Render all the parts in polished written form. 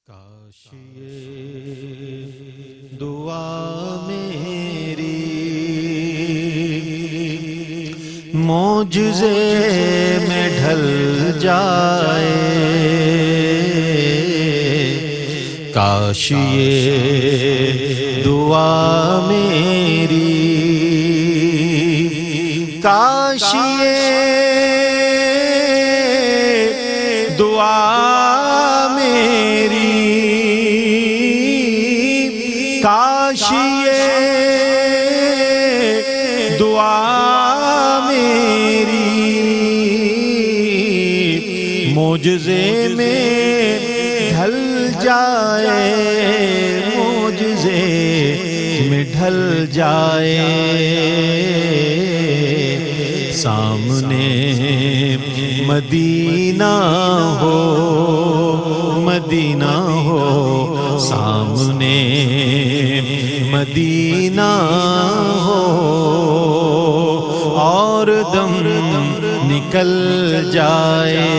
کاش یہ دعا میری معجزے میں ڈھل جائے، کاش یہ دعا میری، کاش یہ دعا میری، کاش یہ دعا میری معجزے میں ڈھل جائے، معجزے میں ڈھل جائے، سامنے مدینہ ہو، مدینہ ہو، سامنے مدینہ ہو، اور دم نکل جائے،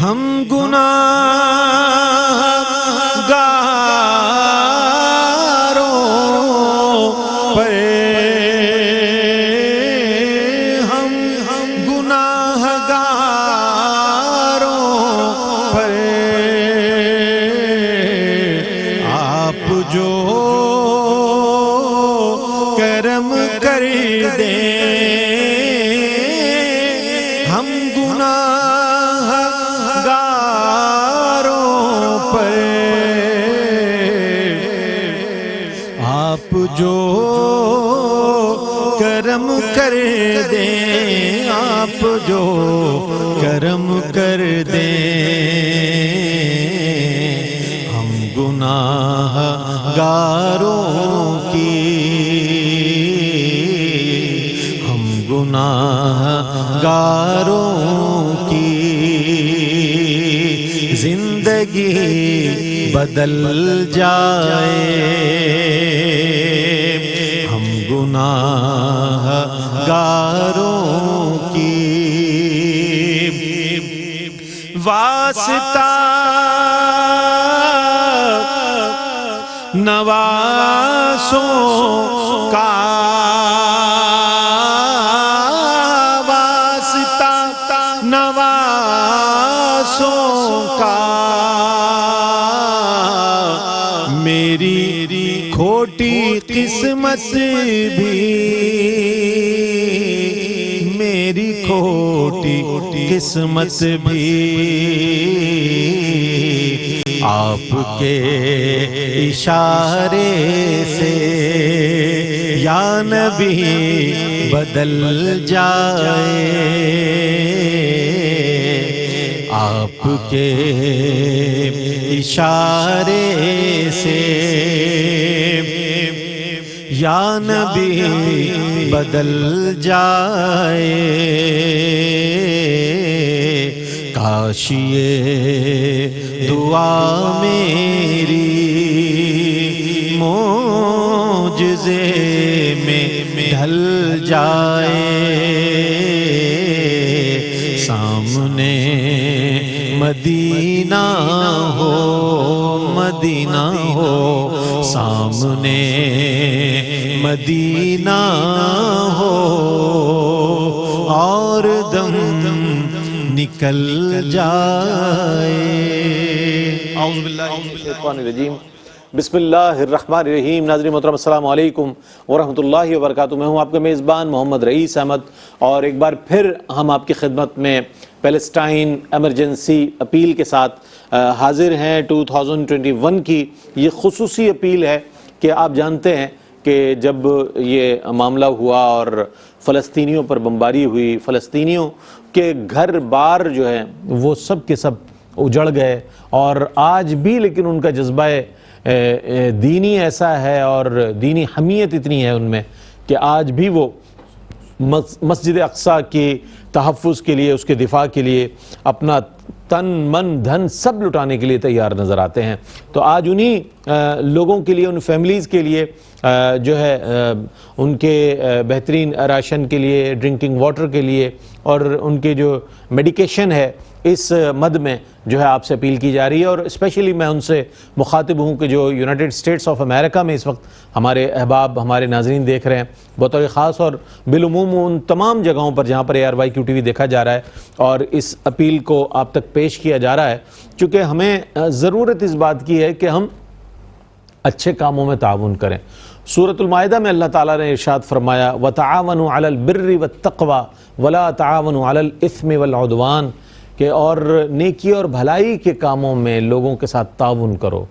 ہم گناہگاروں پر، ہم گناہگاروں پر آپ جو کرم کر دیں، ہم گناہگاروں پر آپ جو کرم کر دیں، آپ جو کرم کر دیں، ہم گناہگاروں کی، ہم گناہگاروں کی زندگی بدل جائے، ہم گناہگاروں کی واسطہ نواسوں کا، واسطہ نواسوں کا، میری کھوٹی قسمت بھی، میری کھوٹی قسمت بھی آپ کے اشارے سے یا نبی بدل جائے، آپ کے اشارے سے یا نبی بدل جائے، کاش یہ دعا میری معجزے میں ڈھل جائے، سامنے مدینہ ہو، مدینہ ہو، سامنے مدینہ ہو، اور دم نکل جائے۔ اعوذ باللہ من الشیطان الرجیم، بسم اللہ الرحمن الرحیم۔ ناظرین محترم السلام علیکم ورحمۃ اللہ وبرکاتہ، میں ہوں آپ کا میزبان محمد رئیس احمد، اور ایک بار پھر ہم آپ کی خدمت میں پیلسٹائن ایمرجنسی اپیل کے ساتھ حاضر ہیں۔ 2021 کی یہ خصوصی اپیل ہے کہ آپ جانتے ہیں کہ جب یہ معاملہ ہوا اور فلسطینیوں پر بمباری ہوئی، فلسطینیوں کے گھر بار جو ہیں وہ سب کے سب اجڑ گئے، اور آج بھی لیکن ان کا جذبہ دینی ایسا ہے اور دینی حمیت اتنی ہے ان میں کہ آج بھی وہ مسجد اقصیٰ کی تحفظ کے لیے، اس کے دفاع کے لیے اپنا تن من دھن سب لٹانے کے لیے تیار نظر آتے ہیں۔ تو آج انہی لوگوں کے لیے، ان فیملیز کے لیے جو ہے ان کے بہترین راشن کے لیے، ڈرنکنگ واٹر کے لیے اور ان کے جو میڈیکیشن ہے اس مد میں جو ہے آپ سے اپیل کی جا رہی ہے، اور اسپیشلی میں ان سے مخاطب ہوں کہ جو یونائٹڈ اسٹیٹس آف امریکہ میں اس وقت ہمارے احباب ہمارے ناظرین دیکھ رہے ہیں بطور خاص، اور بالعموم ان تمام جگہوں پر جہاں پر ARYQ TV دیکھا جا رہا ہے، اور اس اپیل کو آپ تک پیش کیا جا رہا ہے، چونکہ ہمیں ضرورت اس بات کی ہے کہ ہم اچھے کاموں میں تعاون کریں۔ سورۃ المائدہ میں اللہ تعالیٰ نے ارشاد فرمایا وَتَعَاوَنُوا عَلَى الْبِرِّ وَالتَّقْوَى وَلَا تَعَاوَنُوا عَلَى الْإِثْمِ وَالْعُدْوَانِ، کہ اور نیکی اور بھلائی کے کاموں میں لوگوں کے ساتھ تعاون کرو۔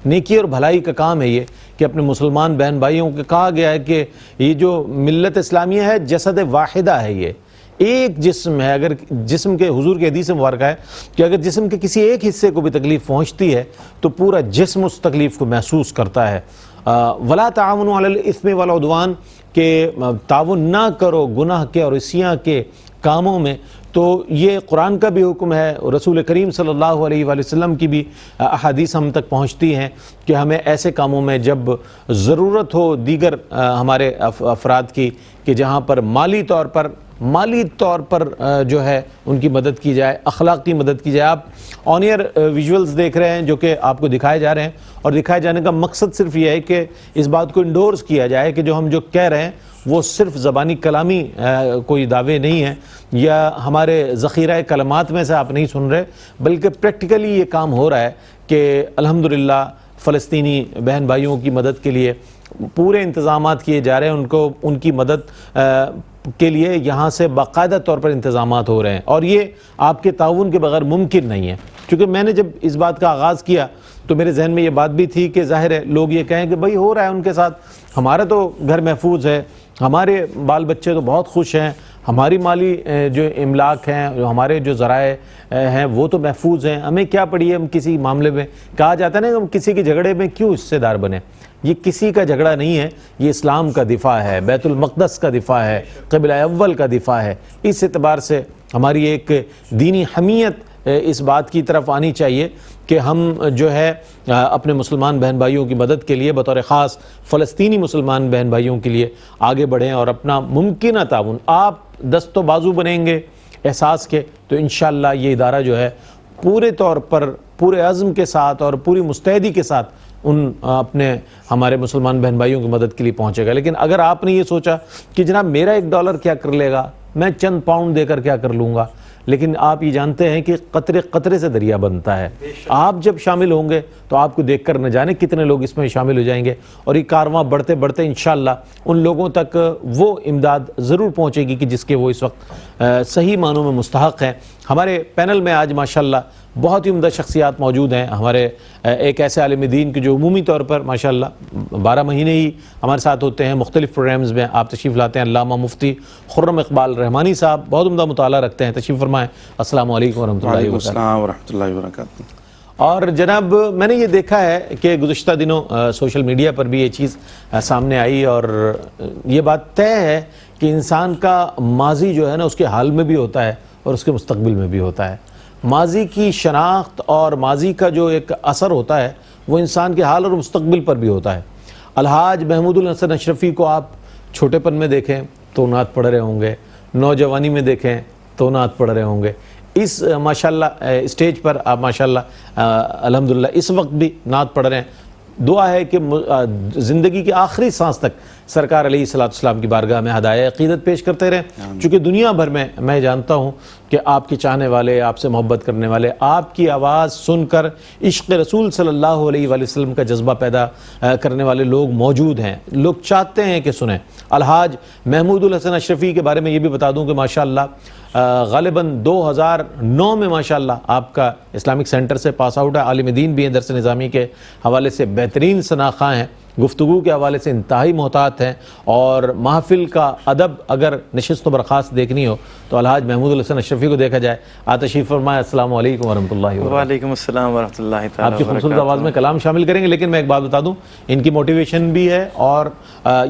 نیکی اور بھلائی کا کام ہے یہ کہ اپنے مسلمان بہن بھائیوں کو کہا گیا ہے کہ یہ جو ملت اسلامیہ ہے جسد واحدہ ہے، یہ ایک جسم ہے۔ اگر جسم کے حضور کی حدیث مبارکہ ہے کہ اگر جسم کے کسی ایک حصے کو بھی تکلیف پہنچتی ہے تو پورا جسم اس تکلیف کو محسوس کرتا ہے۔ وَلَا تَعَاوَنُوا عَلَى الْإِثْمِ وَالْعُدْوَانِ، کہ تعاون نہ کرو گناہ کے اور عصیاں کے کاموں میں۔ تو یہ قرآن کا بھی حکم ہے، رسول کریم صلی اللہ علیہ وآلہ وسلم کی بھی احادیث ہم تک پہنچتی ہیں کہ ہمیں ایسے کاموں میں جب ضرورت ہو دیگر ہمارے افراد کی، کہ جہاں پر مالی طور پر جو ہے ان کی مدد کی جائے، اخلاقی مدد کی جائے۔ آپ آن ایئر ویژولز دیکھ رہے ہیں جو کہ آپ کو دکھائے جا رہے ہیں، اور دکھائے جانے کا مقصد صرف یہ ہے کہ اس بات کو انڈورس کیا جائے کہ جو ہم جو کہہ رہے ہیں وہ صرف زبانی کلامی کوئی دعوے نہیں ہیں، یا ہمارے ذخیرہ کلمات میں سے آپ نہیں سن رہے، بلکہ پریکٹیکلی یہ کام ہو رہا ہے کہ الحمدللہ فلسطینی بہن بھائیوں کی مدد کے لیے پورے انتظامات کیے جا رہے ہیں، ان کی مدد کے لیے یہاں سے باقاعدہ طور پر انتظامات ہو رہے ہیں، اور یہ آپ کے تعاون کے بغیر ممکن نہیں ہے۔ کیونکہ میں نے جب اس بات کا آغاز کیا تو میرے ذہن میں یہ بات بھی تھی کہ ظاہر ہے لوگ یہ کہیں کہ بھائی ہو رہا ہے ان کے ساتھ، ہمارا تو گھر محفوظ ہے، ہمارے بال بچے تو بہت خوش ہیں، ہماری مالی جو املاک ہیں، ہمارے جو ذرائع ہیں وہ تو محفوظ ہیں، ہمیں کیا پڑی ہے ہم کسی معاملے میں۔ کہا جاتا ہے نا کہ ہم کسی کے جھگڑے میں کیوں حصے دار بنیں۔ یہ کسی کا جھگڑا نہیں ہے، یہ اسلام کا دفاع ہے، بیت المقدس کا دفاع ہے، قبلہ اول کا دفاع ہے۔ اس اعتبار سے ہماری ایک دینی حمیت اس بات کی طرف آنی چاہیے کہ ہم جو ہے اپنے مسلمان بہن بھائیوں کی مدد کے لیے بطور خاص فلسطینی مسلمان بہن بھائیوں کے لیے آگے بڑھیں، اور اپنا ممکنہ تعاون آپ دست و بازو بنیں گے احساس کے تو انشاءاللہ یہ ادارہ جو ہے پورے طور پر پورے عزم کے ساتھ اور پوری مستعدی کے ساتھ اپنے ہمارے مسلمان بہن بھائیوں کی مدد کے لیے پہنچے گا۔ لیکن اگر آپ نے یہ سوچا کہ جناب میرا $1 کیا کر لے گا، میں چند پاؤنڈ دے کر کیا کر لوں گا، لیکن آپ یہ جانتے ہیں کہ قطرے قطرے سے دریا بنتا ہے۔ آپ جب شامل ہوں گے تو آپ کو دیکھ کر نہ جانے کتنے لوگ اس میں شامل ہو جائیں گے، اور یہ کارواں بڑھتے بڑھتے انشاءاللہ ان لوگوں تک وہ امداد ضرور پہنچے گی کہ جس کے وہ اس وقت صحیح معنوں میں مستحق ہیں۔ ہمارے پینل میں آج ماشاءاللہ بہت ہی عمدہ شخصیات موجود ہیں، ہمارے ایک ایسے عالم دین کے جو عمومی طور پر ماشاءاللہ 12 مہینے ہی ہمارے ساتھ ہوتے ہیں، مختلف پروگرامز میں آپ تشریف لاتے ہیں۔ علامہ مفتی خرم اقبال رحمانی صاحب بہت عمدہ مطالعہ رکھتے ہیں، تشریف فرمائیں۔ السلام علیکم ورحمۃ اللہ وبرکاتہ۔ السلام ورحمۃ اللہ وبرکاتہ۔ اور جناب میں نے یہ دیکھا ہے کہ گزشتہ دنوں سوشل میڈیا پر بھی یہ چیز سامنے آئی، اور یہ بات طے ہے کہ انسان کا ماضی جو ہے نا اس کے حال میں بھی ہوتا ہے اور اس کے مستقبل میں بھی ہوتا ہے۔ ماضی کی شناخت اور ماضی کا جو ایک اثر ہوتا ہے وہ انسان کے حال اور مستقبل پر بھی ہوتا ہے۔ الحاج محمود الحسن اشرفی کو آپ چھوٹے پن میں دیکھیں تو نعت پڑھ رہے ہوں گے، نوجوانی میں دیکھیں تو نعت پڑھ رہے ہوں گے، اس ماشاءاللہ اسٹیج پر آپ ماشاءاللہ الحمدللہ اس وقت بھی نعت پڑھ رہے ہیں۔ دعا ہے کہ زندگی کی آخری سانس تک سرکار علیہ السلام کی بارگاہ میں ہدایہ عقیدت پیش کرتے رہیں، چونکہ دنیا بھر میں جانتا ہوں کہ آپ کے چاہنے والے، آپ سے محبت کرنے والے، آپ کی آواز سن کر عشق رسول صلی اللہ علیہ وآلہ وسلم کا جذبہ پیدا کرنے والے لوگ موجود ہیں، لوگ چاہتے ہیں کہ سنیں۔ الحاج محمود الحسن اشرفی کے بارے میں یہ بھی بتا دوں کہ ماشاءاللہ غالباً 2009 میں ماشاءاللہ آپ کا اسلامک سینٹر سے پاس آؤٹ ہے، عالم دین بھی ہیں، درس نظامی کے حوالے سے بہترین شناخواں ہیں، گفتگو کے حوالے سے انتہائی محتاط ہیں، اور محفل کا ادب اگر نشست و برخاست دیکھنی ہو تو الحاج محمود الحسن اشرفی کو دیکھا جائے۔ تشریف فرمائے۔ السلام علیکم ورحمۃ اللہ وبرکاتہ۔ وعلیکم السلام ورحمۃ اللہ تعالیٰ آپ کی خوبصورت آواز میں کلام شامل کریں گے، لیکن میں ایک بات بتا دوں، ان کی موٹیویشن بھی ہے اور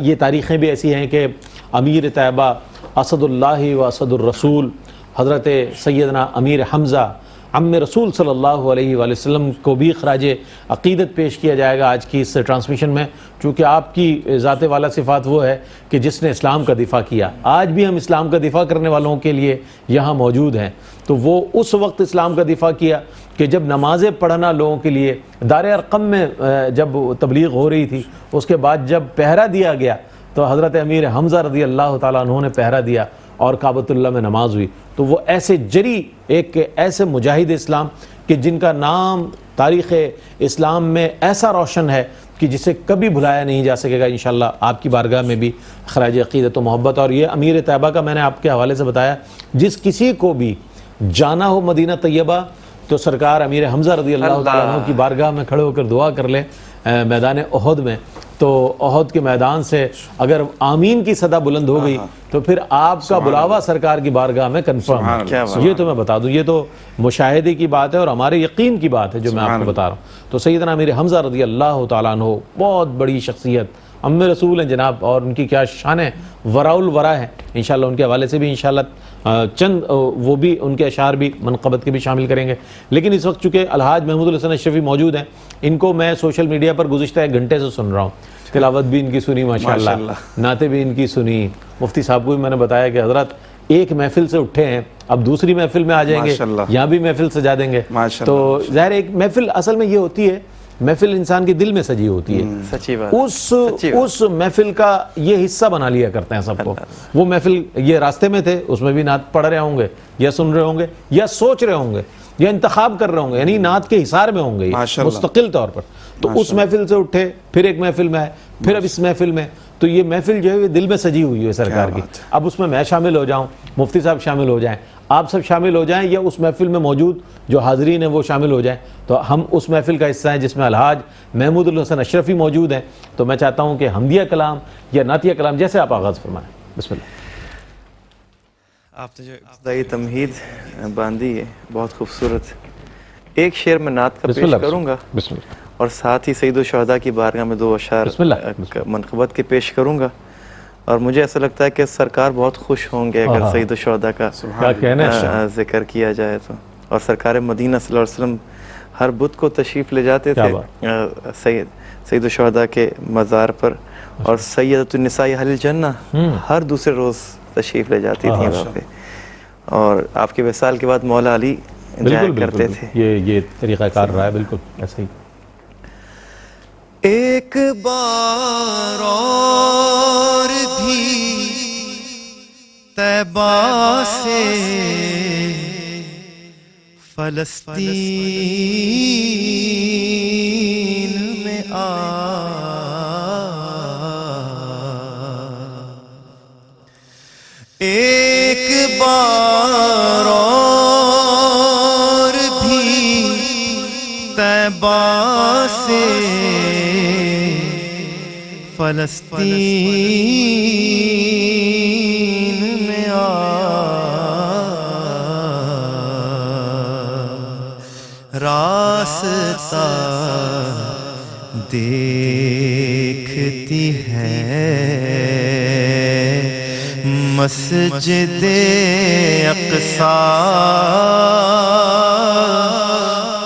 یہ تاریخیں بھی ایسی ہیں کہ امیر طیبہ اسد اللہ و اسد الرسول حضرت سیدنا امیر حمزہ عم رسول صلی اللہ علیہ وآلہ وسلم کو بھی خراج عقیدت پیش کیا جائے گا آج کی اس ٹرانسمیشن میں، چونکہ آپ کی ذات والا صفات وہ ہے کہ جس نے اسلام کا دفاع کیا. آج بھی ہم اسلام کا دفاع کرنے والوں کے لیے یہاں موجود ہیں. تو وہ اس وقت اسلام کا دفاع کیا کہ جب نمازیں پڑھنا لوگوں کے لیے دار ارقم میں جب تبلیغ ہو رہی تھی، اس کے بعد جب پہرا دیا گیا تو حضرت امیر حمزہ رضی اللہ تعالیٰ عنہ نے پہرا دیا اور کعبۃ اللہ میں نماز ہوئی. تو وہ ایسے جری ایک ایسے مجاہد اسلام کہ جن کا نام تاریخ اسلام میں ایسا روشن ہے کہ جسے کبھی بھلایا نہیں جا سکے گا. انشاءاللہ آپ کی بارگاہ میں بھی خراج عقیدت و محبت. اور یہ امیر طیبہ کا میں نے آپ کے حوالے سے بتایا، جس کسی کو بھی جانا ہو مدینہ طیبہ تو سرکار امیر حمزہ رضی اللہ تعالیٰ عنہ کی بارگاہ میں کھڑے ہو کر دعا کر لیں میدان احد میں. تو احد کے میدان سے اگر آمین کی صدا بلند ہو گئی تو پھر آپ کا بلاوا سرکار کی بارگاہ میں کنفرم ہے. یہ تو میں بتا دوں، یہ تو مشاہدے کی بات ہے اور ہمارے یقین کی بات ہے جو میں آپ کو بتا رہا ہوں. تو سیدنا امیر حمزہ رضی اللہ تعالیٰ عنہ بہت بڑی شخصیت، ام رسول ہیں جناب، اور ان کی کیا شان ہے، وراء الورا ہے. انشاءاللہ ان کے حوالے سے بھی انشاءاللہ چند وہ بھی ان کے اشعار بھی منقبت کے بھی شامل کریں گے. لیکن اس وقت چونکہ الحاج محمود الحسن اشرفی موجود ہیں، ان کو میں سوشل میڈیا پر گزشتہ 1 گھنٹے سے سن رہا ہوں. تلاوت بھی ان کی سنی ماشاءاللہ، نعتیں بھی ان کی سنی. مفتی صاحب کو بھی میں نے بتایا کہ حضرت ایک محفل سے اٹھے ہیں، اب دوسری محفل میں آ جائیں گے، یہاں بھی محفل سجا دیں گے. تو ظاہر ایک محفل اصل میں یہ ہوتی ہے، محفل انسان کے دل میں سجی ہوتی ہے. سچی بات. اس محفل کا یہ حصہ بنا لیا کرتے ہیں سب کو. وہ محفل یہ راستے میں تھے، اس میں بھی نعت پڑھ رہے ہوں گے یا سن رہے ہوں گے یا سوچ رہے ہوں گے یا انتخاب کر رہے ہوں گے، یعنی نعت کے حصار میں ہوں گے مستقل طور پر. تو اس محفل سے اٹھے، پھر ایک محفل میں آئے، پھر اب اس محفل میں. تو یہ محفل جو ہے یہ دل میں سجی ہوئی ہے سرکار کی. اب اس میں شامل ہو جاؤں، مفتی صاحب شامل ہو جائیں، آپ سب شامل ہو جائیں، یا اس محفل میں موجود جو حاضرین ہیں وہ شامل ہو جائیں، تو ہم اس محفل کا حصہ ہیں جس میں الحاج محمود الحسن اشرفی موجود ہیں. تو میں چاہتا ہوں کہ حمدیہ کلام یا نعتیہ کلام جیسے آپ آغاز فرمائیں. بسم اللہ. آپ نے جو ابتدائی تمہید باندھی ہے بہت خوبصورت. ایک شعر میں نعت کا پیش کروں گا بسم اللہ، اور ساتھ ہی سید الشہداء کی بارگاہ میں 2 اشعار منقبت کے پیش کروں گا. اور مجھے ایسا لگتا ہے کہ سرکار بہت خوش ہوں گے اگر سید الشہداء کا ذکر کیا جائے تو. اور سرکار مدینہ صلی اللہ علیہ وسلم ہر بدھ کو تشریف لے جاتے تھے سید الشہداء کے مزار پر، اور سیدۃ النساء اہل الجنہ ہر دوسرے روز تشریف لے جاتی تھیں وہاں پہ. اور آپ کے وصال کے بعد مولا علی جایا کرتے تھے. یہ طریقہ کار رہا ہے بالکل ایسے ہی. ایک بار اور بھی طیبہ سے فلسطین میں ایک بار اور بھی طیبہ سے فلسطین میں راستہ دیکھتی ہے مسجد اقصی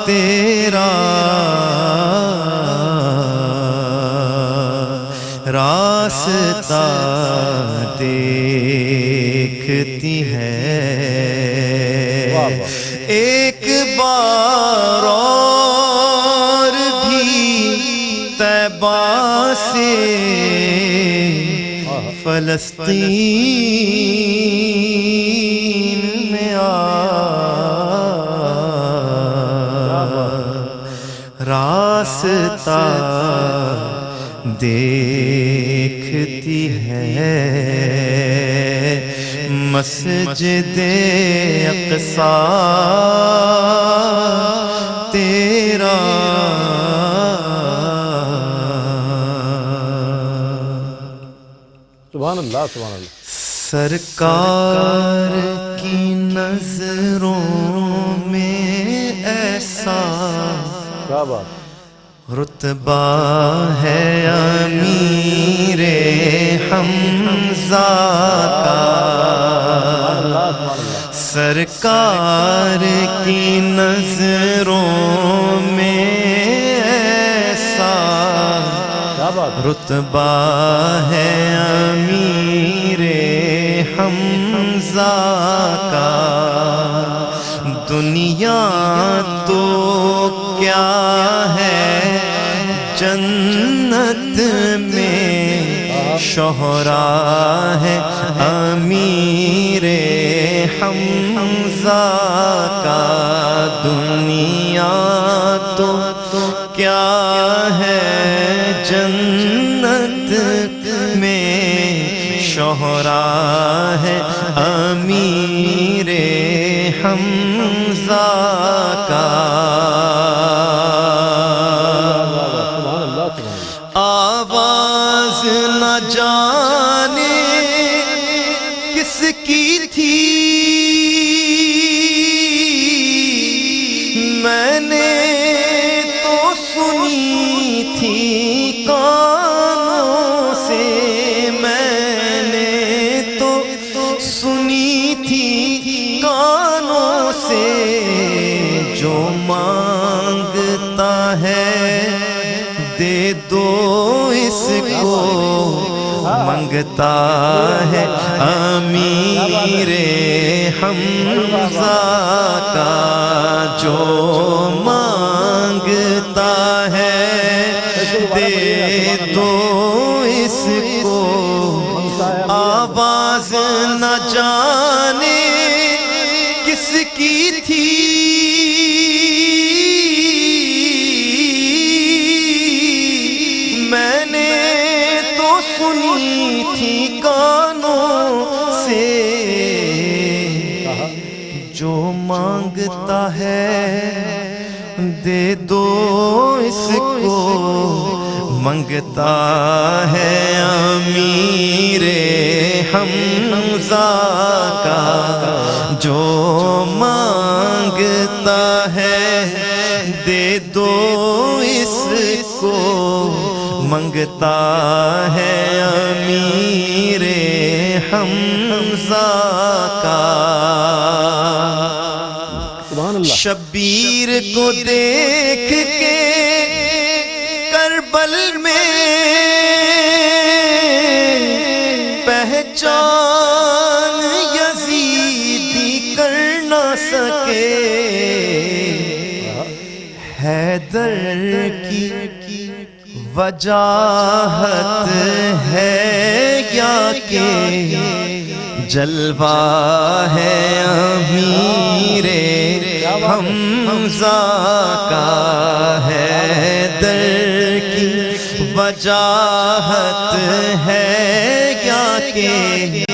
تیرا راستہ دیکھتی ہے. ایک بار اور بھی طیبہ سے فلسطین میں راستہ دیکھتی ہے مسجد اقصی تیرا. سبحان اللہ سبحان اللہ. سرکار کی نظروں میں ایسا کیا بات رتبہ ہے امیر حمزہ کا. سرکار کی نظروں میں ایسا رتبہ ہے امیر حمزہ کا، دنیا تو کیا ہے جنت میں شہرا ہے امیر حمزہ کا، دنیا تو کیا ہے جنت میں شہرا ہے امیر حمزہ کا۔ آواز نہ جانے کس کی تھی، میں نے تو سنی تھی کانوں سے، میں نے تو سنی تھی کانوں سے، جو مانگتا ہے دے دو اس کو، منگتا ہے امیر حمزہ کا، جو مانگتا ہے دے دو اس کو، آواز نہ جانے کس کی تھی، میں نے تو سنی تھی کانوں سے، جو مانگتا ہے دے دو اس کو، منگتا ہے امیر حمزہ کا، جو مانگتا ہے دے دو اس کو، منگتا ہے امیر حمزہ کا۔ شبیر کو دیکھ کے کربل میں پہچان یزیدی کر نہ سکے، حیدر کی وجاہت ہے یا کہ جلوہ ہے امیر حمزہ کا، حیدر کی وجاہت ہے یا کہ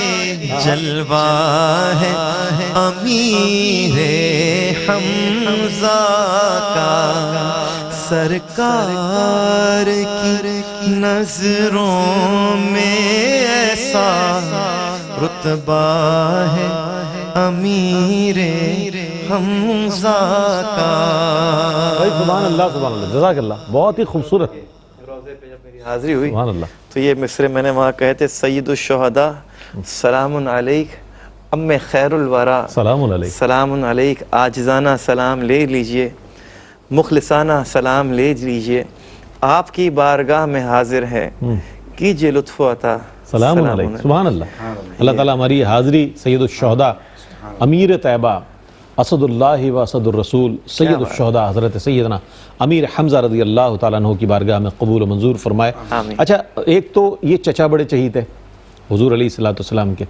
جلوہ ہے امیر حمزہ کا، سرکار کی نظروں میں ایسا رتبہ ہے امیر حمزہ کا۔ سبحان اللہ سبحان اللہ، جزاک اللہ، بہت ہی خوبصورت۔ روضے پہ جب میری حاضری ہوئی سبحان اللہ، تو یہ مصرے میں نے وہاں کہے تھے، سید الشہداء سلام علیک ام خیر الورا، سلام علیک، سلام علیک، عاجزانہ سلام لے لیجئے، مخلصانہ سلام لے لیجئے، آپ کی بارگاہ میں حاضر ہے، کیجئے لطف و عطا، سلام علیک۔ سبحان اللہ، اللہ تعالیٰ ہماری حاضری سید الشہداء امیر طیبہ اسد اللہ و اسد الرسول سید الشہداء حضرت سیدنا امیر حمزہ رضی اللہ تعالیٰ عنہ کی بارگاہ میں قبول و منظور فرمائے۔ اچھا، ایک تو یہ چچا بڑے چہیت ہے حضور علیہ السلام کے،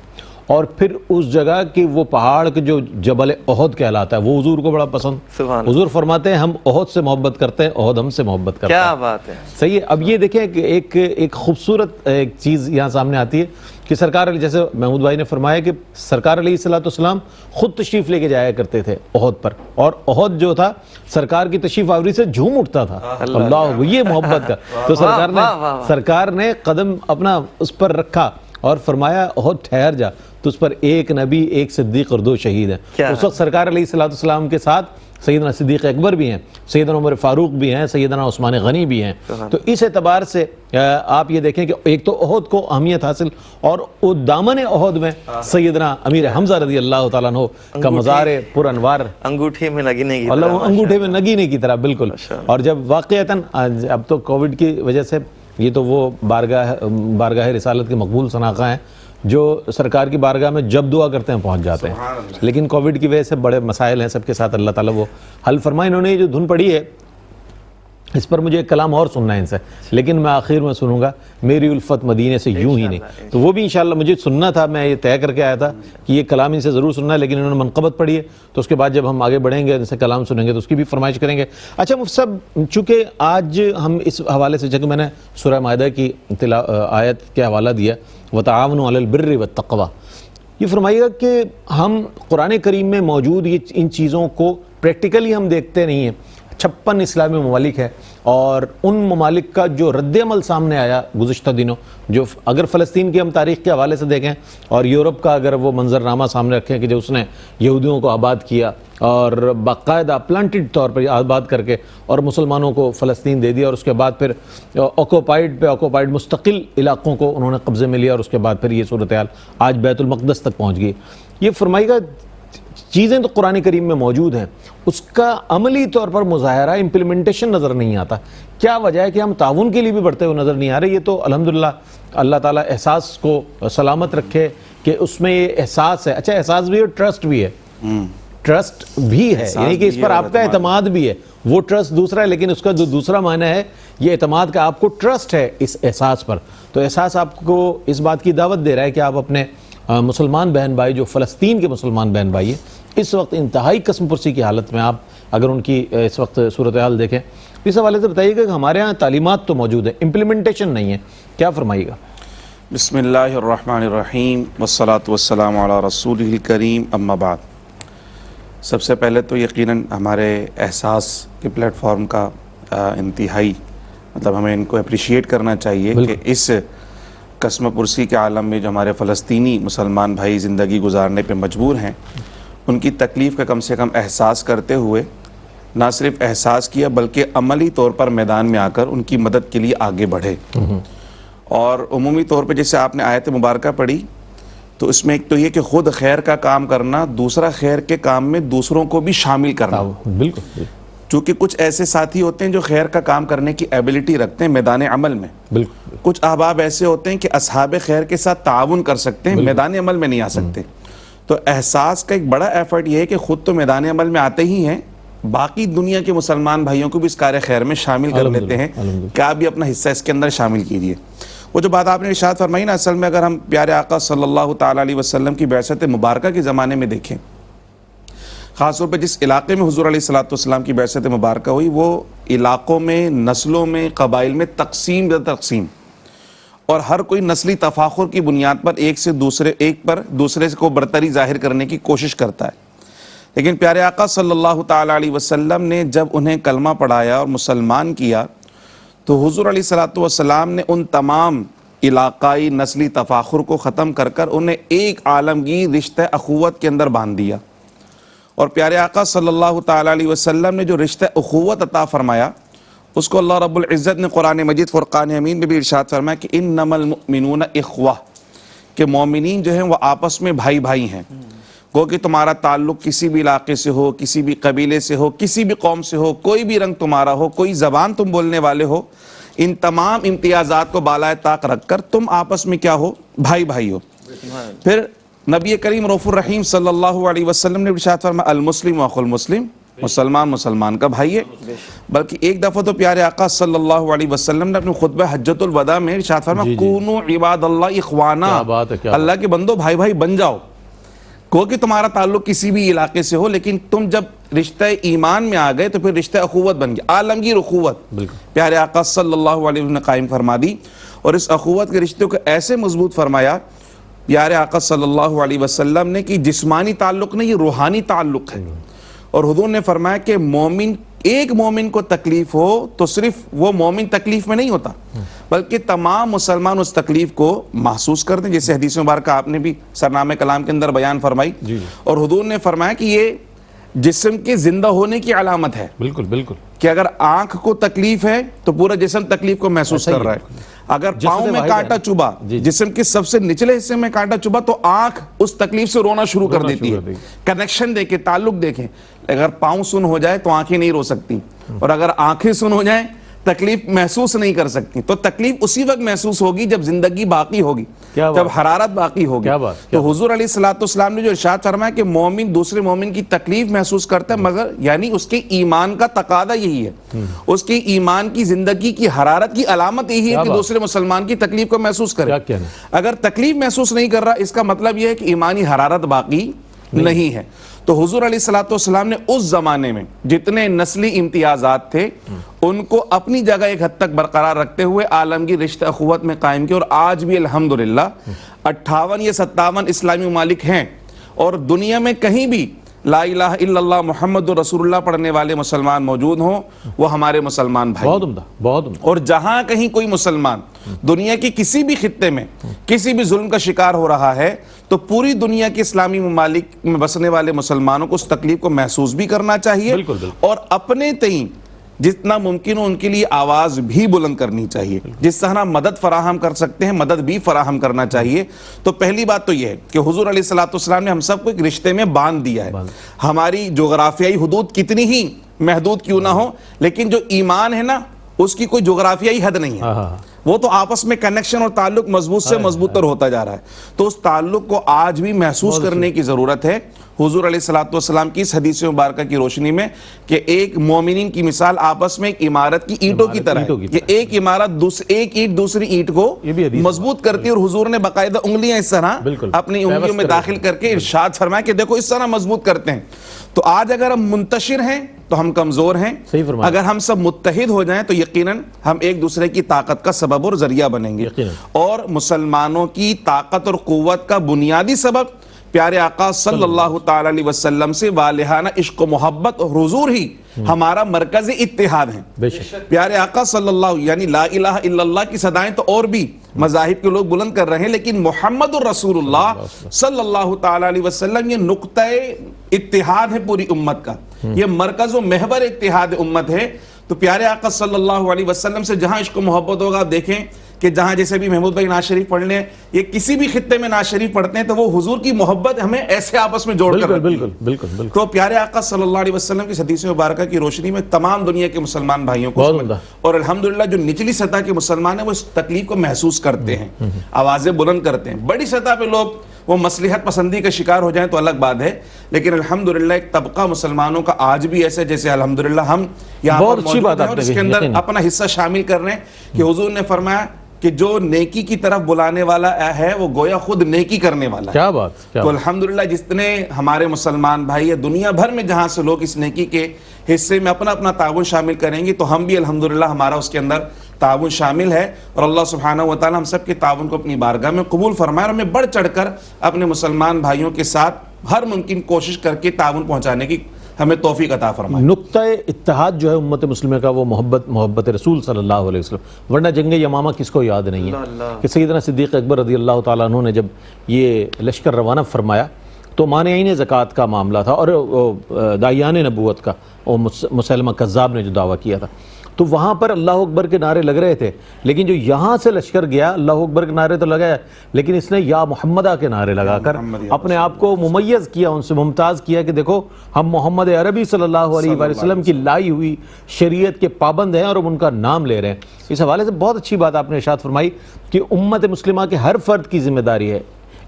اور پھر اس جگہ کی وہ پہاڑ کے جو جبل احد کہلاتا ہے وہ حضور کو بڑا پسند، حضور فرماتے ہیں ہم احد سے محبت کرتے ہیں، احد ہم سے محبت کرتے ہیں۔ کیا بات ہے، صحیح ہے۔ اب یہ دیکھیں کہ ایک خوبصورت ایک چیز یہاں سامنے آتی ہے کہ سرکار علیہ، جیسے محمود بھائی نے فرمایا کہ سرکار علیہ السلام خود تشریف لے کے جایا کرتے تھے احد پر، اور احد جو تھا سرکار کی تشریف آوری سے جھوم اٹھتا تھا، اللہ، یہ محبت کا۔ تو سرکار نے قدم اپنا اس پر رکھا اور فرمایا احد ٹھہر جا، تو اس پر ایک نبی، ایک صدیق اور دو شہید ہیں۔ اس وقت سرکار علیہ السلام کے ساتھ سیدنا صدیق اکبر بھی ہیں، سیدنا عمر فاروق بھی ہیں، سیدنا عثمان غنی بھی ہیں. تو اس اعتبار سے آپ یہ دیکھیں کہ ایک تو احد کو اہمیت حاصل، اور دامن احد میں سیدنا امیر حمزہ رضی اللہ تعالیٰ عنہ کا مزار پر انوار، انگوٹھی میں نگینے کی اللہ انگوٹھے میں نگینے کی طرح بالکل. اور جب واقعتاً اب تو کووڈ کی وجہ سے یہ تو وہ بارگاہ رسالت کے مقبول شناخہ ہیں جو سرکار کی بارگاہ میں جب دعا کرتے ہیں پہنچ جاتے ہیں، لیکن کووڈ کی وجہ سے بڑے مسائل ہیں سب کے ساتھ، اللہ تعالیٰ وہ حل فرمائے. انہوں نے یہ جو دھن پڑھی ہے اس پر مجھے ایک کلام اور سننا ہے ان سے، لیکن میں آخر میں سنوں گا میری الفت مدینے سے یوں ہی نہیں. تو وہ بھی انشاءاللہ مجھے سننا تھا، میں یہ طے کر کے آیا تھا کہ یہ کلام ان سے ضرور سننا ہے، لیکن انہوں نے منقبت پڑھی ہے تو اس کے بعد جب ہم آگے بڑھیں گے ان سے کلام سنیں گے تو اس کی بھی فرمائش کریں گے. اچھا مفتی صاحب، چونکہ آج ہم اس حوالے سے، جب میں نے سورہ مائدہ کی آیت کے حوالہ دیا وَتَعَاوَنُوا عَلَى الْبِرِّ وَالتَّقْوَىٰ، یہ فرمائیے گا کہ ہم قرآن کریم میں موجود ان چیزوں کو پریکٹیکلی ہم دیکھتے نہیں ہیں. 56 اسلامی ممالک ہے، اور ان ممالک کا جو رد عمل سامنے آیا گزشتہ دنوں، جو اگر فلسطین کی ہم تاریخ کے حوالے سے دیکھیں اور یورپ کا اگر وہ منظرنامہ سامنے رکھیں کہ جو اس نے یہودیوں کو آباد کیا اور باقاعدہ پلانٹڈ طور پر آباد کر کے اور مسلمانوں کو فلسطین دے دیا، اور اس کے بعد پھر آکوپائیڈ مستقل علاقوں کو انہوں نے قبضے میں لیا، اور اس کے بعد پھر یہ صورتحال آج بیت المقدس تک پہنچ گئی. یہ فرمائے گا چیزیں تو قرآن کریم میں موجود ہیں، اس کا عملی طور پر مظاہرہ امپلیمنٹیشن نظر نہیں آتا. کیا وجہ ہے کہ ہم تعاون کے لیے بھی بڑھتے ہوئے نظر نہیں آ رہے؟ یہ تو الحمدللہ اللہ تعالیٰ احساس کو سلامت رکھے کہ اس میں یہ احساس ہے. اچھا احساس بھی ہے اور ٹرسٹ بھی ہے، ٹرسٹ بھی ہے، یعنی کہ اس پر آپ کا اعتماد بھی ہے. وہ ٹرسٹ دوسرا ہے، لیکن اس کا جو دوسرا معنی ہے یہ اعتماد کا آپ کو ٹرسٹ ہے اس احساس پر. تو احساس آپ کو اس بات کی دعوت دے رہا ہے کہ آپ اپنے مسلمان بہن بھائی جو فلسطین کے مسلمان بہن بھائی ہیں اس وقت انتہائی قسم پرسی کی حالت میں، آپ اگر ان کی اس وقت صورتحال دیکھیں، اس حوالے سے بتائیے گا کہ ہمارے ہاں تعلیمات تو موجود ہیں، امپلیمنٹیشن نہیں ہے، کیا فرمائیے گا؟ بسم اللہ الرحمن الرحیم والصلاة والسلام علی رسولہ الکریم، اما بعد. سب سے پہلے تو یقیناً ہمارے احساس کے پلیٹ فارم کا انتہائی ہمیں ان کو اپریشیٹ کرنا چاہیے کہ اس قسم پرسی کے عالم میں جو ہمارے فلسطینی مسلمان بھائی زندگی گزارنے پہ مجبور ہیں، ان کی تکلیف کا کم سے کم احساس کرتے ہوئے نہ صرف احساس کیا بلکہ عملی طور پر میدان میں آ کر ان کی مدد کے لیے آگے بڑھے. اور عمومی طور پہ جیسے آپ نے آیت مبارکہ پڑھی تو اس میں ایک تو یہ کہ خود خیر کا کام کرنا، دوسرا خیر کے کام میں دوسروں کو بھی شامل کرنا. بالکل، چونکہ کچھ ایسے ساتھی ہوتے ہیں جو خیر کا کام کرنے کی ایبلٹی رکھتے ہیں میدان عمل میں، بالکل. کچھ احباب ایسے ہوتے ہیں کہ اصحاب خیر کے ساتھ تعاون کر سکتے ہیں، میدان عمل میں نہیں آ سکتے. تو احساس کا ایک بڑا ایفرٹ یہ ہے کہ خود تو میدان عمل میں آتے ہی ہیں، باقی دنیا کے مسلمان بھائیوں کو بھی اس کار خیر میں شامل کر لیتے ہیں کہ آپ بھی اپنا حصہ اس کے اندر شامل کیجیے. وہ جو بات آپ نے ارشاد فرمائی نا، اصل میں اگر ہم پیارے آقا صلی اللہ تعالیٰ علیہ وسلم کی بعثت مبارکہ کے زمانے میں دیکھیں، خاص طور پہ جس علاقے میں حضور علیہ السلام کی بعثت مبارکہ ہوئی، وہ علاقوں میں، نسلوں میں، قبائل میں تقسیم اور ہر کوئی نسلی تفاخر کی بنیاد پر ایک پر دوسرے کو برتری ظاہر کرنے کی کوشش کرتا ہے. لیکن پیارے آقا صلی اللہ تعالیٰ علیہ وسلم نے جب انہیں کلمہ پڑھایا اور مسلمان کیا تو حضور علیہ السلام نے ان تمام علاقائی نسلی تفاخر کو ختم کر کر انہیں ایک عالمگیر رشتہ اخوت کے اندر باندھ دیا. اور پیارے آقا صلی اللہ تعالیٰ علیہ وسلم نے جو رشتہ اخوت عطا فرمایا اس کو اللہ رب العزت نے قرآن مجید فرقان حمید میں بھی ارشاد فرمایا کہ انما المؤمنون اخوہ، کہ مومنین جو ہیں وہ آپس میں بھائی بھائی ہیں. گو کہ تمہارا تعلق کسی بھی علاقے سے ہو، کسی بھی قبیلے سے ہو، کسی بھی قوم سے ہو، کوئی بھی رنگ تمہارا ہو، کوئی زبان تم بولنے والے ہو، ان تمام امتیازات کو بالائے طاق رکھ کر تم آپس میں کیا ہو؟ بھائی بھائی ہو. پھر نبی کریم رؤوف الرحیم صلی اللہ علیہ وسلم نے ارشاد فرمایا المسلم اخو المسلم، مسلمان مسلمان کا بھائی ہے. بلکہ ایک دفعہ تو پیارے آقا صلی اللہ علیہ وسلم نے اپنے خطبہ حجۃ الوداع میں ارشاد فرمایا کونوا عباد اللہ اخوانا، اللہ کے بندو بھائی بھائی بن جاؤ. کو کہ تمہارا تعلق کسی بھی علاقے سے ہو، لیکن تم جب رشتہ ایمان میں آ گئے تو پھر رشتہ اخوت بن گیا، عالمگیر اخوت پیارے آقا صلی اللہ علیہ وسلم نے قائم فرما دی. اور اس اخوت کے رشتے کو ایسے مضبوط فرمایا پیارے آقا صلی اللہ علیہ وسلم نے کہ جسمانی تعلق نہیں، یہ روحانی تعلق ہے. اور حضور نے فرمایا کہ ایک مومن کو تکلیف ہو تو صرف وہ مومن تکلیف میں نہیں ہوتا بلکہ تمام مسلمان اس تکلیف کو محسوس کرتے ہیں، جیسے حدیث مبارکہ آپ نے بھی سرنامہ کلام کے اندر بیان فرمائی. اور حضور نے فرمایا کہ یہ جسم کے زندہ ہونے کی علامت ہے. بالکل بالکل. کہ اگر آنکھ کو تکلیف ہے تو پورا جسم تکلیف کو محسوس کر رہا ہے. اگر پاؤں میں کانٹا چبھا, جسم کے سب سے نچلے حصے میں کانٹا چبھا, تو آنکھ اس تکلیف سے رونا شروع کر دیتی ہے. کنیکشن دیکھیں, تعلق دیکھیں. اگر پاؤں سن ہو جائے تو آنکھیں نہیں رو سکتی, اور اگر آنکھیں سن ہو جائیں تکلیف محسوس نہیں کر سکتی. تو تکلیف اسی وقت محسوس ہوگی جب زندگی باقی ہوگی, جب حرارت باقی ہوگی. تو حضور علیہ الصلوۃ والسلام نے جو ارشاد فرمایا کہ مومن دوسرے مومن کی تکلیف محسوس کرتا ہے, مگر یعنی اس کے ایمان کا تقاضا یہی ہے, اس کے ایمان کی زندگی کی حرارت کی علامت یہی ہے کہ دوسرے مسلمان کی تکلیف کو محسوس کرے. اگر تکلیف محسوس نہیں کر رہا, اس کا مطلب یہ ہے کہ ایمانی حرارت باقی نہیں ہے. تو حضور علیہ الصلوۃ والسلام نے اس زمانے میں جتنے نسلی امتیازات تھے ان کو اپنی جگہ ایک حد تک برقرار رکھتے ہوئے عالمگیر رشتہ اخوت میں قائم کیا, اور آج بھی الحمدللہ 58 یا 57 اسلامی ممالک ہیں, اور دنیا میں کہیں بھی لا الہ الا اللہ محمد رسول اللہ پڑھنے والے مسلمان موجود ہوں, وہ ہمارے مسلمان بھائی. بہت عمدہ, بہت عمدہ. اور جہاں کہیں کوئی مسلمان دنیا کی کسی بھی خطے میں کسی بھی ظلم کا شکار ہو رہا ہے, تو پوری دنیا کے اسلامی ممالک میں بسنے والے مسلمانوں کو اس تکلیف کو محسوس بھی کرنا چاہیے, اور اپنے تئیں جتنا ممکن ہو ان کے لیے آواز بھی بلند کرنی چاہیے. جس طرح مدد فراہم کر سکتے ہیں مدد بھی فراہم کرنا چاہیے. تو پہلی بات تو یہ ہے کہ حضور علیہ الصلوۃ والسلام نے ہم سب کو ایک رشتے میں باندھ دیا ہے. ہماری جغرافیائی حدود کتنی ہی محدود کیوں نہ ہو, لیکن جو ایمان ہے نا اس کی کوئی جغرافیائی حد نہیں ہے, وہ تو آپس میں کنیکشن اور تعلق مضبوط سے مضبوط تر ہوتا جا رہا ہے. تو اس تعلق کو آج بھی محسوس کرنے کی ضرورت ہے. حضور علیہ الصلوۃ والسلام کی اس حدیث مبارکہ کی روشنی میں کہ ایک مومنین کی مثال آپس میں ایک عمارت کی اینٹوں کی طرح ہے, کہ ایک عمارت ایک اینٹ دوسری اینٹ کو مضبوط کرتی ہے, اور حضور نے باقاعدہ انگلیاں اس طرح اپنی انگلیوں میں داخل کر کے ارشاد فرمایا کہ دیکھو اس طرح مضبوط کرتے ہیں. تو آج اگر ہم منتشر ہیں تو ہم کمزور ہیں, اگر ہم سب متحد ہو جائیں تو یقیناً ہم ایک دوسرے کی طاقت کا سبب اور ذریعہ بنیں گے. اور مسلمانوں کی طاقت اور قوت کا بنیادی سبب پیارے آقا صلی اللہ تعالی علیہ وسلم سے والہانہ عشق و محبت اور حضور ہی ہمارا مرکز اتحاد ہیں. پیارے آقا صلی اللہ یعنی لا الہ الا اللہ کی صدائیں تو اور بھی مذاہب کے لوگ بلند کر رہے ہیں, لیکن محمد الرسول اللہ صلی اللہ تعالی علیہ وسلم یہ نقطہ اتحاد ہے پوری امت کا, یہ مرکز و محور اتحاد امت ہے. تو پیارے آقا صلی اللہ علیہ وسلم سے جہاں عشق و محبت ہوگا, آپ دیکھیں کہ جہاں جیسے بھی محمود بھائی ناز شریف پڑھ لیں, یہ کسی بھی خطے میں ناز شریف پڑھتے ہیں تو وہ حضور کی محبت ہمیں ایسے آپس میں جوڑ کر رکھتی ہے. تو پیارے آقا صلی اللہ علیہ وسلم کی حدیث مبارکہ کی روشنی میں تمام دنیا کے مسلمان بھائیوں کو, اور الحمدللہ جو نچلی سطح کے مسلمان ہیں وہ اس تکلیف کو محسوس کرتے ہیں, آوازیں بلند کرتے ہیں. بڑی سطح پہ لوگ وہ مصلحت پسندی کا شکار ہو جائیں تو الگ بات ہے, لیکن الحمدللہ ایک طبقہ مسلمانوں کا آج بھی ایسا جیسے الحمدللہ ہم یہاں پر موجود ہیں اور اس کے اندر اپنا حصہ شامل کر رہے ہیں کہ حضور نے فرمایا کہ جو نیکی کی طرف بلانے والا ہے وہ گویا خود نیکی کرنے والا ہے. کیا بات. تو الحمدللہ جتنے ہمارے مسلمان بھائی دنیا بھر میں جہاں سے لوگ اس نیکی کے حصے میں اپنا اپنا تعاون شامل کریں گے تو ہم بھی الحمدللہ ہمارا اس کے اندر تعاون شامل ہے, اور اللہ سبحانہ و تعالی ہم سب کے تعاون کو اپنی بارگاہ میں قبول فرمائے, اور ہمیں بڑھ چڑھ کر اپنے مسلمان بھائیوں کے ساتھ ہر ممکن کوشش کر کے تعاون پہنچانے کی ہمیں توفیق عطا فرمائے. نقطہ اتحاد جو ہے امت مسلمہ کا وہ محبت رسول صلی اللہ علیہ وسلم, ورنہ جنگ یمامہ کس کو یاد نہیں ہے کہ سیدنا صدیق اکبر رضی اللہ تعالیٰ عنہ نے جب یہ لشکر روانہ فرمایا تو مانعین زکوٰۃ کا معاملہ تھا, اور داعیان نبوت کا, اور مسلمہ کذاب نے جو دعویٰ کیا تھا, تو وہاں پر اللہ اکبر کے نعرے لگ رہے تھے, لیکن جو یہاں سے لشکر گیا اللہ اکبر کے نعرے تو لگایا, لیکن اس نے یا محمدہ کے نعرے لگا کر اپنے آپ کو ممیز کیا, ان سے ممتاز کیا کہ دیکھو ہم محمد عربی صلی اللہ علیہ وسلم کی لائی ہوئی شریعت کے پابند ہیں اور ہم ان کا نام لے رہے ہیں. اس حوالے سے بہت اچھی بات آپ نے ارشاد فرمائی کہ امت مسلمہ کے ہر فرد کی ذمہ داری ہے.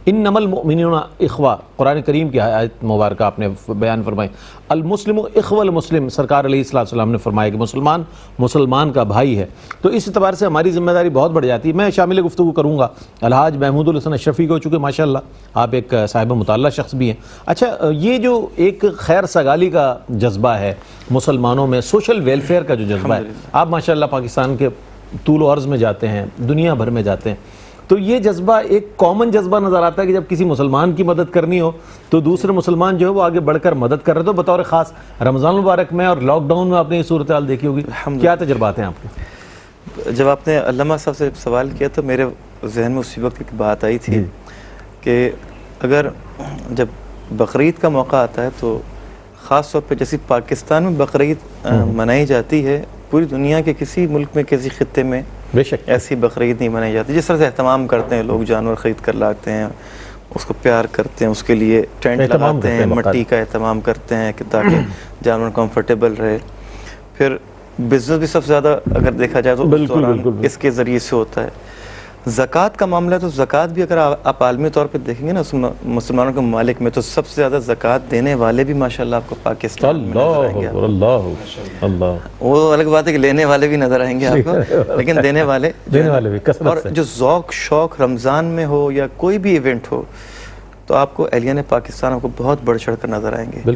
انما المؤمنون اخوہ, قرآن کریم کی آیت مبارکہ آپ نے بیان فرمائی, المسلم اخو المسلم, سرکار علیہ السلام نے فرمایا کہ مسلمان مسلمان کا بھائی ہے. تو اس اعتبار سے ہماری ذمہ داری بہت بڑھ جاتی ہے. میں شامل گفتگو کروں گا الحاج محمود الحسن اشرفی کو, چونکہ ماشاءاللہ آپ ایک صاحب مطالعہ شخص بھی ہیں. اچھا, یہ جو ایک خیر سگالی کا جذبہ ہے مسلمانوں میں, سوشل ویلفیئر کا جو جذبہ ہے, آپ ماشاءاللہ پاکستان کے طول و عرض میں جاتے ہیں, دنیا بھر میں جاتے ہیں, تو یہ جذبہ ایک کامن جذبہ نظر آتا ہے کہ جب کسی مسلمان کی مدد کرنی ہو تو دوسرے مسلمان جو ہے وہ آگے بڑھ کر مدد کر رہے. تو بطور خاص رمضان المبارک میں اور لاک ڈاؤن میں آپ نے یہ صورتحال دیکھی ہوگی, کیا تجربات ہیں آپ کے؟ جب آپ نے علامہ صاحب سے سوال کیا تو میرے ذہن میں اسی وقت ایک بات آئی تھی کہ اگر جب بقرعید کا موقع آتا ہے تو خاص طور پہ جیسے پاکستان میں بقرعید منائی جاتی ہے، پوری دنیا کے کسی ملک میں کسی خطے میں بے شک ایسی بقرعید نہیں منائی جاتی. جس طرح سے اہتمام کرتے ہیں لوگ، جانور خرید کر لاتے ہیں، اس کو پیار کرتے ہیں، اس کے لیے ٹینٹ لگاتے ہیں، مٹی کا اہتمام کرتے ہیں کہ تاکہ جانور کمفرٹیبل رہے. پھر بزنس بھی سب سے زیادہ اگر دیکھا جائے تو اس دوران اس کے ذریعے سے ہوتا ہے. زکوٰۃ کا معاملہ ہے تو زکوٰۃ بھی اگر آپ عالمی طور پہ دیکھیں گے نا مسلمانوں کے ممالک میں، تو سب سے زیادہ زکوٰۃ دینے والے بھی ماشاءاللہ آپ کو پاکستان میں نظر آئیں گے. اللہ وہ الگ بات ہے کہ لینے والے بھی نظر آئیں گے آپ کو، لیکن دینے والے بھی کثرت اور جو ذوق شوق رمضان میں ہو یا کوئی بھی ایونٹ ہو تو آپ کو اہلیان پاکستان آپ کو بہت بڑھ چڑھ کر نظر آئیں گے.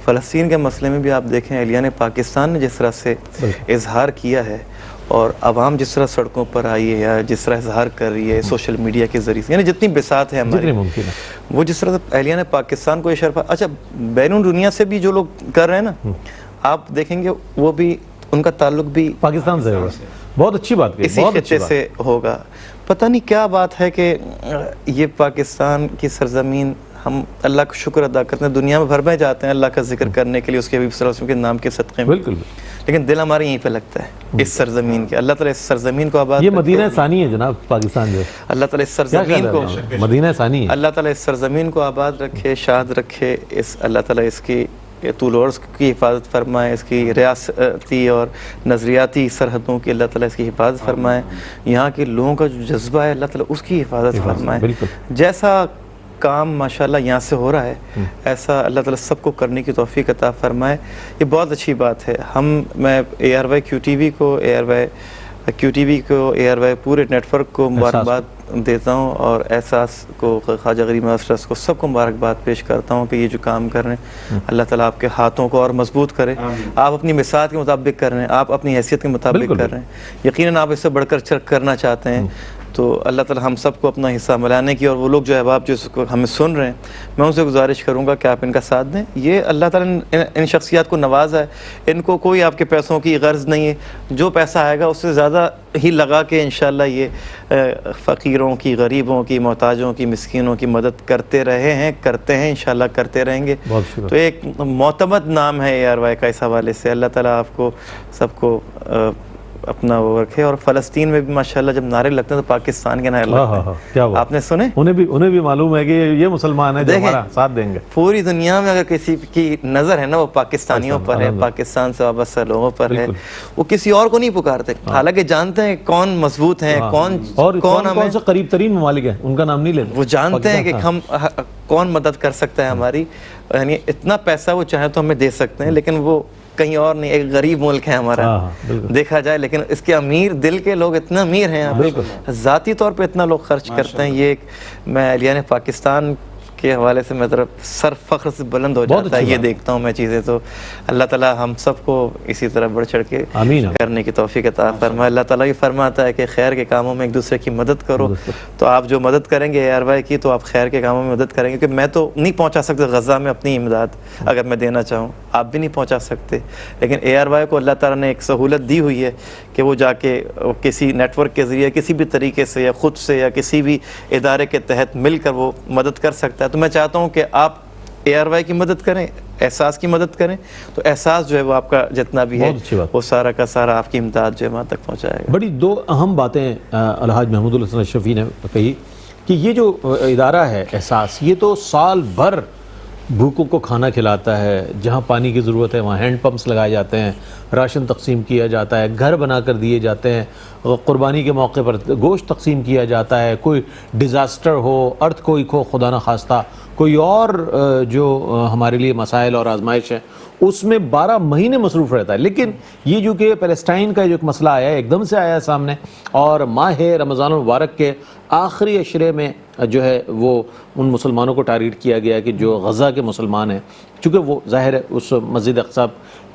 فلسطین کے مسئلے میں بھی آپ دیکھیں اہلیان پاکستان نے جس طرح سے اظہار کیا ہے اور عوام جس طرح سڑکوں پر آئی ہے یا جس طرح اظہار کر رہی ہے سوشل میڈیا کے ذریعے سے، یعنی جتنی بساط ہے ہماری وہ جس طرح سے اہلیان پاکستان کو یہ شرف. اچھا بیرون دنیا سے بھی جو لوگ کر رہے ہیں نا، آپ دیکھیں گے وہ بھی ان کا تعلق بھی پاکستان سے ہوگا. بہت اچھی بات کی، اسی خطے سے ہوگا. پتہ نہیں کیا بات ہے کہ یہ پاکستان کی سرزمین، ہم اللہ کا شکر ادا کرتے ہیں، دنیا میں بھر میں جاتے ہیں اللہ کا ذکر کرنے کے لیے، اس کے حبیب صلی اللہ علیہ وسلم کے نام کے صدقے میں، بالکل، لیکن دل ہمارے یہیں پہ لگتا ہے اس سرزمین کے. اللہ تعالیٰ اس سرزمین کو آباد، یہ مدینہ ثانی ہے جناب پاکستان جو، اللہ تعالیٰ اس سرزمین کو، مدینہ ثانی ہے، اللہ تعالیٰ اس سرزمین کو آباد رکھے، شاد رکھے. اللہ تعالیٰ اس کی طول و عرض کی حفاظت فرمائے، اس کی ریاستی اور نظریاتی سرحدوں کی اللہ تعالیٰ اس کی حفاظت فرمائے. یہاں کے لوگوں کا جو جذبہ ہے اللہ تعالیٰ اس کی حفاظت فرمائے. جیسا کام ماشاءاللہ یہاں سے ہو رہا ہے ایسا اللہ تعالیٰ سب کو کرنے کی توفیق عطا فرمائے. یہ بہت اچھی بات ہے. میں A R Y Q T V کو، اے آر وائی پورے نیٹ ورک کو مبارکباد دیتا ہوں، اور احساس کو، خواجہ غریب نواز ٹرسٹ کو، سب کو مبارکباد پیش کرتا ہوں کہ یہ جو کام کر رہے ہیں اللہ تعالیٰ آپ کے ہاتھوں کو اور مضبوط کرے. آپ اپنی مثال کے مطابق کر رہے ہیں، آپ اپنی حیثیت کے مطابق کر رہے ہیں، یقیناً آپ اس سے بڑھ کر کرنا چاہتے ہیں. تو اللہ تعالیٰ ہم سب کو اپنا حصہ ملانے کی، اور وہ لوگ جو احباب جو ہمیں سن رہے ہیں، میں ان سے گزارش کروں گا کہ آپ ان کا ساتھ دیں. یہ اللہ تعالیٰ نے ان شخصیات کو نوازا ہے، ان کو کوئی آپ کے پیسوں کی غرض نہیں ہے. جو پیسہ آئے گا اس سے زیادہ ہی لگا کے انشاءاللہ یہ فقیروں کی، غریبوں کی، محتاجوں کی، مسکینوں کی مدد کرتے رہے ہیں، کرتے ہیں، انشاءاللہ کرتے رہیں گے. تو ایک معتمد نام ہے اے آر وائی کا اس حوالے سے. اللہ تعالیٰ آپ کو سب کو اپنا وہ رکھے. اور فلسطین میں بھی ماشاءاللہ جب نعرے لگتے ہیں تو پاکستان کے نعرے لگتے ہیں. آپ نے سنے؟ انہیں بھی معلوم ہے کہ یہ مسلمان ہے جو ہمارا ساتھ دیں گے. پوری دنیا میں اگر کسی کی نظر ہے نا وہ پاکستانیوں پر ہے، پاکستان سے وابستہ لوگوں پر ہے. وہ کسی اور کو نہیں پکارتے، حالانکہ جانتے ہیں کون مضبوط ہیں، کون سے قریب ترین ممالک ہیں ان کا نام نہیں لیتے. وہ جانتے ہیں کہ ہم کون مدد کر سکتا ہے ہماری. یعنی اتنا پیسہ وہ چاہے تو ہمیں دے سکتے ہیں، لیکن وہ کہیں اور نہیں. ایک غریب ملک ہے ہمارا دیکھا جائے، لیکن اس کے امیر دل کے لوگ اتنا امیر ہیں، ذاتی طور پہ اتنا لوگ خرچ کرتے ہیں. یہ میں اہلیان پاکستان کے حوالے سے میرا سر فخر سے بلند ہو جاتا ہے یہ دیکھتا ہوں میں چیزیں. تو اللہ تعالیٰ ہم سب کو اسی طرح بڑھ چڑھ کے کرنے کی توفیق عطا فرمائے. اللہ تعالیٰ یہ فرماتا ہے کہ خیر کے کاموں میں ایک دوسرے کی مدد کرو. تو آپ جو مدد کریں گے اے آر وائی کی تو آپ خیر کے کاموں میں مدد کریں گے. کیونکہ میں تو نہیں پہنچا سکتا غزہ میں اپنی امداد، اگر میں دینا چاہوں آپ بھی نہیں پہنچا سکتے، لیکن اے آر وائی کو اللہ تعالیٰ نے ایک سہولت دی ہوئی ہے کہ وہ جا کے کسی نیٹ ورک کے ذریعے کسی بھی طریقے سے یا خود سے یا کسی بھی ادارے کے تحت مل کر وہ مدد کر سکتا ہے. تو میں چاہتا ہوں کہ آپ اے آر وائی کی مدد کریں، احساس کی مدد کریں، تو احساس جو ہے وہ آپ کا جتنا بھی ہے وہ سارا کا سارا آپ کی امداد جو ہے وہاں تک پہنچائے گا. بڑی دو اہم باتیں الحاج محمود الحسن اشرفی نے کہی کہ یہ جو ادارہ ہے احساس، یہ تو سال بھر بھوکوں کو کھانا کھلاتا ہے. جہاں پانی کی ضرورت ہے وہاں ہینڈ پمپس لگائے جاتے ہیں، راشن تقسیم کیا جاتا ہے، گھر بنا کر دیے جاتے ہیں، قربانی کے موقع پر گوشت تقسیم کیا جاتا ہے. کوئی ڈیزاسٹر ہو، ارتھ کوئی ہو خدا نخواستہ، کوئی اور جو ہمارے لیے مسائل اور آزمائش ہے، اس میں 12 مہینے مصروف رہتا ہے. لیکن یہ جو کہ پیلسٹائن کا جو ایک مسئلہ آیا ہے، ایک دم سے آیا ہے سامنے، اور ماہ رمضان المبارک کے آخری عشرے میں جو ہے وہ ان مسلمانوں کو ٹارگٹ کیا گیا کہ جو غزہ کے مسلمان ہیں، چونکہ وہ ظاہر ہے اس مسجد اقصی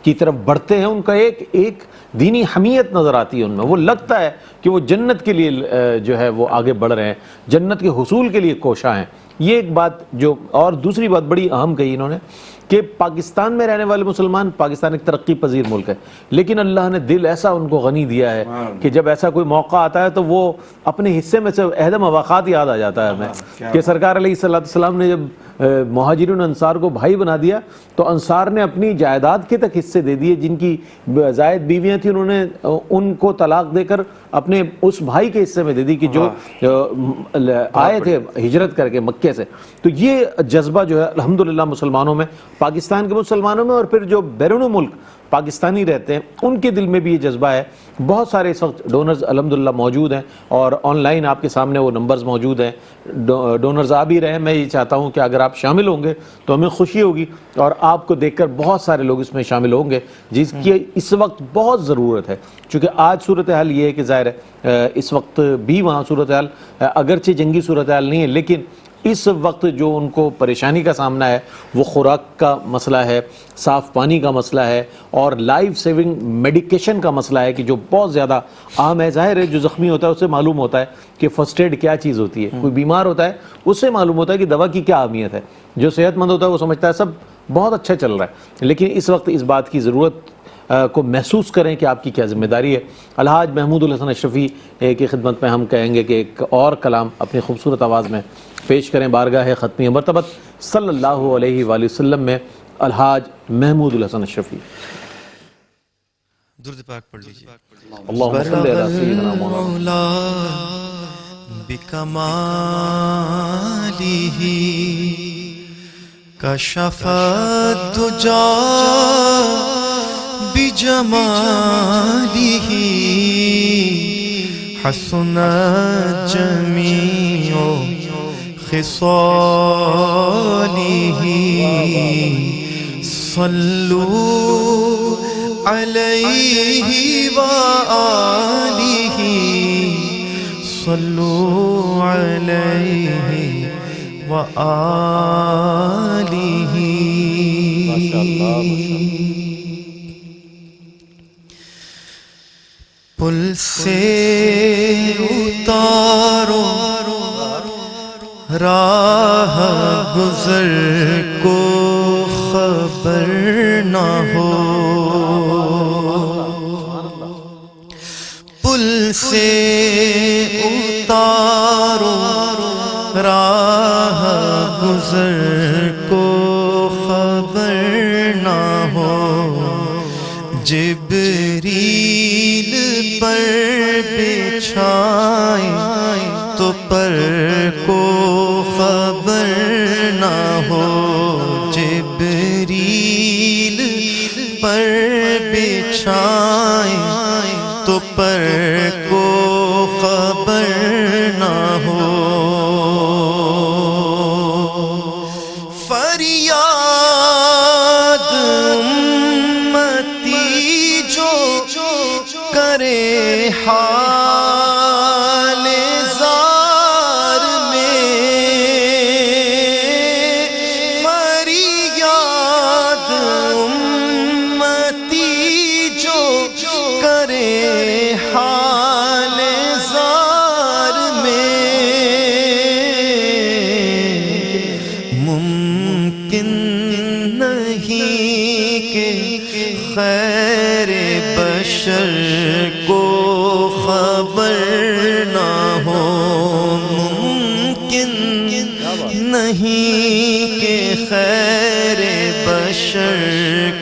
کی طرف بڑھتے ہیں، ان کا ایک دینی حمیت نظر آتی ہے ان میں. وہ لگتا ہے کہ وہ جنت کے لیے جو ہے وہ آگے بڑھ رہے ہیں، جنت کے حصول کے لیے کوشاں ہیں. یہ ایک بات جو، اور دوسری بات بڑی اہم کہی انہوں نے کہ پاکستان میں رہنے والے مسلمان، پاکستان ایک ترقی پذیر ملک ہے، لیکن اللہ نے دل ایسا ان کو غنی دیا ہے کہ جب ایسا کوئی موقع آتا ہے تو وہ اپنے حصے میں سے عہد مواقعات یاد آ جاتا ہے ہمیں کہ سرکار علیہ السلام نے جب مہاجرین انصار کو بھائی بنا دیا تو انصار نے اپنی جائیداد کے تک حصے دے دیے، جن کی زائد بیویاں تھیں انہوں نے ان کو طلاق دے کر اپنے اس بھائی کے حصے میں دے دی کہ جو آئے تھے ہجرت کر کے مکے سے۔ تو یہ جذبہ جو ہے الحمدللہ مسلمانوں میں، پاکستان کے مسلمانوں میں، اور پھر جو بیرون ملک پاکستانی رہتے ہیں ان کے دل میں بھی یہ جذبہ ہے۔ بہت سارے اس وقت ڈونرز الحمدللہ موجود ہیں، اور آن لائن آپ کے سامنے وہ نمبرز موجود ہیں، ڈونرز آ بھی رہے ہیں۔ میں یہ چاہتا ہوں کہ اگر آپ شامل ہوں گے تو ہمیں خوشی ہوگی، اور آپ کو دیکھ کر بہت سارے لوگ اس میں شامل ہوں گے جس کی اس وقت بہت ضرورت ہے، چونکہ آج صورتحال یہ ہے کہ ظاہر ہے اس وقت بھی وہاں صورتحال اگرچہ جنگی صورتحال نہیں ہے، لیکن اس وقت جو ان کو پریشانی کا سامنا ہے وہ خوراک کا مسئلہ ہے، صاف پانی کا مسئلہ ہے، اور لائف سیونگ میڈیکیشن کا مسئلہ ہے کہ جو بہت زیادہ عام ہے۔ ظاہر ہے جو زخمی ہوتا ہے اسے معلوم ہوتا ہے کہ فرسٹ ایڈ کیا چیز ہوتی ہے، کوئی بیمار ہوتا ہے اس سے معلوم ہوتا ہے کہ دوا کی کیا اہمیت ہے، جو صحت مند ہوتا ہے وہ سمجھتا ہے سب بہت اچھا چل رہا ہے، لیکن اس وقت اس بات کی ضرورت کو محسوس کریں کہ آپ کی کیا ذمہ داری ہے۔ الحاج محمود الحسن اشرفی کی خدمت میں ہم کہیں گے کہ ایک اور کلام اپنی خوبصورت آواز میں پیش کریں بارگاہ ختمی مرتبت صلی اللہ علیہ وآلہ وسلم میں الحاج محمود الحسن اشرفی۔ درود پاک پڑھ لیجئے۔ اللہم صلی علی سیدنا محمد بکمالہ کشف الدجا بجمالہ حسنت جمیع خصالہ صلو علیہ وآلہ صلو علیہ وآلہ۔ پل سے اتارو راہ گزر کو خبر نہ ہو، پل سے اتارو راہ گزر کو خبر نہ ہو، جبریل پر بچھائے تو پر کو خبر نہ ہو، جبریل پر بچھائے تو پر کو خبر نہ ہو، فریاد امتی جو کرے حال زار میں، فریاد امتی جو کرے حال زار میں، ممکن نہیں کہ خیر بشر کو خبر نہ ہو، ممکن نہیں کہ خیر بشر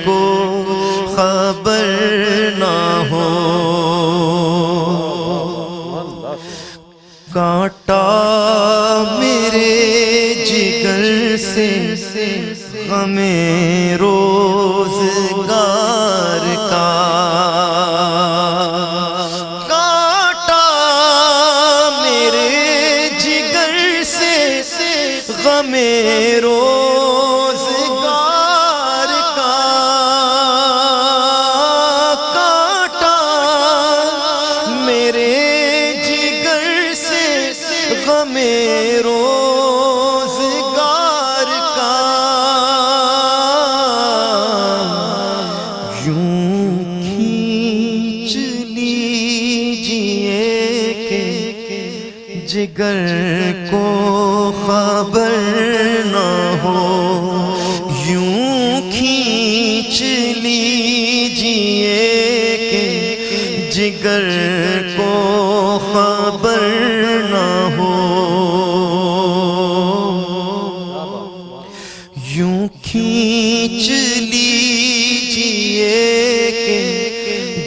کو خبر نہ ہو، کانٹا میرے جگر سے غم روزگار کا، کانٹا میرے جگر سے غم روزگار کا، کانٹا میرے جگر سے غم روزگار کا، یوں کھینچ لیجئے کہ جگر کو خبر نہ ہو، یوں کھینچ لیجئے کہ جگر کو خبر نہ ہو،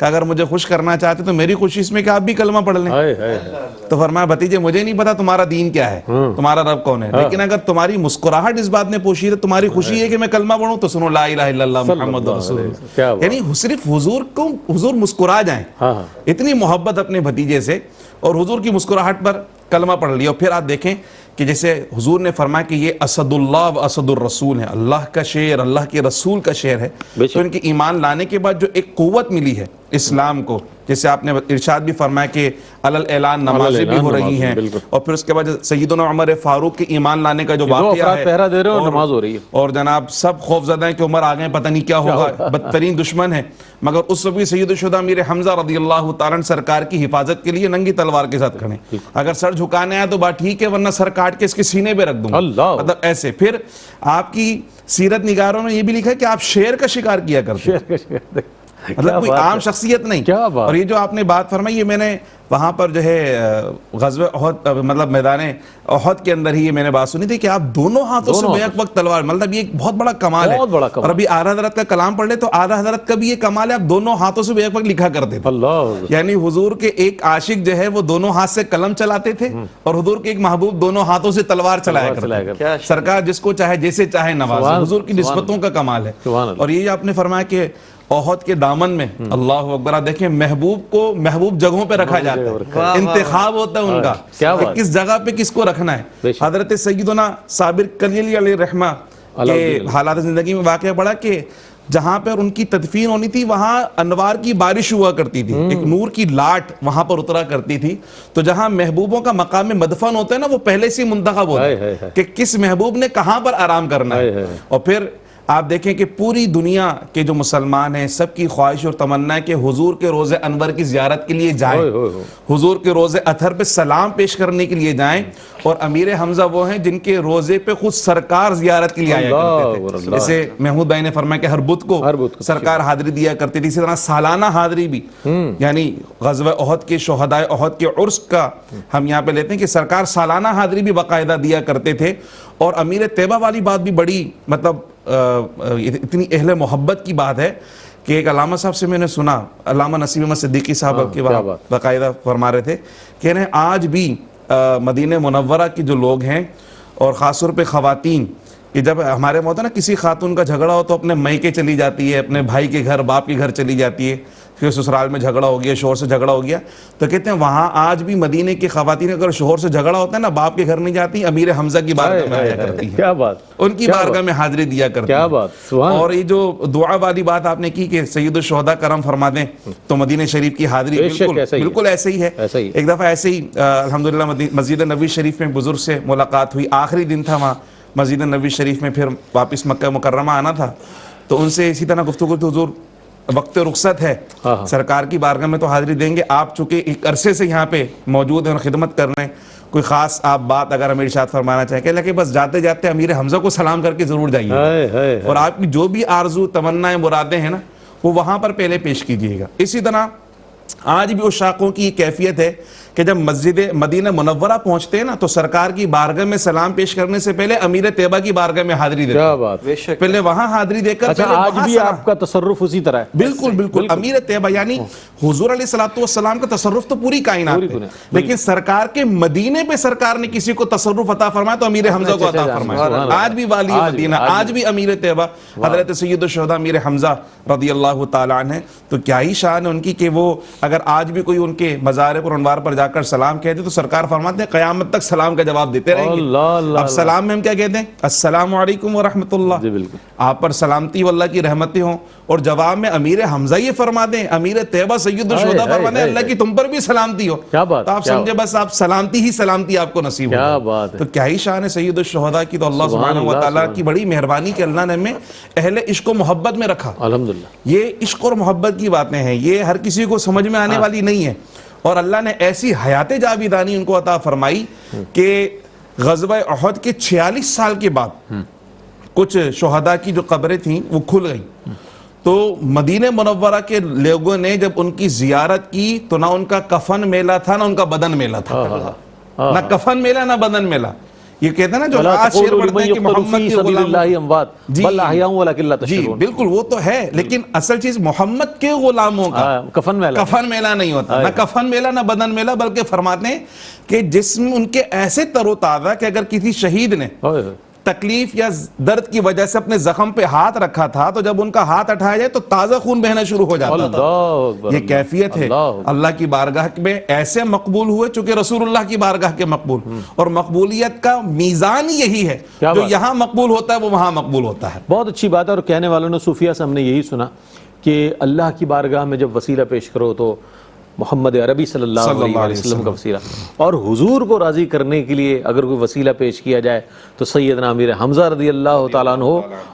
کہ اگر مجھے خوش کرنا چاہتے تو میری خوشی اس میں کہ آپ بھی کلمہ پڑھ لیں. تو فرمایا بھتیجے مجھے نہیں پتا تمہارا دین کیا ہے, تمہارا رب کون ہے, لیکن اگر تمہاری مسکراہٹ اس بات میں پوشیدہ ہے, تمہاری خوشی ہے کہ میں کلمہ پڑھوں, تو سنو لا الہ الا اللہ محمد رسول اللہ. یعنی صرف حضور مسکرا جائیں, اتنی محبت اپنے بھتیجے سے, اور حضور کی مسکراہٹ پر کلمہ پڑھ لیا. اور پھر آپ دیکھیں کہ جیسے حضور نے فرمایا کہ یہ اسد اللہ و اسد الرسول ہے, اللہ کا شعر, اللہ کے رسول کا شعر ہے. تو ان کے ایمان لانے کے بعد جو ایک قوت ملی ہے اسلام کو, جیسے آپ نے ارشاد بھی فرمایا کہ علل اعلان نمازیں بھی ہو رہی ہیں, اور پھر اس کے بعد سیدنا عمر فاروق کے ایمان لانے کا جو واقعہ ہے, پہرا دے رہے ہیں اور نماز ہو رہی ہے, اور جناب سب خوف زدہ ہیں کہ عمر آگئے پتہ نہیں کیا ہوگا, بدترین دشمن ہے, مگر اس وقت بھی سید الشہداء امیر حمزہ رضی اللہ تعالیٰ عنہ سرکار کی حفاظت کے لیے ننگی تلوار کے ساتھ کھڑے. اگر سر جھکانے آیا تو بات ٹھیک ہے, ورنہ سر کاٹ کے اس کے سینے پہ رکھ دوں گا, مطلب ایسے. پھر آپ کی سیرت نگاروں نے یہ بھی لکھا ہے کہ آپ شیر کا شکار کیا کرتے, مطلب کوئی عام شخصیت نہیں. اور یہ جو آپ نے بات فرمائی, یہ میں نے وہاں پر جو ہے غزوہ احد, مطلب میدان احد کے اندر ہی یہ میں نے بات سنی تھی کہ آپ دونوں ہاتھوں سے بیک وقت تلوار, مطلب یہ ایک بہت بڑا کمال ہے. اور ابھی اعلیٰ حضرت کا کلام پڑھ لے تو اعلیٰ حضرت کا بھی یہ کمال ہے, آپ دونوں ہاتھوں سے بیک وقت لکھا کرتے تھے. یعنی حضور کے ایک عاشق جو ہے وہ دونوں ہاتھ سے قلم چلاتے تھے, اور حضور کے ایک محبوب دونوں ہاتھوں سے تلوار چلایا کرتے تھے. سرکار جس کو چاہے جیسے چاہے نوازے, حضور کی نسبتوں کا کمال ہے. اور یہ آپ نے فرمایا کہ احد کے دامن میں, اللہ اکبر, دیکھیں محبوب کو محبوب جگہوں پہ رکھا جاتا ہے, انتخاب ہوتا ہے ان کا کہ کس جگہ پہ کس کو رکھنا ہے. حضرت سیدنا صابر کلیلی علیہ رحمہ کے حالات زندگی میں واقعہ پڑا کہ جہاں پر ان کی تدفین ہونی تھی وہاں انوار کی بارش ہوا کرتی تھی, ایک نور کی لاٹ وہاں پر اترا کرتی تھی. تو جہاں محبوبوں کا مقام مدفن ہوتا ہے نا, وہ پہلے سے منتخب ہوتا ہے کہ کس محبوب نے کہاں پر آرام کرنا ہے. اور پھر آپ دیکھیں کہ پوری دنیا کے جو مسلمان ہیں سب کی خواہش اور تمنا ہے کہ حضور کے روضہ انور کی زیارت کے لیے جائیں, حضور کے روضہ اطہر پہ سلام پیش کرنے کے لیے جائیں. اور امیر حمزہ وہ ہیں جن کے روضے پہ خود سرکار زیارت کے لیے آیا کرتے تھے. جیسے محمود بھائی نے فرمایا کہ ہر بدھ کو سرکار حاضری دیا کرتی تھی, اسی طرح سالانہ حاضری بھی, یعنی غزوہ احد کے شہدائے احد کے عرس کا ہم یہاں پہ لیتے ہیں کہ سرکار سالانہ حاضری بھی باقاعدہ دیا کرتے تھے. اور امیر طیبہ والی بات بھی بڑی مطلب اتنی اہل محبت کی بات ہے کہ ایک علامہ صاحب سے میں نے سنا, علامہ نصیب احمد صدیقی صاحب کے باقاعدہ فرما رہے تھے کہ آج بھی مدینہ منورہ کی جو لوگ ہیں, اور خاص طور پہ خواتین, کہ جب ہمارے موت ہے نا کسی خاتون کا جھگڑا ہو تو اپنے میکے چلی جاتی ہے, اپنے بھائی کے گھر, باپ کے گھر چلی جاتی ہے, پھر سسرال میں جھگڑا ہو گیا, شوہر سے جھگڑا ہو گیا, تو کہتے ہیں وہاں آج بھی مدینے کی خواتین اگر شوہر سے جھگڑا ہوتا ہے نا, باپ کے گھر نہیں جاتی, امیر حمزہ کی بارگاہ میں آیا کرتی ہیں. کیا بات, ان کی بارگاہ میں حاضری دیا کرتی ہیں. اور یہ جو دعا والی بات آپ نے کی کہ سید الشہداء کرم فرما دیں, تو مدینہ شریف کی حاضری بالکل ایسے ہی ہے. ایک دفعہ ایسے ہی الحمدللہ مسجد نبوی شریف میں بزرگ سے ملاقات ہوئی, آخری دن تھا وہاں مسجد نبوی شریف میں, پھر واپس مکہ مکرمہ آنا تھا, تو ان سے اسی طرح گفتگو تو حضور وقت رخصت ہے, سرکار کی بارگاہ میں تو حاضری دیں گے, آپ چونکہ ایک عرصے سے یہاں پہ موجود ہیں اور خدمت کر رہے ہیں, کوئی خاص آپ بات اگر امیر ارشاد فرمانا چاہیں کہ لیکن بس جاتے جاتے امیر حمزہ کو سلام کر کے ضرور جائیے, اور آپ کی جو بھی آرزو تمنائیں مرادیں ہیں نا وہ وہاں پر پہلے پیش کیجئے گا. اسی طرح آج بھی عشاقوں کی یہ کیفیت ہے کہ جب مسجد مدینہ منورہ پہنچتے ہیں نا تو سرکار کی بارگاہ میں سلام پیش کرنے سے پہلے امیر طیبہ کی بارگاہ میں حاضری دیتے ہیں, پہلے وہاں حاضری دے کر, آج بھی آپ کا تصرف اسی طرح ہے. بالکل بالکل, امیر طیبہ یعنی حضور علیہ السلام کا تصرف تو پوری کائنات ہے, لیکن سرکار کے مدینے پہ سرکار نے کسی کو تصرف عطا فرمایا تو امیر حمزہ کو عطا فرمایا. آج بھی والی مدینہ, آج بھی امیر طیبہ حضرت سید الشہداء امیر حمزہ رضی اللہ تعالیٰ عنہ, تو کیا ہی شان ہے ان کی کہ وہ اگر آج بھی کوئی ان کے مزار پر انوار پر جا کر سلام کہتے تو سرکار فرماتے ہیں قیامت تک سلام کا جواب دیتے رہیں گے. اب سلام میں ہم کیا کہتے ہیں, السلام علیکم ورحمت اللہ, آپ پر سلامتی و اللہ کی رحمتیں ہوں, اور جواب میں امیر حمزہ یہ فرما دیں, امیر طیبہ سید الشہداء فرما دیں اللہ کی تم پر بھی سلامتی ہو, تو آپ سمجھے بس آپ سلامتی ہی سلامتی آپ کو نصیب ہو. تو کیا ہی شان ہے سید الشہداء کی, تو اللہ سبحانہ و تعالیٰ کی بڑی مہربانی کہ اللہ نے ہمیں اہل عشق و محبت میں رکھا. الحمدللہ, یہ عشق اور محبت کی باتیں ہیں, یہ ہر کسی کو سمجھ میں آنے والی نہیں ہے, اور اللہ نے ایسی حیات جاویدانی ان کو عطا فرمائی کہ غزوہ احد کے 46 سال کے بعد کچھ شہداء کی جو قبریں تھیں وہ کھل گئیں, تو مدینہ منورہ کے لوگوں نے جب ان کی زیارت کی تو نہ ان کا کفن میلا تھا نہ ان کا بدن میلا تھا, نہ کفن میلا نہ بدن میلا, یہ کہتے ہیں نا جو آج شعر پڑھتے ہیں کہ محمد کے غلاموں، جی بالکل وہ تو ہے، لیکن اصل چیز محمد کے غلاموں کا کفن میلہ نہیں ہوتا، نہ کفن میلہ نہ بدن میلہ، بلکہ فرماتے ہیں کہ جسم ان کے ایسے تر و تازہ کہ اگر کسی شہید نے تکلیف یا درد کی وجہ سے اپنے زخم پہ ہاتھ رکھا تھا تو جب ان کا ہاتھ اٹھایا جائے تو تازہ خون بہنا شروع ہو جاتا تھا. یہ کیفیت ہے اللہ کی بارگاہ میں ایسے مقبول ہوئے چونکہ رسول اللہ کی بارگاہ کے مقبول، اور مقبولیت کا میزان یہی ہے، جو یہاں مقبول ہوتا ہے وہ وہاں مقبول ہوتا ہے. بہت اچھی بات ہے. اور کہنے والوں نے صوفیہ سے ہم نے یہی سنا کہ اللہ کی بارگاہ میں جب وسیلہ پیش کرو تو محمد عربی صلی اللہ علیہ وسلم کا وسیلہ، اور حضور کو راضی کرنے کے لیے اگر کوئی وسیلہ پیش کیا جائے تو سیدنا امیر حمزہ رضی اللہ تعالیٰ عنہ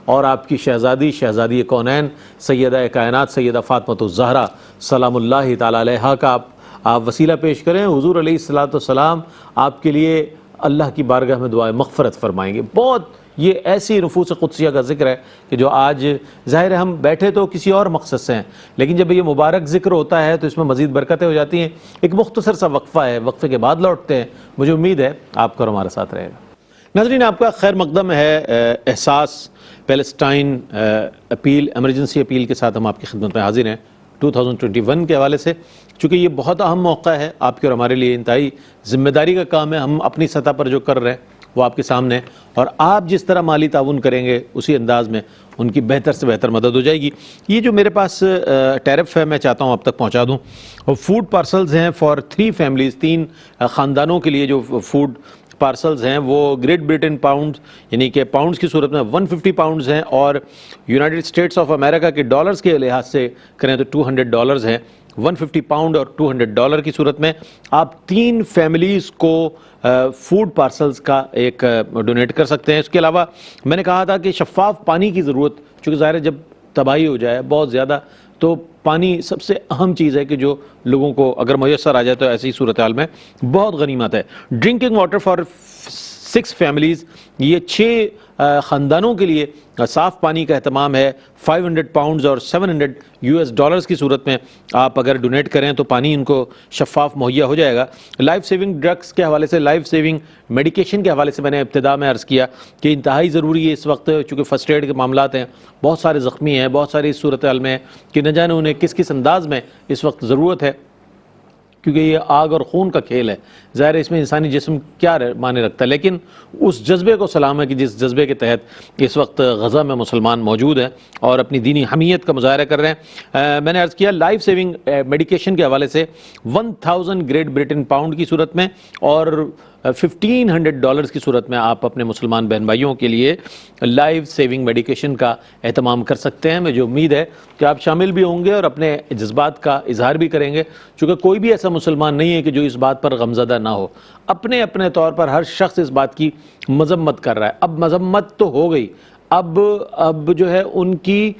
اور آپ کی شہزادی کونین سیدہ کائنات سیدہ فاطمۃ الزہرا سلام اللہ تعالیٰ علیہا کا آپ وسیلہ پیش کریں. حضور علیہ السلام آپ کے لیے اللہ کی بارگاہ میں دعائے مغفرت فرمائیں گے. بہت یہ ایسی نفوس قدسیہ کا ذکر ہے کہ جو آج ظاہر ہے ہم بیٹھے تو کسی اور مقصد سے ہیں، لیکن جب یہ مبارک ذکر ہوتا ہے تو اس میں مزید برکتیں ہو جاتی ہیں. ایک مختصر سا وقفہ ہے، وقفے کے بعد لوٹتے ہیں. مجھے امید ہے آپ کا ہمارے ساتھ رہے گا. ناظرین آپ کا خیر مقدم ہے احساس پیلسٹائن اپیل، ایمرجنسی اپیل کے ساتھ ہم آپ کی خدمت میں حاضر ہیں 2021 کے حوالے سے. چونکہ یہ بہت اہم موقع ہے آپ کے اور ہمارے لیے، انتہائی ذمہ داری کا کام ہے. ہم اپنی سطح پر جو کر رہے ہیں وہ آپ کے سامنے، اور آپ جس طرح مالی تعاون کریں گے اسی انداز میں ان کی بہتر سے بہتر مدد ہو جائے گی. یہ جو میرے پاس ٹیرف ہے میں چاہتا ہوں آپ تک پہنچا دوں. فوڈ پارسلز ہیں فار 3 فیملیز، 3 خاندانوں کے لیے جو فوڈ پارسلز ہیں وہ گریٹ برٹن پاؤنڈ یعنی کہ پاؤنڈز کی صورت میں 150 پاؤنڈز ہیں، اور یونائٹڈ اسٹیٹس آف امریکہ کے ڈالرز کے لحاظ سے کریں تو $200 ہیں. 150 پاؤنڈ اور $200 کی صورت میں آپ 3 فیملیز کو فوڈ پارسلز کا ایک ڈونیٹ کر سکتے ہیں. اس کے علاوہ میں نے کہا تھا کہ شفاف پانی کی ضرورت، چونکہ ظاہر ہے جب تباہی ہو جائے بہت زیادہ تو پانی سب سے اہم چیز ہے کہ جو لوگوں کو اگر میسر آ جائے تو ایسی صورتحال میں بہت غنیمت ہے. ڈرنکنگ واٹر فار 6 فیملیز، یہ 6 خاندانوں کے لیے صاف پانی کا اہتمام ہے. 500 پاؤنڈز اور $700 کی صورت میں آپ اگر ڈونیٹ کریں تو پانی ان کو شفاف مہیا ہو جائے گا. لائف سیونگ ڈرگس کے حوالے سے، لائف سیونگ میڈیکیشن کے حوالے سے میں نے ابتدا میں عرض کیا کہ انتہائی ضروری ہے اس وقت، چونکہ فرسٹ ایڈ کے معاملات ہیں، بہت سارے زخمی ہیں، بہت ساری اس صورتحال میں کہ نہ جانے انہیں کس کس انداز میں اس وقت ضرورت ہے، کیونکہ یہ آگ اور خون کا کھیل ہے. ظاہر ہے اس میں انسانی جسم کیا معنی رکھتا ہے، لیکن اس جذبے کو سلام ہے کہ جس جذبے کے تحت اس وقت غزہ میں مسلمان موجود ہیں اور اپنی دینی حمیت کا مظاہرہ کر رہے ہیں. میں نے عرض کیا لائف سیونگ میڈیکیشن کے حوالے سے 1000 گریٹ برٹن پاؤنڈ کی صورت میں اور $1500 کی صورت میں آپ اپنے مسلمان بہن بھائیوں کے لیے لائف سیونگ میڈیکیشن کا اہتمام کر سکتے ہیں. مجھے امید ہے کہ آپ شامل بھی ہوں گے اور اپنے جذبات کا اظہار بھی کریں گے، چونکہ کوئی بھی ایسا مسلمان نہیں ہے کہ جو اس بات پر غمزدہ نہ ہو. اپنے اپنے طور پر ہر شخص اس بات کی مذمت کر رہا ہے. اب مذمت تو ہو گئی، اب جو ہے ان کی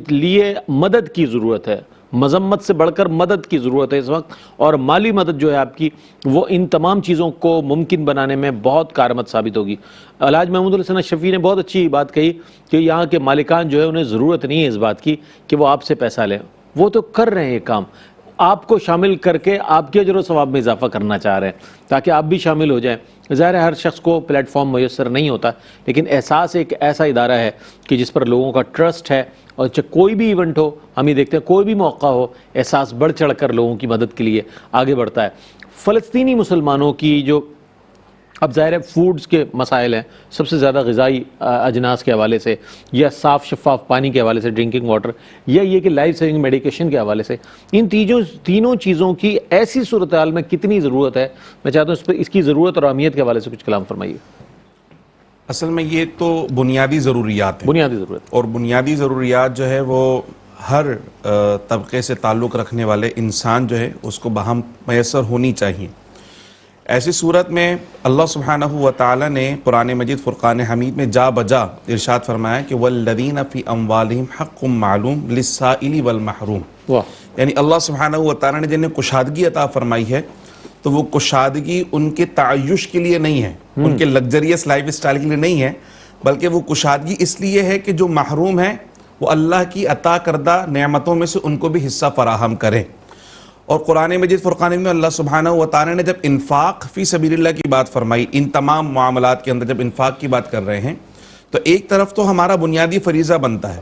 لیے مدد کی ضرورت ہے. مذمت سے بڑھ کر مدد کی ضرورت ہے اس وقت، اور مالی مدد جو ہے آپ کی وہ ان تمام چیزوں کو ممکن بنانے میں بہت کارآمد ثابت ہوگی. الحاج محمود الحسن شفیع نے بہت اچھی بات کہی کہ یہاں کے مالکان جو ہے انہیں ضرورت نہیں ہے اس بات کی کہ وہ آپ سے پیسہ لیں، وہ تو کر رہے ہیں یہ کام. آپ کو شامل کر کے آپ کے اجر و ثواب میں اضافہ کرنا چاہ رہے ہیں تاکہ آپ بھی شامل ہو جائیں. ظاہر ہے ہر شخص کو پلیٹ فارم میسر نہیں ہوتا، لیکن احساس ایک ایسا ادارہ ہے کہ جس پر لوگوں کا ٹرسٹ ہے، اور چاہے کوئی بھی ایونٹ ہو، ہم یہ دیکھتے ہیں کوئی بھی موقع ہو، احساس بڑھ چڑھ کر لوگوں کی مدد کے لیے آگے بڑھتا ہے. فلسطینی مسلمانوں کی جو اب ظاہر ہے فوڈز کے مسائل ہیں، سب سے زیادہ غذائی اجناس کے حوالے سے یا صاف شفاف پانی کے حوالے سے ڈرنکنگ واٹر، یا یہ کہ لائف سیونگ میڈیکیشن کے حوالے سے، ان تینوں چیزوں کی ایسی صورتحال میں کتنی ضرورت ہے، میں چاہتا ہوں اس کی ضرورت اور اہمیت کے حوالے سے کچھ کلام فرمائیے. اصل میں یہ تو بنیادی ضروریات ہیں، بنیادی ضرورت، اور بنیادی ضروریات جو ہے وہ ہر طبقے سے تعلق رکھنے والے انسان جو ہے اس کو باہم میسر ہونی چاہیے. ایسی صورت میں اللہ سبحانہ و تعالی نے قرآن مجید فرقان حمید میں جا بجا ارشاد فرمایا کہ وَالَّذِينَ فِي أَمْوَالِهِمْ حَقٌّ مَعْلُومٌ لِلسَّائِلِ وَالْمَحْرُومِ، یعنی اللہ سبحانہ و تعالی نے جنہیں کشادگی عطا فرمائی ہے تو وہ کشادگی ان کے تعیش کے لیے نہیں ہے، ان کے لگزریس لائف اسٹائل کے لیے نہیں ہے، بلکہ وہ کشادگی اس لیے ہے کہ جو محروم ہیں وہ اللہ کی عطا کردہ نعمتوں میں سے ان کو بھی حصہ فراہم کریں. اور قرآن مجید فرقان میں اللہ سبحانہ و تعالی نے جب انفاق فی سبیل اللہ کی بات فرمائی، ان تمام معاملات کے اندر جب انفاق کی بات کر رہے ہیں، تو ایک طرف تو ہمارا بنیادی فریضہ بنتا ہے،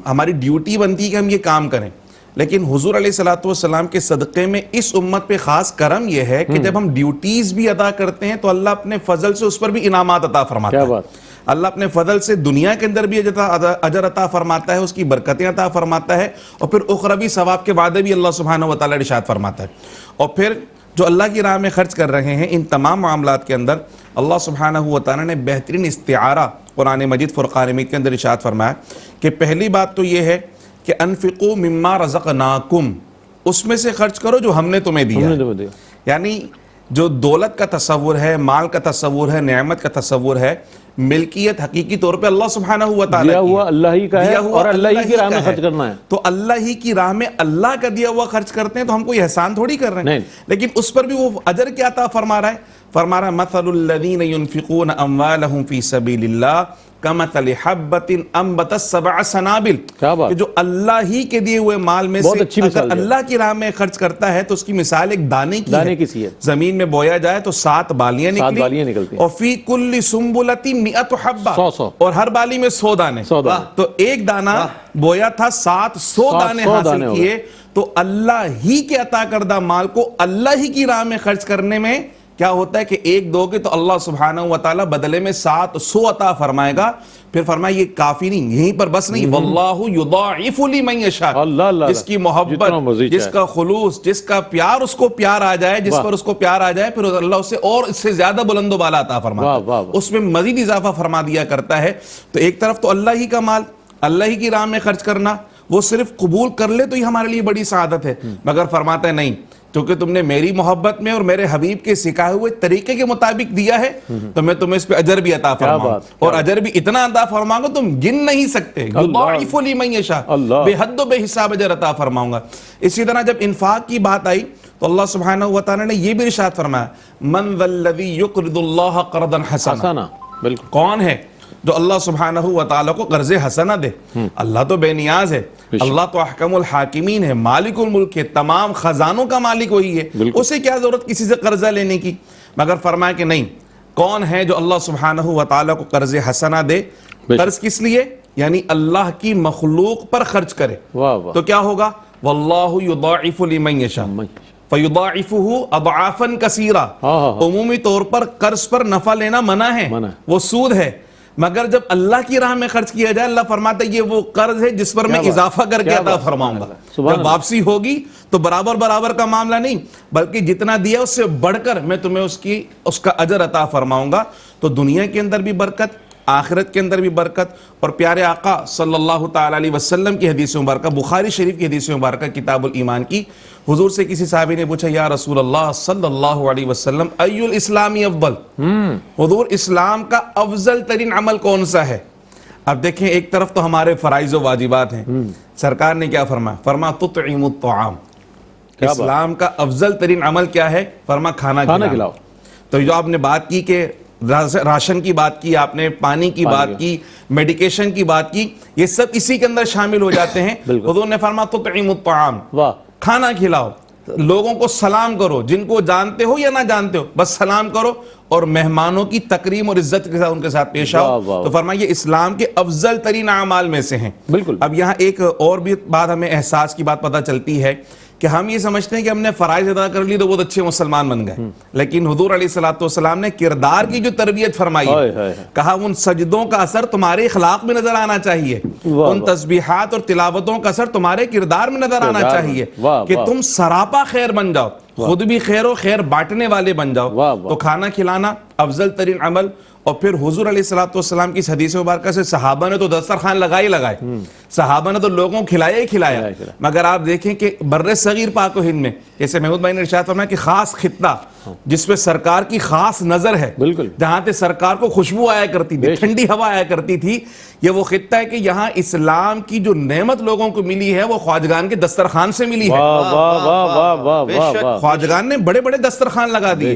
ہماری ڈیوٹی بنتی ہے کہ ہم یہ کام کریں، لیکن حضور علیہ الصلوۃ والسلام کے صدقے میں اس امت پہ خاص کرم یہ ہے کہ جب ہم ڈیوٹیز بھی ادا کرتے ہیں تو اللہ اپنے فضل سے اس پر بھی انعامات عطا فرماتا ہے۔ اللہ اپنے فضل سے دنیا کے اندر بھی اجر عطا فرماتا ہے، اس کی برکتیں عطا فرماتا ہے، اور پھر اخروی ثواب کے وعدے بھی اللہ سبحانہ و تعالی ارشاد فرماتا ہے۔ اور پھر جو اللہ کی راہ میں خرچ کر رہے ہیں ان تمام معاملات کے اندر اللہ سبحانہ و تعالی نے بہترین استعارہ قرآن مجید فرقان حمید کے اندر ارشاد فرمایا کہ پہلی بات تو یہ ہے کہ انفقوا مما رزقناکم، اس میں سے خرچ کرو جو ہم نے تمہیں دیا ہے۔ یعنی جو دولت کا تصور ہے، مال کا تصور ہے، نعمت کا تصور ہے، ملکیت حقیقی طور پہ اللہ سبحانہ و تعالی دیا ہوا اللہ ہی کا ہے اور اللہ ہی کی راہ میں خرچ کرنا ہے، تو اللہ ہی کی راہ میں اللہ کا دیا ہوا خرچ کرتے ہیں تو ہم کوئی احسان تھوڑی کر رہے ہیں، لیکن اس پر بھی وہ اجر کیا عطا فرما رہا ہے، مثل الذین ينفقون اموالهم فی سبیل اللہ کمثل حبۃ انبتت سبع سنابل، کہ جو اللہ ہی کے دیے ہوئے مال میں سے اگر اللہ کی راہ میں خرچ کرتا ہے تو اس کی مثال ایک دانے کی ہے، زمین میں بویا جائے تو 7 بالیاں نکلتی، اور فی کل سنبلۃ 100 حبہ، اور ہر بالی میں 100 دانے، تو ایک دانہ بویا تھا 700 دانے حاصل کیے۔ تو اللہ ہی کے عطا کردہ مال کو اللہ ہی کی راہ میں خرچ کرنے میں کیا ہوتا ہے کہ ایک دو گے تو اللہ سبحانہ و تعالیٰ بدلے میں 700 عطا فرمائے گا۔ پھر فرمایا یہ کافی نہیں، یہیں پر بس نہیں، واللہ یضاعف لمن یشاء، جس کی محبت، جس کا خلوص، جس کا پیار اس کو پیار آ جائے، جس پر اس کو پیار آ جائے، پھر اللہ اسے اور اس سے زیادہ بلند و بالا عطا فرماتا ہے، اس میں مزید اضافہ فرما دیا کرتا ہے۔ تو ایک طرف تو اللہ ہی کا مال اللہ ہی کی راہ میں خرچ کرنا، وہ صرف قبول کر لے تو یہ ہمارے لیے بڑی سعادت ہے، مگر فرماتا ہے نہیں، کیونکہ تم نے میری محبت میں اور میرے حبیب کے سکھائے ہوئے طریقے کے مطابق دیا ہے تو میں تمہیں اس پہ اجر بھی عطا فرماؤں، اور اجر بھی اتنا عطا فرماؤں گا تم گن نہیں سکتے، یضاعف لمن یشاء، بے حد و بے حساب اجر عطا فرماؤں گا۔ اسی طرح جب انفاق کی بات آئی تو اللہ سبحانہ و تعالی نے یہ بھی ارشاد فرمایا، من ذا الذی یقرض اللہ قرضا حسنا، کون ہے جو اللہ سبحانہ و تعالیٰ کو قرض حسنہ دے؟ اللہ تو بے نیاز ہے، اللہ تو احکم الحاکمین ہے، مالک الملک ہے، تمام خزانوں کا مالک وہی ہے، اسے کیا ضرورت کسی سے قرضہ لینے کی؟ مگر فرمایا کہ نہیں، کون ہے جو اللہ سبحانہ و تعالیٰ کو قرض حسنہ دے؟ قرض کس لیے؟ یعنی اللہ کی مخلوق پر خرچ کرے، تو کیا ہوگا؟ واللہ یضاعف لمن یشاء فیضاعفہ اضعافا کثیرہ، عمومی طور پر قرض پر نفع لینا منع ہے، وہ سود ہے، مگر جب اللہ کی راہ میں خرچ کیا جائے اللہ فرماتا ہے یہ وہ قرض ہے جس پر میں اضافہ کر کے عطا فرماؤں گا، جب واپسی ہوگی تو برابر برابر کا معاملہ نہیں بلکہ جتنا دیا اس سے بڑھ کر میں تمہیں اس کا اجر عطا فرماؤں گا۔ تو دنیا کے اندر بھی برکت، آخرت کے اندر بھی برکت، اور پیارے آقا صلی اللہ تعالی علیہ وسلم کی حدیث مبارکہ، بخاری شریف کی حدیث مبارکہ کتاب الایمان کی، حضور سے کسی صحابی نے پوچھا یا رسول اللہ صلی اللہ علیہ وسلم ای الاسلام افضل، حضور اسلام کا افضل ترین عمل کون سا ہے؟ اب دیکھیں ایک طرف تو ہمارے فرائض و واجبات ہیں، سرکار نے کیا فرمایا؟ فرمایا تطعم الطعام، اسلام کا افضل ترین عمل کیا ہے؟ فرمایا کھانا کھلاؤ۔ تو جو آپ نے بات کی کہ راشن کی بات کی، آپ نے پانی کی بات کی، میڈیکیشن کی بات کی، یہ سب اسی کے اندر شامل ہو جاتے ہیں۔ حضور نے فرمایا تطعم الطعام، کھانا کھلاؤ، لوگوں کو سلام کرو، جن کو جانتے ہو یا نہ جانتے ہو بس سلام کرو، اور مہمانوں کی تکریم اور عزت کے ساتھ ان کے ساتھ پیش آؤ۔ تو فرمایا یہ اسلام کے افضل ترین اعمال میں سے ہیں۔ اب یہاں ایک اور بھی بات ہمیں احساس کی بات پتہ چلتی ہے کہ ہم یہ سمجھتے ہیں کہ ہم نے فرائض ادا کر لی تو بہت اچھے مسلمان بن گئے، لیکن حضور علیہ الصلوۃ والسلام نے کردار کی جو تربیت فرمائی ہے، کہا ان سجدوں کا اثر تمہارے اخلاق میں نظر آنا چاہیے، ان تسبیحات اور تلاوتوں کا اثر تمہارے کردار میں نظر آنا چاہیے، کہ تم سراپا خیر بن جاؤ، خود بھی خیر و خیر بانٹنے والے بن جاؤ۔ تو کھانا کھلانا افضل ترین عمل، اور پھر حضور علیہ الصلوۃ والسلام کی حدیث مبارکہ سے صحابہ نے تو دسترخوان لگائے، صحابہ نے تو لوگوں کو کھلایا ہی کھلایا، مگر آپ دیکھیں کہ بر صغیر پاک و ہند میں جیسے محمود بھائی نے ارشاد فرمایا کہ خاص خطہ جس پہ سرکار کی خاص نظر ہے، جہاں سے سرکار کو خوشبو آیا کرتی تھی، ٹھنڈی ہوا آیا کرتی تھی، یہ وہ خطہ ہے کہ یہاں اسلام کی جو نعمت لوگوں کو ملی ہے وہ خواجگان کے دسترخوان سے ملی ہے۔ خواجگان نے بڑے بڑے دسترخوان لگا دیے۔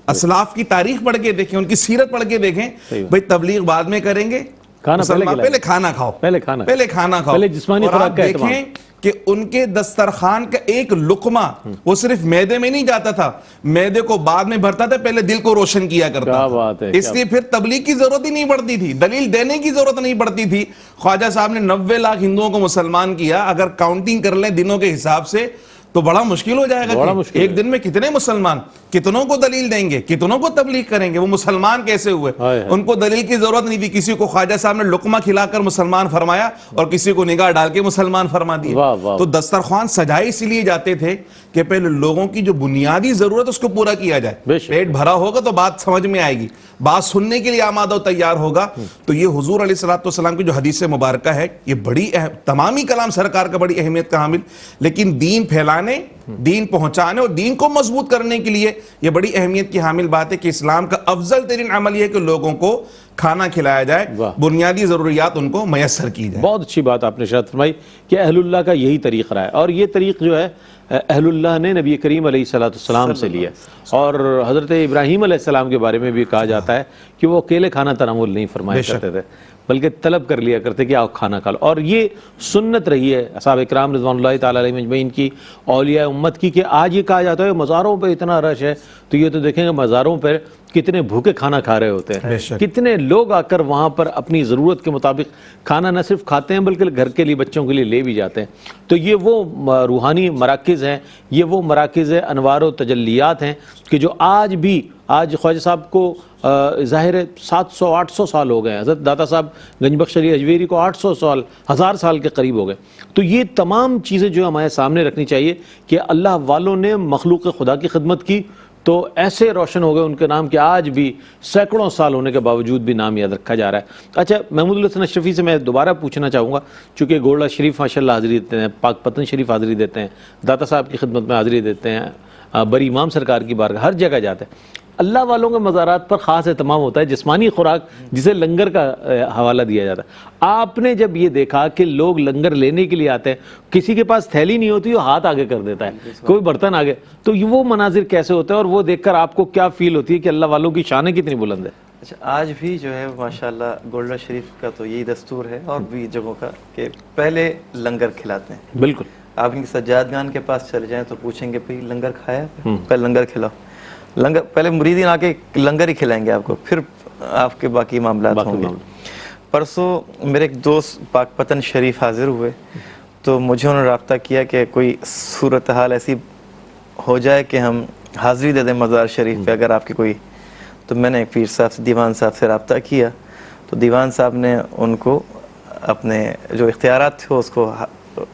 اسلاف کی تاریخ پڑھ کے دیکھیں، ان کی سیرت پڑھ کے دیکھیں، بھئی تبلیغ بعد میں کریں گے، پہلے کھانا کھاؤ، پہلے کھانا کھاؤ، جسمانی اور آپ دیکھیں کہ ان کے دسترخوان کا ایک لقمہ وہ صرف معدے میں نہیں جاتا تھا, معدے کو بعد میں بھرتا تھا, پہلے دل کو روشن کیا کرتا تھا. اس لیے پھر تبلیغ کی ضرورت ہی نہیں پڑتی تھی, دلیل دینے کی ضرورت نہیں پڑتی تھی. خواجہ صاحب نے 90 لاکھ ہندوؤں کو مسلمان کیا. اگر کاؤنٹنگ کر لیں دنوں کے حساب سے تو بڑا مشکل ہو جائے گا کہ ایک دن میں کتنے مسلمان, کتنوں کو دلیل دیں گے, کتنوں کو تبلیغ کریں گے, وہ مسلمان کیسے ہوئے. ان کو دلیل کی ضرورت نہیں تھی. کسی کو خواجہ صاحب نے لقمہ کھلا کر مسلمان فرمایا اور کسی کو نگاہ ڈال کے مسلمان فرما دیا. تو دسترخوان سجائے اسی لیے جاتے تھے کہ پہلے لوگوں کی جو بنیادی ضرورت اس کو پورا کیا جائے. پیٹ بھرا ہوگا تو بات سمجھ میں آئے گی, بات سننے کے لیے آمادہ و تیار ہوگا. تو یہ حضور علیہ الصلوۃ والسلام کی جو حدیث مبارکہ ہے, یہ بڑی تمامی کلام سرکار کا بڑی اہمیت کا حامل, لیکن دین پھیلانے, دین پہنچانے اور دین کو مضبوط کرنے کے لیے یہ بڑی اہمیت کی حامل بات ہے کہ اسلام کا افضل ترین عمل یہ ہے کہ لوگوں کو کھانا کھلایا جائے, بنیادی ضروریات ان کو میسر کی جائے. بہت اچھی بات آپ نے ارشاد فرمائی کہ اہل اللہ کا یہی طریق رہا ہے, اور یہ طریق جو ہے اہل اللہ نے نبی کریم علیہ السلام سے لیا. اور حضرت ابراہیم علیہ السلام کے بارے میں بھی کہا جاتا ہے کہ وہ اکیلے کھانا تناول نہیں فرمایا کرتے تھے, بلکہ طلب کر لیا کرتے کہ آؤ کھانا کھا لو. اور یہ سنت رہی ہے اصحاب اکرام رضوان اللہ تعالیٰ علیہ مجمعین کی, اولیاء امت کی, کہ آج یہ کہا جاتا ہے مزاروں پہ اتنا رش ہے, تو یہ تو دیکھیں گے مزاروں پہ کتنے بھوکے کھانا کھا رہے ہوتے ہیں, کتنے لوگ آ کر وہاں پر اپنی ضرورت کے مطابق کھانا نہ صرف کھاتے ہیں بلکہ گھر کے لیے, بچوں کے لیے لے بھی جاتے ہیں. تو یہ وہ روحانی مراکز ہیں, یہ وہ مراکز انوار و تجلیات ہیں کہ جو آج بھی, آج خواجہ صاحب کو ظاہر 700-800 سال ہو گئے, حضرت داتا صاحب گنج بخش علی اجویری کو 800 سال, 1000 سال کے قریب ہو گئے. تو یہ تمام چیزیں جو ہمارے سامنے رکھنی چاہیے کہ اللہ والوں نے مخلوق خدا کی خدمت کی تو ایسے روشن ہو گئے ان کے نام کہ آج بھی سینکڑوں سال ہونے کے باوجود بھی نام یاد رکھا جا رہا ہے. اچھا, محمود الحسن اشرفی سے میں دوبارہ پوچھنا چاہوں گا, چونکہ گولڈا شریف ماشاءاللہ حاضری دیتے ہیں, پاک پتن شریف حاضری دیتے ہیں, داتا صاحب کی خدمت میں حاضری دیتے ہیں, بری امام سرکار کی بارگاہ, ہر جگہ جاتے ہیں. اللہ والوں کے مزارات پر خاص اہتمام ہوتا ہے, جسمانی خوراک جسے لنگر کا حوالہ دیا جاتا ہے. آپ نے جب یہ دیکھا کہ لوگ لنگر لینے کے لیے آتے ہیں, کسی کے پاس تھیلی نہیں ہوتی, وہ ہاتھ آگے کر دیتا ہے, کوئی برتن آگے, تو وہ مناظر کیسے ہوتے ہیں اور وہ دیکھ کر آپ کو کیا فیل ہوتی ہے کہ اللہ والوں کی شانیں کتنی بلند ہے؟ اچھا, آج بھی جو ہے ماشاءاللہ گولڈا شریف کا تو یہی دستور ہے اور بھی جگہوں کا کہ پہلے لنگر کھلاتے ہیں. بالکل, آپ ان سجاد گان کے پاس چلے جائیں تو پوچھیں گے بھئی لنگر کھایا, پہلے لنگر کھلاؤ. لنگر پہلے مریدین آ کے لنگر ہی کھلائیں گے آپ کو, پھر آپ کے باقی معاملات ہوں گے. پرسوں میرے ایک دوست پاک پتن شریف حاضر ہوئے تو مجھے انہوں نے رابطہ کیا کہ کوئی صورتحال ایسی ہو جائے کہ ہم حاضری دے دیں مزار شریف پہ اگر آپ کی کوئی. تو میں نے پیر صاحب سے, دیوان صاحب سے رابطہ کیا تو دیوان صاحب نے ان کو اپنے جو اختیارات تھے اس کو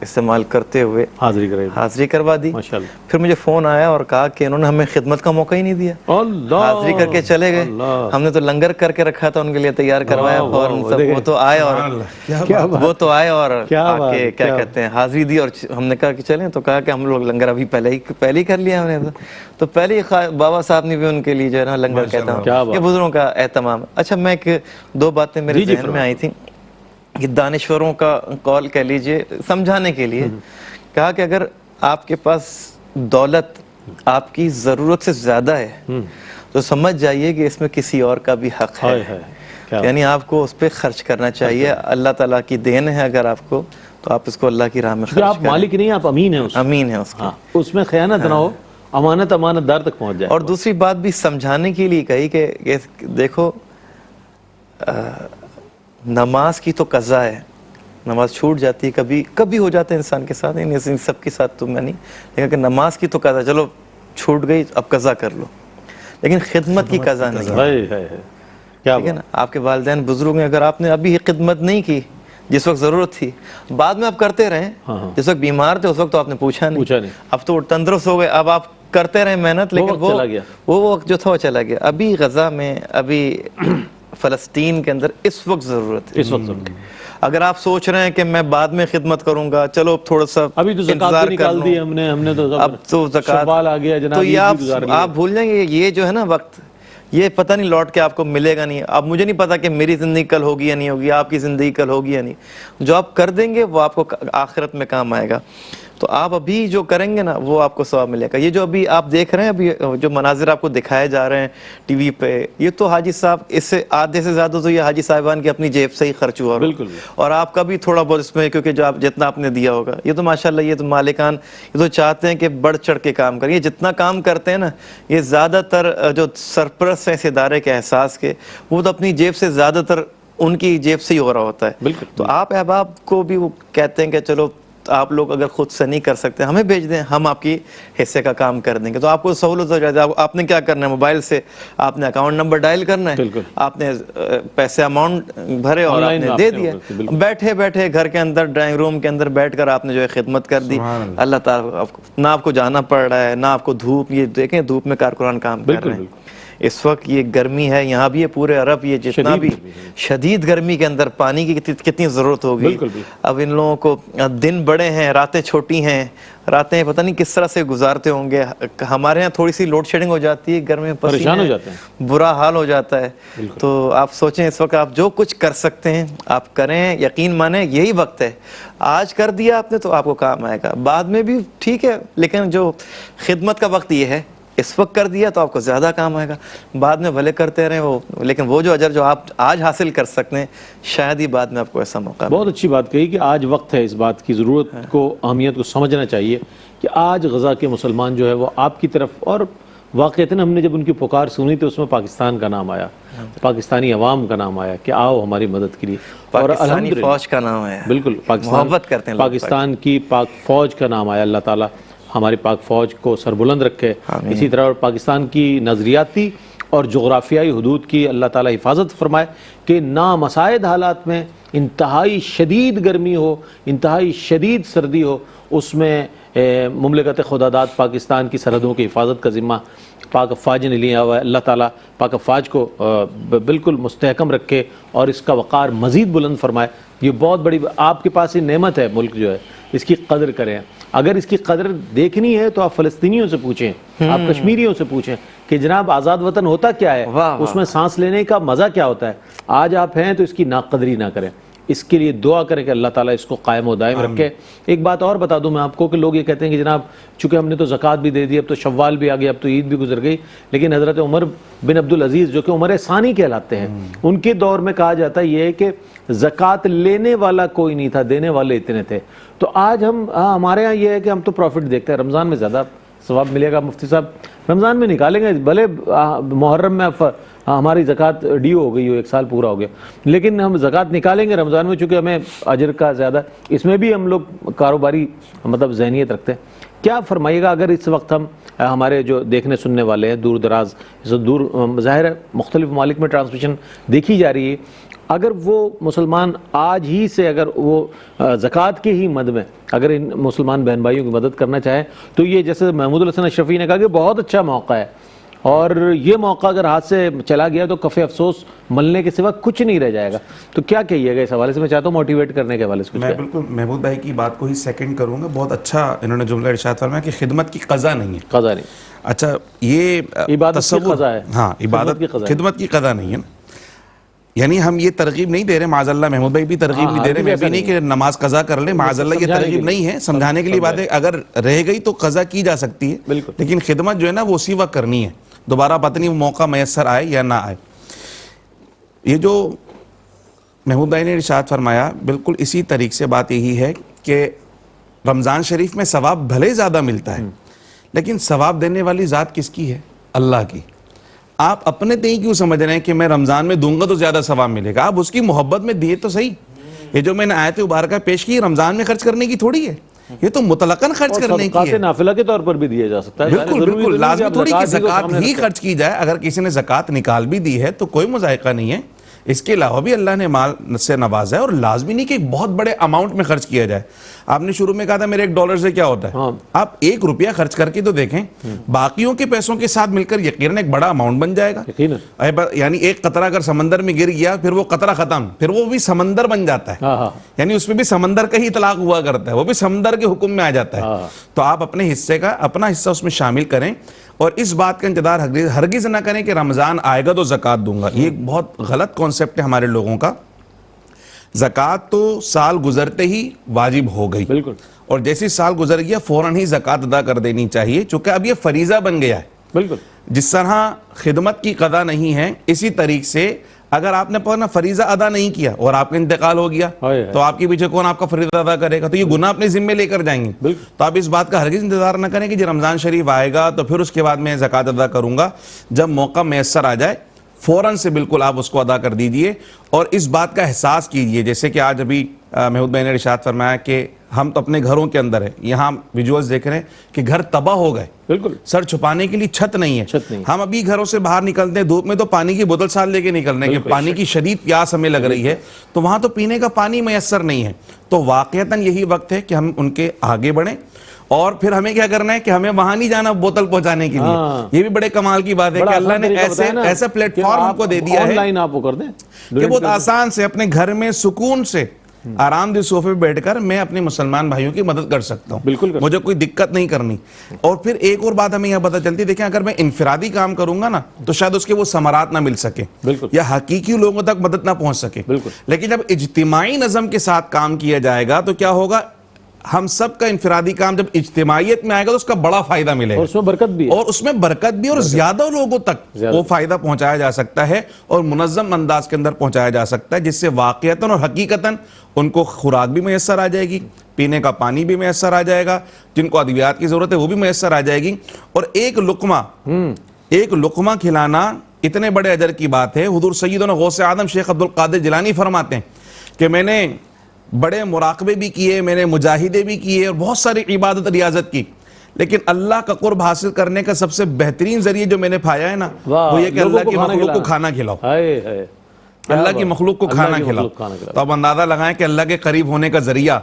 استعمال کرتے ہوئے حاضری کروا دی. پھر مجھے فون آیا اور کہا کہ انہوں نے ہمیں خدمت کا موقع ہی نہیں دیا, حاضری کر کے چلے گئے. ہم نے تو لنگر کر کے رکھا تھا ان کے لیے تیار کروایا, اور وہ تو آئے اور کیا کہتے ہیں حاضری دی. اور ہم نے کہا کہ چلیں, تو کہا کہ ہم لوگ لنگر ابھی پہلے ہی کر لیا ہم نے, تو پہلے ہی بابا صاحب نے بھی ان کے لیے جو ہے نا لنگر کہتا ہوں, یہ بزرگوں کا اہتمام. اچھا, میں دو باتیں میرے ذہن میں آئی تھیں کہ دانشوروں کا قول کہہ لیجئے سمجھانے کے لیے, کہا کہ اگر آپ کے پاس دولت آپ کی ضرورت سے زیادہ ہے تو سمجھ جائیے کہ اس میں کسی اور کا بھی حق ہے, یعنی آپ کو اس پہ خرچ کرنا چاہیے. اللہ تعالیٰ کی دین ہے اگر آپ کو, تو آپ اس کو اللہ کی راہ میں خرچ کریں. آپ مالک نہیں, آپ امین ہیں, امین ہیں اس کی, اس میں خیانت نہ ہو, امانت دار تک پہنچ جائے. اور دوسری بات بھی سمجھانے کے لیے کہی کہ دیکھو نماز کی تو قضا ہے, نماز چھوٹ جاتی ہے, کبھی ہو جاتا ہے انسان کے ساتھ, ان سب کے ساتھ تو میں نہیں, لیکن کہ نماز کی تو قضا, چلو چھوٹ گئی اب قضا کر لو, لیکن خدمت کی قضا نہیں ہے. ٹھیک ہے نا, آپ کے والدین بزرگ ہیں, اگر آپ نے ابھی خدمت نہیں کی جس وقت ضرورت تھی, بعد میں آپ کرتے رہیں, جس وقت بیمار تھے اس وقت تو آپ نے پوچھا نہیں, اب تو تندرست ہو گئے, اب آپ کرتے رہیں محنت, لیکن وہ وقت جو تھا وہ چلا گیا. ابھی غزہ میں, ابھی فلسطین کے اندر اس وقت ضرورت ہے. اگر آپ سوچ رہے ہیں کہ میں بعد میں خدمت کروں گا, چلو تھوڑا سا ابھی تو زکات نکال دی ہم نے, اب تو زکات آ گیا جناب, تو یہ آپ بھول جائیں گے. یہ جو ہے نا وقت, یہ پتہ نہیں لوٹ کے آپ کو ملے گا نہیں. اب مجھے نہیں پتا کہ میری زندگی کل ہوگی یا نہیں ہوگی, آپ کی زندگی کل ہوگی یا نہیں. جو آپ کر دیں گے وہ آپ کو آخرت میں کام آئے گا. تو آپ ابھی جو کریں گے نا وہ آپ کو ثواب ملے گا. یہ جو ابھی آپ دیکھ رہے ہیں، ابھی جو مناظر آپ کو دکھائے جا رہے ہیں ٹی وی پہ، یہ تو حاجی صاحب اس سے آدھے سے زیادہ تو یہ حاجی صاحبان کی اپنی جیب سے ہی خرچ ہوا. بالکل. اور آپ کا بھی تھوڑا بہت اس میں، کیونکہ جو آپ جتنا آپ نے دیا ہوگا، یہ تو ماشاءاللہ یہ تو مالکان یہ تو چاہتے ہیں کہ بڑھ چڑھ کے کام کریں. یہ جتنا کام کرتے ہیں نا، یہ زیادہ تر جو سرپرست ہیں اس ادارے کے احساس کے، وہ تو اپنی جیب سے زیادہ تر ان کی جیب سے ہی ہو رہا ہوتا ہے. بالکل. تو آپ احباب کو بھی وہ کہتے ہیں کہ چلو آپ لوگ اگر خود سے نہیں کر سکتے ہمیں بھیج دیں، ہم آپ کی حصے کا کام کر دیں گے. تو آپ کو سہولت ہو جاتی ہے. آپ نے کیا کرنا ہے، موبائل سے آپ نے اکاؤنٹ نمبر ڈائل کرنا ہے، آپ نے پیسے اماؤنٹ بھرے اور آپ نے دے دیا. بیٹھے بیٹھے گھر کے اندر ڈرائنگ روم کے اندر بیٹھ کر آپ نے جو ہے خدمت کر دی. اللہ تعالیٰ نہ آپ کو جانا پڑ رہا ہے، نہ آپ کو دھوپ. یہ دیکھیں دھوپ میں کارکنان کام کر رہے ہیں. اس وقت یہ گرمی ہے یہاں بھی، یہ پورے عرب یہ جتنا بھی شدید گرمی کے اندر پانی کی کتنی ضرورت ہوگی. اب ان لوگوں کو دن بڑے ہیں، راتیں چھوٹی ہیں، راتیں پتہ نہیں کس طرح سے گزارتے ہوں گے. ہمارے ہاں تھوڑی سی لوڈ شیڈنگ ہو جاتی ہے، گرمی میں پریشان ہو جاتے ہیں، برا حال ہو جاتا ہے. تو آپ سوچیں اس وقت آپ جو کچھ کر سکتے ہیں آپ کریں. یقین مانیں یہی وقت ہے. آج کر دیا آپ نے تو آپ کو کام آئے گا، بعد میں بھی ٹھیک ہے، لیکن جو خدمت کا وقت یہ ہے، اس وقت کر دیا تو آپ کو زیادہ کام آئے گا. بعد میں بھلے کرتے رہیں وہ، لیکن وہ جو اجر جو آپ آج حاصل کر سکتے ہیں شاید ہی بعد میں آپ کو ایسا موقع ملے. بہت اچھی بات کہی کہ آج وقت ہے اس بات کی، ضرورت کو، اہمیت کو سمجھنا چاہیے کہ آج غزہ کے مسلمان جو ہے وہ آپ کی طرف، اور واقعتاً ہم نے جب ان کی پکار سنی تو اس میں پاکستان کا نام آیا، پاکستانی عوام کا نام آیا کہ آؤ ہماری مدد کے لیے. اور پاکستانی فوج کا نام آیا. بالکل، محبت کرتے ہیں پاکستان کی پاک فوج کا نام آیا. اللہ تعالیٰ ہماری پاک فوج کو سربلند رکھے. اسی طرح اور پاکستان کی نظریاتی اور جغرافیائی حدود کی اللہ تعالیٰ حفاظت فرمائے کہ نامساعد حالات میں، انتہائی شدید گرمی ہو، انتہائی شدید سردی ہو، اس میں مملکت خداداد پاکستان کی سرحدوں کی حفاظت کا ذمہ پاک افواج نے لیا ہوا ہے. اللہ تعالیٰ پاک افواج کو بالکل مستحکم رکھے اور اس کا وقار مزید بلند فرمائے. یہ بہت بڑی آپ کے پاس یہ نعمت ہے، ملک جو ہے، اس کی قدر کریں. اگر اس کی قدر دیکھنی ہے تو آپ فلسطینیوں سے پوچھیں، آپ کشمیریوں سے پوچھیں کہ جناب آزاد وطن ہوتا کیا ہے، اس میں سانس لینے کا مزہ کیا ہوتا ہے. آج آپ ہیں تو اس کی ناقدری نہ کریں، اس کے لیے دعا کریں کہ اللہ تعالیٰ اس کو قائم و دائم رکھے. ایک بات اور بتا دوں میں آپ کو کہ لوگ یہ کہتے ہیں کہ جناب چونکہ ہم نے تو زکوٰۃ بھی دے دی، اب تو شوال بھی آ گیا، اب تو عید بھی گزر گئی. لیکن حضرت عمر بن عبدالعزیز جو کہ عمر ثانی کہلاتے ہیں، ان کے دور میں کہا جاتا ہے یہ ہے کہ زکوٰۃ لینے والا کوئی نہیں تھا، دینے والے اتنے تھے. تو آج ہمارے ہاں یہ ہے کہ ہم تو پروفٹ دیکھتے ہیں. رمضان میں زیادہ ثواب ملے گا. مفتی صاحب رمضان میں نکالیں گے، بھلے محرم میں ہماری زکوٰۃ ڈیو ہو گئی ہو، 1 سال پورا ہو گیا، لیکن ہم زکوٰۃ نکالیں گے رمضان میں، چونکہ ہمیں اجر کا زیادہ، اس میں بھی ہم لوگ کاروباری مطلب ذہنیت رکھتے ہیں. کیا فرمائیے گا اگر اس وقت ہمارے جو دیکھنے سننے والے ہیں دور دراز، دور ظاہر ہے مختلف ممالک میں ٹرانسمیشن دیکھی جا رہی ہے، اگر وہ مسلمان آج ہی سے اگر وہ زکوٰۃ کے ہی مد میں اگر ان مسلمان بہن بھائیوں کی مدد کرنا چاہیں تو یہ جیسے محمود الحسن اشرفی نے کہا کہ بہت اچھا موقع ہے، اور یہ موقع اگر ہاتھ سے چلا گیا تو کف افسوس ملنے کے سوا کچھ نہیں رہ جائے گا. تو کیا کہیے گا اس حوالے سے؟ میں چاہتا ہوں موٹیویٹ کرنے کے حوالے سے کچھ. میں بالکل محمود بھائی کی بات کو ہی سیکنڈ کروں گا. بہت اچھا انہوں نے جملہ ارشاد فرمایا کہ خدمت کی قضا نہیں ہے. قضا نہیں. اچھا یہ عبادت کی قضا ہے. ہاں عبادت خدمت کی قضا نہیں ہے. یعنی ہم یہ ترغیب نہیں دے رہے، معاذ اللہ محمود بھائی بھی ترغیب نہیں دے رہے، میں بھی نہیں کہ نماز قضا کر لیں، معاذ اللہ یہ ترغیب نہیں ہے. سمجھانے کے لیے بات ہے، اگر رہ گئی تو قضا کی جا سکتی ہے، لیکن خدمت جو ہے نا وہ اسی وقت کرنی ہے. دوبارہ پتہ نہیں وہ موقع میسر آئے یا نہ آئے. یہ جو محمود بھائی نے ارشاد فرمایا بالکل اسی طریقے سے بات یہی ہے کہ رمضان شریف میں ثواب بھلے زیادہ ملتا ہے، لیکن ثواب دینے والی ذات کس کی ہے؟ اللہ کی. آپ اپنے تئیں کیوں سمجھ رہے ہیں کہ میں رمضان میں دوں گا تو زیادہ ثواب ملے گا؟ آپ اس کی محبت میں دیے تو صحیح. یہ جو میں نے آیت مبارکہ پیش کی رمضان میں خرچ کرنے کی تھوڑی ہے، یہ تو مطلقاً خرچ کرنے کی ہے. نافلہ کے طور پر بھی دیا جا سکتا ہے. بالکل بالکل لازمی تھوڑی کہ زکوٰۃ ہی خرچ کی جائے. اگر کسی نے زکوٰۃ نکال بھی دی ہے تو کوئی مذائقہ نہیں ہے. اس کے علاوہ بھی اللہ نے مال سے نوازا ہے، اور لازمی نہیں کہ ایک بہت بڑے اماؤنٹ میں خرچ کیا جائے. آپ نے شروع میں کہا تھا میرے $1 سے کیا ہوتا ہے. آپ $1 خرچ کر کے تو دیکھیں، باقیوں کے پیسوں کے ساتھ مل کر یقیناً ایک بڑا اماؤنٹ بن جائے گا. یعنی ایک قطرہ اگر سمندر میں گر گیا پھر وہ قطرہ ختم، پھر وہ بھی سمندر بن جاتا ہے. یعنی اس میں بھی سمندر کا ہی اطلاق ہوا کرتا ہے، وہ بھی سمندر کے حکم میں آ جاتا ہے. تو آپ اپنے حصے کا اپنا حصہ اس میں شامل کریں، اور اس بات کا انتظار ہرگز نہ کریں کہ رمضان آئے گا تو زکوٰۃ دوں گا. یہ ایک بہت غلط کانسیپٹ ہے ہمارے لوگوں کا. زکوٰۃ تو سال گزرتے ہی واجب ہو گئی، بالکل، اور جیسی سال گزر گیا فوراً ہی زکوٰۃ ادا کر دینی چاہیے، چونکہ اب یہ فریضہ بن گیا ہے۔ بالکل، جس طرح خدمت کی قضا نہیں ہے، اسی طریقے سے اگر آپ نے اپنا فریضہ ادا نہیں کیا اور آپ کا انتقال ہو گیا تو آپ کے پیچھے کون آپ کا فریضہ ادا کرے گا؟ تو یہ گناہ اپنے ذمے لے کر جائیں گے۔ تو آپ اس بات کا ہرگز انتظار نہ کریں کہ جب رمضان شریف آئے گا تو پھر اس کے بعد میں زکوٰۃ ادا کروں گا، جب موقع میسر آ جائے فوراً سے بالکل آپ اس کو ادا کر دیجئے، اور اس بات کا احساس کیجئے، جیسے کہ آج ابھی محمود بھائی نے ارشاد فرمایا کہ ہم تو اپنے گھروں کے اندر ہیں، یہاں ویجولز دیکھ رہے ہیں کہ گھر تباہ ہو گئے، بالکل، سر چھپانے کے لیے چھت نہیں ہے، نہیں۔ ہم ابھی گھروں سے باہر نکلتے ہیں دھوپ میں تو پانی کی بوتل ساتھ لے کے نکلنے کہ پانی کی شدید پیاس ہمیں لگ رہی ہے، تو وہاں تو پینے کا پانی میسر نہیں ہے۔ تو واقعتاً یہی وقت ہے کہ ہم ان کے آگے بڑھیں، اور پھر ہمیں کیا کرنا ہے کہ ہمیں وہاں نہیں جانا بوتل پہنچانے کے لیے۔ یہ بھی بڑے کمال کی بات ہے کہ اللہ نے ایسا پلیٹ فارم ہم کو دے دیا ہے آن لائن آپ کو کر دیں کہ بہت آسان سے اپنے گھر میں سکون سے آرام دہ صوفے پہ بیٹھ کر میں اپنے مسلمان بھائیوں کی مدد کر سکتا ہوں، بالکل، مجھے کوئی دقت نہیں کرنی۔ اور پھر ایک اور بات ہمیں یہاں پتہ چلتی ہے، دیکھیں اگر میں انفرادی کام کروں گا نا تو شاید اس کے وہ ثمرات نہ مل سکے یا حقیقی لوگوں تک مدد نہ پہنچ سکے، لیکن جب اجتماعی نظم کے ساتھ کام کیا جائے گا تو کیا ہوگا، ہم سب کا انفرادی کام جب اجتماعیت میں آئے گا تو اس کا بڑا فائدہ ملے گا، اور اس میں برکت بھی ہے، اور اس میں برکت بھی، اور زیادہ لوگوں تک وہ فائدہ پہنچایا جا سکتا ہے اور منظم انداز کے اندر پہنچایا جا سکتا ہے، جس سے واقعتاً اور حقیقتاً ان کو خوراک بھی میسر آ جائے گی، پینے کا پانی بھی میسر آ جائے گا، جن کو ادویات کی ضرورت ہے وہ بھی میسر آ جائے گی۔ اور ایک لقمہ کھلانا اتنے بڑے اجر کی بات ہے۔ حضور سیدنا غوث اعظم شیخ عبد القادر جیلانی فرماتے ہیں کہ میں نے بڑے مراقبے بھی کیے، میں نے مجاہدے بھی کیے اور بہت ساری عبادت ریاضت کی، لیکن اللہ کا قرب حاصل کرنے کا سب سے بہترین ذریعہ جو میں نے پایا ہے نا وہ یہ کہ اللہ کی مخلوق کو کھانا کھلاؤ، اللہ کی مخلوق کو کھانا کھلاؤ۔ تو اب اندازہ لگائیں کہ اللہ کے قریب ہونے کا ذریعہ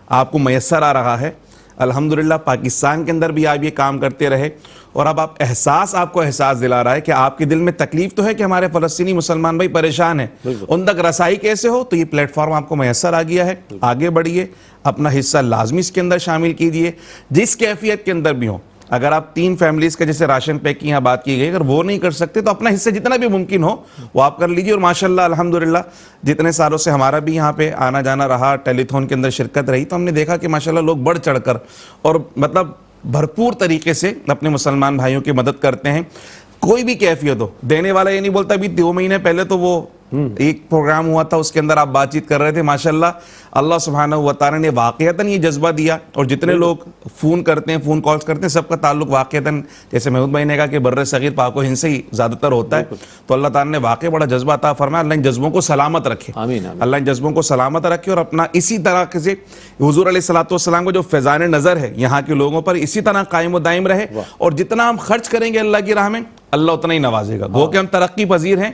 آپ کو میسر آ رہا ہے۔ الحمدللہ پاکستان کے اندر بھی آپ یہ کام کرتے رہے، اور اب آپ کو احساس دلا رہا ہے کہ آپ کے دل میں تکلیف تو ہے کہ ہمارے فلسطینی مسلمان بھائی پریشان ہیں، ان تک رسائی کیسے ہو، تو یہ پلیٹ فارم آپ کو میسر آ گیا ہے۔ آگے بڑھیے، اپنا حصہ لازمی اس کے اندر شامل کیجئے، جس کیفیت کے اندر بھی ہو۔ اگر آپ 3 فیملیز کا جیسے راشن پیک کی یہاں بات کی گئی، اگر وہ نہیں کر سکتے تو اپنا حصہ جتنا بھی ممکن ہو وہ آپ کر لیجئے۔ اور ماشاءاللہ الحمدللہ جتنے سالوں سے ہمارا بھی یہاں پہ آنا جانا رہا، ٹیلی تھون کے اندر شرکت رہی، تو ہم نے دیکھا کہ ماشاءاللہ لوگ بڑھ چڑھ کر اور مطلب بھرپور طریقے سے اپنے مسلمان بھائیوں کی مدد کرتے ہیں۔ کوئی بھی کیفیت ہو، دینے والا یہ نہیں بولتا ابھی 2 مہینے پہلے تو وہ ایک پروگرام ہوا تھا، اس کے اندر آپ بات چیت کر رہے تھے، ماشاءاللہ اللہ سبحانہ و تعالی نے واقعتاً یہ جذبہ دیا، اور جتنے لوگ فون کرتے ہیں، فون کالز کرتے ہیں، سب کا تعلق واقعتاً جیسے محمود بھائی نے کہا کہ بر صغیر پاک و ہند سے ہی زیادہ تر ہوتا ہے، تو اللہ تعالی نے واقعی بڑا جذبہ عطا فرمایا۔ اللہ ان جذبوں کو سلامت رکھے، اللہ ان جذبوں کو سلامت رکھے، اور اپنا اسی طرح سے حضور علیہ الصلوۃ والسلام کو جو فیضان نظر ہے یہاں کے لوگوں پر اسی طرح قائم و دائم رہے، اور جتنا ہم خرچ کریں گے اللہ کی راہ میں اللہ اتنا ہی نوازے گا۔ گو کہ ہم ترقی پذیر ہیں،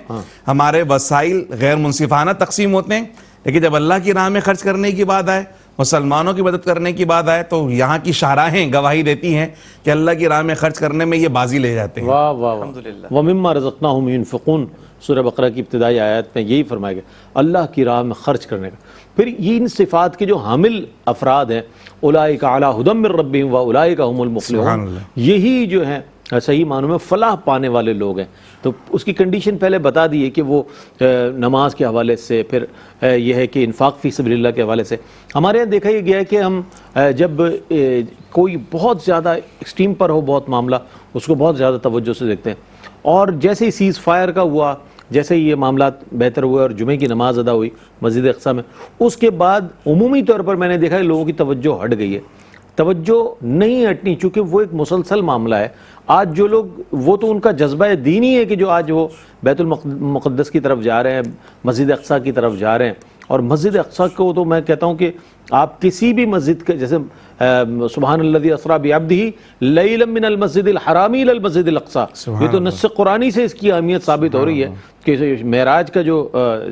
ہمارے وسائل غیر منصفانہ تقسیم ہوتے ہیں، لیکن جب اللہ کی راہ میں خرچ کرنے کی بات آئے، مسلمانوں کی مدد کرنے کی بات آئے، تو یہاں کی شاہراہیں گواہی دیتی ہیں کہ اللہ کی راہ میں خرچ کرنے میں یہ بازی لے جاتے ہیں۔ واہ واہ الحمدللہ۔ وَمِمَّا رَزَقْنَاهُمْ يُنْفِقُونَ سورہ بقرہ کی ابتدائی آیات میں یہی فرمایا گیا اللہ کی راہ میں خرچ کرنے کا۔ پھر یہ ان صفات کے جو حامل افراد ہیں، اولئک علی ھدی من ربہم واولئک هم المفلحون، یہی جو ہیں صحیح معنوں میں فلاح پانے والے لوگ ہیں۔ تو اس کی کنڈیشن پہلے بتا دی ہے کہ وہ نماز کے حوالے سے، پھر یہ ہے کہ انفاق فی سبیل اللہ کے حوالے سے۔ ہمارے یہاں دیکھا یہ گیا ہے کہ ہم جب کوئی بہت زیادہ ایکسٹریم پر ہو بہت معاملہ، اس کو بہت زیادہ توجہ سے دیکھتے ہیں، اور جیسے ہی سیز فائر کا ہوا، جیسے ہی یہ معاملات بہتر ہوئے اور جمعے کی نماز ادا ہوئی مسجد اقصیٰ میں، اس کے بعد عمومی طور پر میں نے دیکھا ہے لوگوں کی توجہ ہٹ گئی ہے۔ توجہ نہیں ہٹنی، چونکہ وہ ایک مسلسل معاملہ ہے۔ آج جو لوگ، وہ تو ان کا جذبہ دین ہی ہے کہ جو آج وہ بیت المقدس کی طرف جا رہے ہیں، مسجد اقصیٰ کی طرف جا رہے ہیں، اور مسجد اقصیٰ کو تو میں کہتا ہوں کہ آپ کسی بھی مسجد کے، جیسے سبحان الذی اسریٰ بعبدہ لیلا من المسجد الحرام الی المسجد الاقصیٰ، یہ تو نص قرآنی سے اس کی اہمیت ثابت ہو رہی ہے کہ معراج کا جو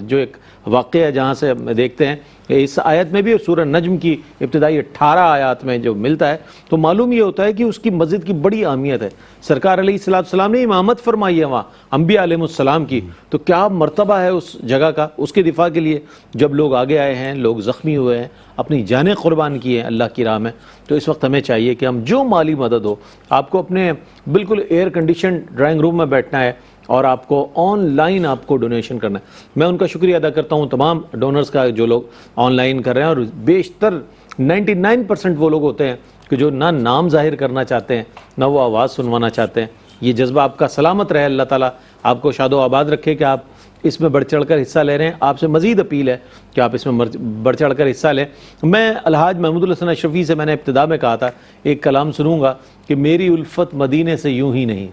ایک واقعہ ہے جہاں سے دیکھتے ہیں اس آیت میں بھی، اور سورہ نجم کی ابتدائی 18 آیات میں جو ملتا ہے، تو معلوم یہ ہوتا ہے کہ اس کی مسجد کی بڑی اہمیت ہے۔ سرکار علیہ السلام نے امامت فرمائی ہے وہاں انبیاء علیہ السلام کی، تو کیا مرتبہ ہے اس جگہ کا، اس کے دفاع کے لیے جب لوگ آگے آئے ہیں، لوگ زخمی ہوئے ہیں، اپنی جانیں قربان کی ہیں اللہ کی راہ میں، تو اس وقت ہمیں چاہیے کہ ہم جو مالی مدد ہو، آپ کو اپنے بالکل ایئر کنڈیشن ڈرائنگ روم میں بیٹھنا ہے، اور آپ کو آن لائن آپ کو ڈونیشن کرنا ہے. میں ان کا شکریہ ادا کرتا ہوں تمام ڈونرز کا جو لوگ آن لائن کر رہے ہیں, اور بیشتر 99% وہ لوگ ہوتے ہیں کہ جو نہ نام ظاہر کرنا چاہتے ہیں نہ وہ آواز سنوانا چاہتے ہیں. یہ جذبہ آپ کا سلامت رہے, اللہ تعالیٰ آپ کو شاد و آباد رکھے کہ آپ اس میں بڑھ چڑھ کر حصہ لے رہے ہیں. آپ سے مزید اپیل ہے کہ آپ اس میں بڑھ چڑھ کر حصہ لیں. میں الحاج محمود الحسن اشرفی سے میں نے ابتدا میں کہا تھا ایک کلام سنوں گا کہ میری الفت مدینے سے یوں ہی نہیں,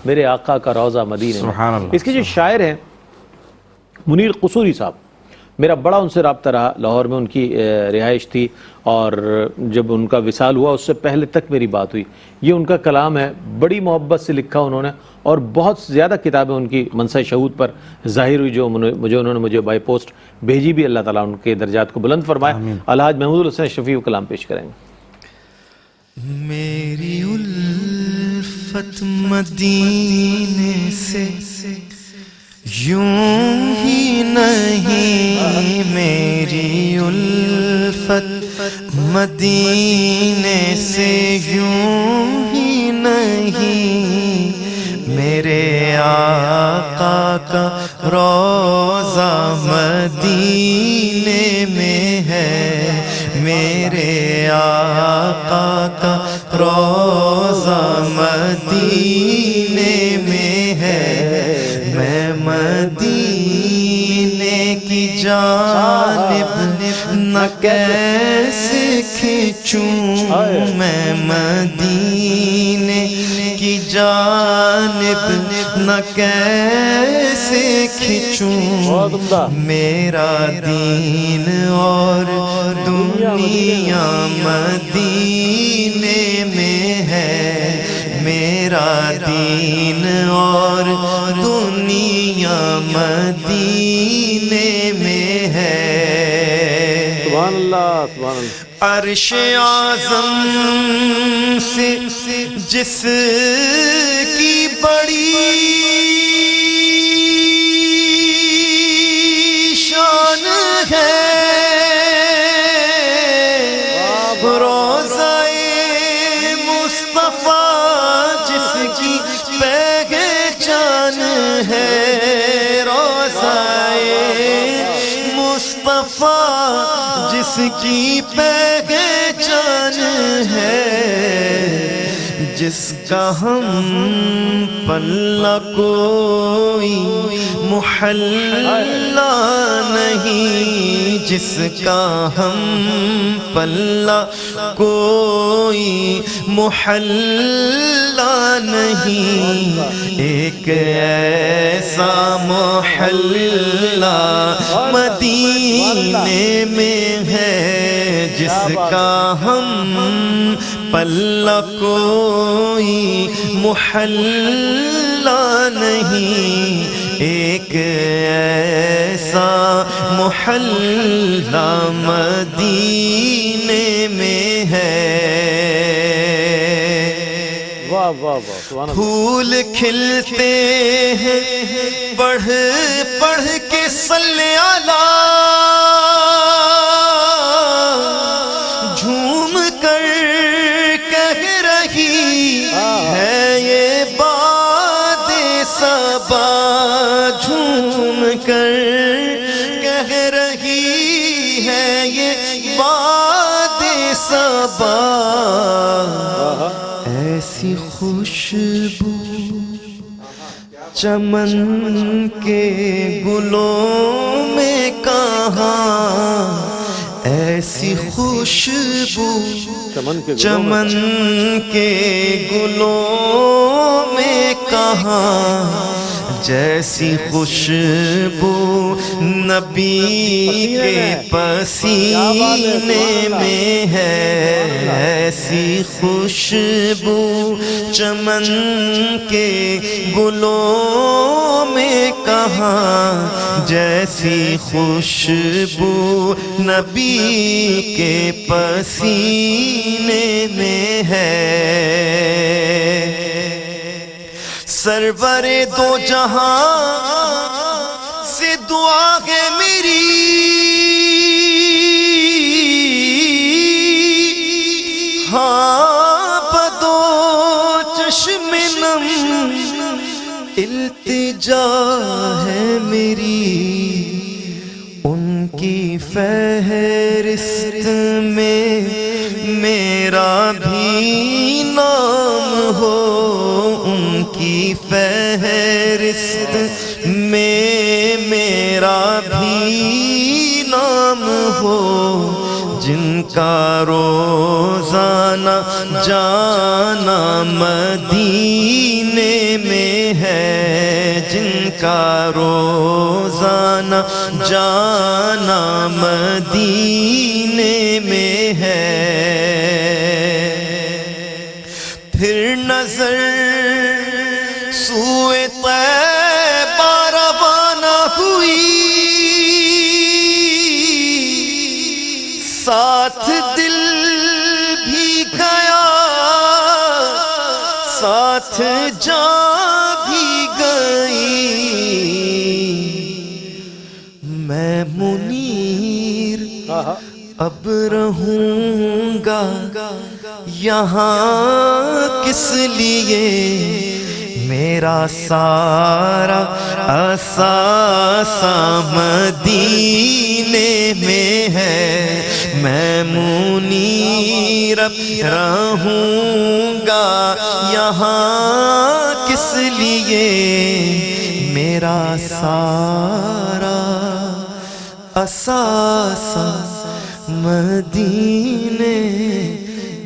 میرے آقا کا روضہ مدینے میں. اس کے جو شاعر ہیں منیر قصوری صاحب, میرا بڑا ان سے رابطہ رہا, لاہور میں ان کی رہائش تھی, اور جب ان کا وصال ہوا اس سے پہلے تک میری بات ہوئی. یہ ان کا کلام ہے, بڑی محبت سے لکھا انہوں نے, اور بہت زیادہ کتابیں ان کی منصہ شہود پر ظاہر ہوئی جو انہوں نے مجھے بائی پوسٹ بھیجی بھی. اللہ تعالیٰ ان کے درجات کو بلند فرمائے. الحاج محمود الحسن اشرفی وہ کلام پیش کریں گے. میری الفت مدینے سے یوں ہی نہیں, میری الفت مدینے سے یوں ہی نہیں, میرے آقا کا روضہ مدینے میں ہے, میرے آقا کا روضہ مدینے میں ہے. میں مدینے کی جانب نہ کیسے کھینچوں, میں مدینے کی جانب نہ کیسے کھینچوں, میرا دین اور دنیا مدینے میں ہے, میرا دین اور دنیا مدینے میں ہے. سبحان اللہ, سبحان اللہ. عرش اعظم سے جس کی بڑی شان ہے, روضہ مصطفیٰ جس کی پہچان ہے, روضہ مصطفیٰ جس کی پہچان ہے, جس کا ہم پلہ کوئی محلہ نہیں, جس کا ہم پلہ کوئی محلہ نہیں, ایک ایسا محلہ مدینے میں ہے, جس کا ہم پلہ کوئی محلہ نہیں, ایک ایسا محلہ مدینے میں ہے. واہ واہ واہ, سبحان اللہ. پھول کھلتے ہیں پڑھ پڑھ کے صلی علی, جھوم کر کہہ رہی ہے یہ باد صبا, جھوم کر کہہ رہی ہے یہ باد صبا, ایسی خوشبو چمن کے گلوں میں کہاں, ایسی خوشبو چمن کے گلوں میں کہاں, جیسی خوشبو نبی کے پسینے میں ہے, ایسی خوشبو چمن کے گلوں میں کہاں, جیسی خوشبو نبی کے پسینے میں ہے. سرور دو جہاں سے دعا ہے میری, ہاں بدو چشم نم التجا ہے میری ان کی فہرست میں میرا بھی نام ہو، ان کی فہرست میں میرا بھی نام ہو، جن کا روزانہ جانا مدینے میں ہے، جن کا روزانہ جانا مدینے میں ہے۔ پھر نظر سوئے طیبہ روانہ ہوئی، ساتھ دل بھی گیا، ساتھ جان بھی گئی۔ میں منیر اب رہوں گا یہاں کس لیے، میرا سارا اثاثہ مدینے میں ہے۔ میں منیر اب رہوں گا یہاں کس لیے، میرا سارا اثاثہ مدینے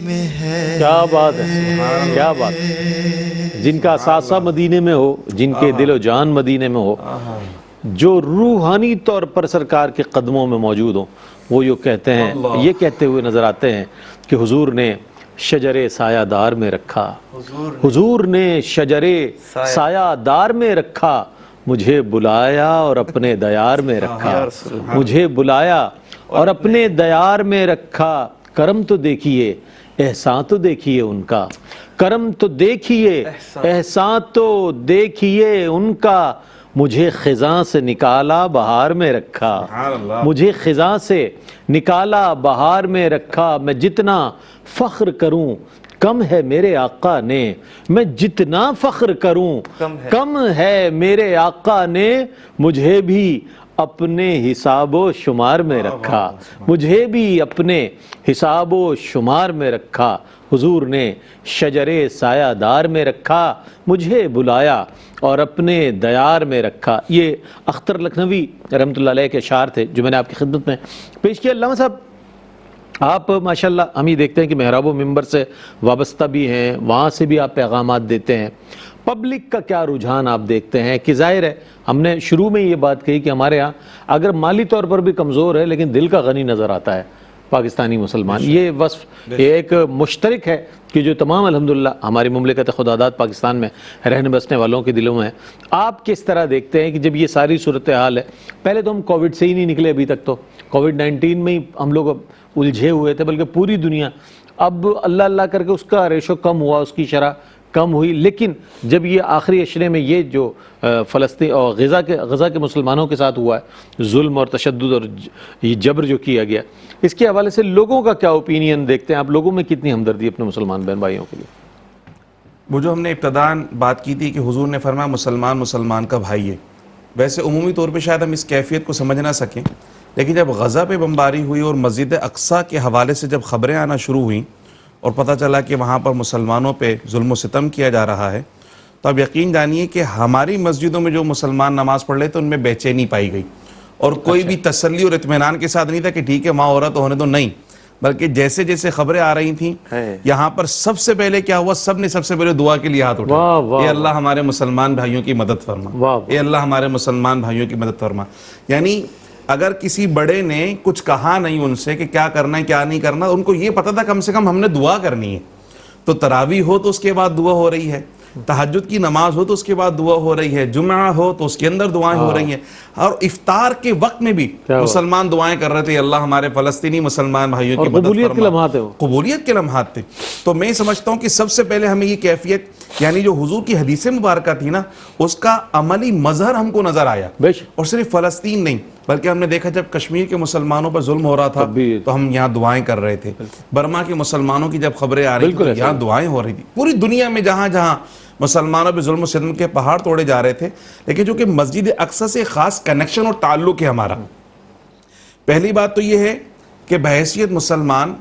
میں ہے۔ کیا بات ہے، کیا بات ہے۔ جن کا اثاثہ مدینے میں ہو، جن کے دل و جان مدینے میں ہو، جو روحانی طور پر سرکار کے قدموں میں موجود ہوں، وہ یہ کہتے ہیں، یہ کہتے ہوئے نظر آتے ہیں کہ حضور نے شجر سایہ دار میں رکھا، حضور نے شجر سایہ دار میں رکھا، مجھے بلایا اور اپنے دیار میں رکھا، مجھے بلایا اور اپنے دیار میں رکھا۔ کرم تو دیکھیے، احسان تو دیکھیے ان کا، کرم تو دیکھیے، احسان تو دیکھیے ان کا، مجھے خزاں سے نکالا بہار میں رکھا، مجھے خزاں سے نکالا بہار میں رکھا۔ میں جتنا فخر کروں کم ہے میرے آقا نے، میں جتنا فخر کروں کم ہے میرے آقا نے، مجھے بھی اپنے حساب و شمار میں رکھا، مجھے بھی اپنے حساب و شمار میں رکھا۔ حضور نے شجر سایہ دار میں رکھا، مجھے بلایا اور اپنے دیار میں رکھا۔ یہ اختر لکھنوی رحمۃ اللہ علیہ کے اشعار تھے جو میں نے آپ کی خدمت میں پیش کیا۔ علامہ صاحب، آپ ماشاءاللہ ہم یہ دیکھتے ہیں کہ محراب و منبر سے وابستہ بھی ہیں، وہاں سے بھی آپ پیغامات دیتے ہیں، پبلک کا کیا رجحان آپ دیکھتے ہیں؟ کہ ظاہر ہے ہم نے شروع میں یہ بات کہی کہ ہمارے ہاں اگر مالی طور پر بھی کمزور ہے لیکن دل کا غنی نظر آتا ہے پاکستانی مسلمان۔ یہ وصف ایک مشترک ہے کہ جو تمام الحمدللہ ہماری مملکت خداداد پاکستان میں رہنے بسنے والوں کے دلوں میں ہے۔ آپ کس طرح دیکھتے ہیں کہ جب یہ ساری صورتحال ہے، پہلے تو ہم کووڈ سے ہی نہیں نکلے ابھی تک، تو کووڈ-19 میں ہی ہم لوگ الجھے ہوئے تھے، بلکہ پوری دنیا، اب اللہ اللہ کر کے اس کا ریشو کم ہوا، اس کی شرح کم ہوئی، لیکن جب یہ آخری اشرے میں یہ جو فلسطین اور غزہ کے مسلمانوں کے ساتھ ہوا ہے، ظلم اور تشدد اور یہ جبر جو کیا گیا، اس کے حوالے سے لوگوں کا کیا اوپینین دیکھتے ہیں آپ؟ لوگوں میں کتنی ہمدردی اپنے مسلمان بہن بھائیوں کے لیے؟ وہ جو ہم نے ابتداً بات کی تھی کہ حضور نے فرمایا مسلمان کا بھائی ہے، ویسے عمومی طور پہ شاید ہم اس کیفیت کو سمجھ نہ سکیں، لیکن جب غزہ پہ بمباری ہوئی اور مسجد اقصیٰ کے حوالے سے جب خبریں آنا شروع ہوئیں اور پتہ چلا کہ وہاں پر مسلمانوں پہ ظلم و ستم کیا جا رہا ہے، تو اب یقین جانیے کہ ہماری مسجدوں میں جو مسلمان نماز پڑھ رہے تھے ان میں بے چینی پائی گئی، اور کوئی بھی تسلی اور اطمینان کے ساتھ نہیں تھا کہ ٹھیک ہے وہاں ہو رہا تو ہونے دو، نہیں، بلکہ جیسے جیسے خبریں آ رہی تھیں یہاں پر سب سے پہلے کیا ہوا، سب نے سب سے پہلے دعا کے لیے ہاتھ اٹھایا، اے اللہ ہمارے مسلمان بھائیوں کی مدد فرما، اے اللہ ہمارے مسلمان بھائیوں کی مدد فرما۔ یعنی اگر کسی بڑے نے کچھ کہا نہیں ان سے کہ کیا کرنا ہے کیا نہیں کرنا، ان کو یہ پتا تھا کم سے کم ہم نے دعا کرنی ہے، تو تراویح ہو تو اس کے بعد دعا ہو رہی ہے، تہجد کی نماز ہو تو اس کے بعد دعا ہو رہی ہے، جمعہ ہو تو اس کے اندر دعائیں ہو رہی ہیں، اور افطار کے وقت میں بھی مسلمان دعائیں کر رہے تھے، اللہ ہمارے فلسطینی مسلمان بھائیوں کی مدد فرما۔ قبولیت کے لمحات تھے۔ تو میں سمجھتا ہوں کہ سب سے پہلے ہمیں یہ کیفیت، یعنی جو حضور کی حدیث مبارکہ تھی نا، اس کا عملی مظہر ہم کو نظر آیا، اور صرف فلسطین نہیں بلکہ ہم نے دیکھا جب کشمیر کے مسلمانوں پر ظلم ہو رہا تھا تو ہم یہاں دعائیں کر رہے تھے، برما کے مسلمانوں کی جب خبریں آ رہی تھیں یہاں دعائیں ہو رہی تھی، پوری دنیا میں جہاں جہاں مسلمانوں پہ ظلم و ستم کے پہاڑ توڑے جا رہے تھے، لیکن جو کہ مسجد اقصی سے خاص کنیکشن اور تعلق ہے ہمارا. پہلی بات تو یہ ہے کہ بحیثیت مسلمان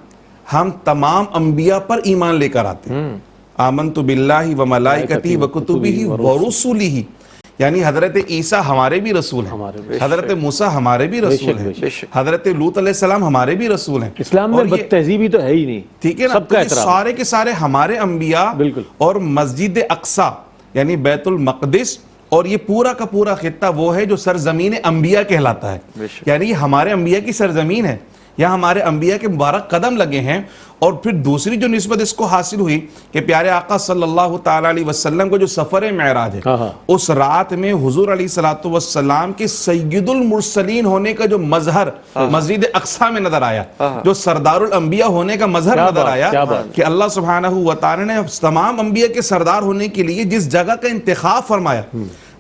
ہم تمام انبیاء پر ایمان لے کر آتے ہیں. آمنت باللہ و ملائکتہ و کتبہ و رسلہ، یعنی حضرت عیسیٰ ہمارے بھی رسول ہیں، حضرت موسیٰ ہمارے بھی رسول ہیں، حضرت لوط علیہ السلام ہمارے بھی رسول ہیں. اسلام میں بد تہذیبی تو ہے ہی نہیں، ٹھیک ہے نا، سب کا تو سارے کے سارے ہمارے انبیاء اور مسجد اقصی یعنی بیت المقدس اور یہ پورا کا پورا خطہ وہ ہے جو سرزمین انبیاء کہلاتا ہے. یعنی یہ ہمارے انبیاء کی سرزمین ہے، یہاں ہمارے انبیاء کے مبارک قدم لگے ہیں. اور پھر دوسری جو نسبت اس کو حاصل ہوئی کہ پیارے آقا صلی اللہ تعالیٰ علیہ وسلم کو جو سفر معراج ہے، اس رات میں حضور علیہ السلام کے سید المرسلین ہونے کا جو مظہر مسجد اقصی میں نظر آیا، جو سردار الانبیاء ہونے کا مظہر نظر آیا، کہ اللہ سبحانہ و تعالیٰ نے تمام انبیاء کے سردار ہونے کے لیے جس جگہ کا انتخاب فرمایا،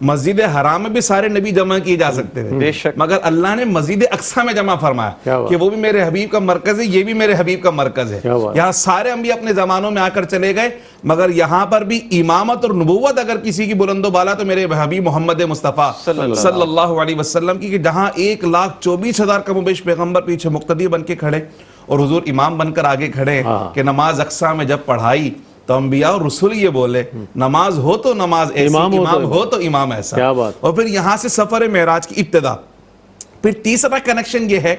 مسجد حرام میں بھی سارے نبی جمع کیے جا سکتے تھے، مگر اللہ نے مسجد اقصی میں جمع فرمایا کہ وہ بھی میرے حبیب کا مرکز ہے، یہ بھی میرے حبیب کا مرکز ہے. یہاں سارے انبیاء اپنے زمانوں میں آ کر چلے گئے، مگر یہاں پر بھی امامت اور نبوت اگر کسی کی بلند و بالا تو میرے حبیب محمد مصطفیٰ صلی اللہ علیہ وسلم کی، کہ جہاں 1,24,000 کم و بیش پیغمبر پیچھے مقتدی بن کے کھڑے اور حضور امام بن کر آگے کھڑے کہ نماز اقصی میں جب پڑھائی تو انبیاء اور رسول یہ بولے نماز ہو تو نماز ایسی، امام ہو تو امام ایسا. اور پھر یہاں سے سفر معراج کی ابتدا. پھر تیسرا کنیکشن یہ ہے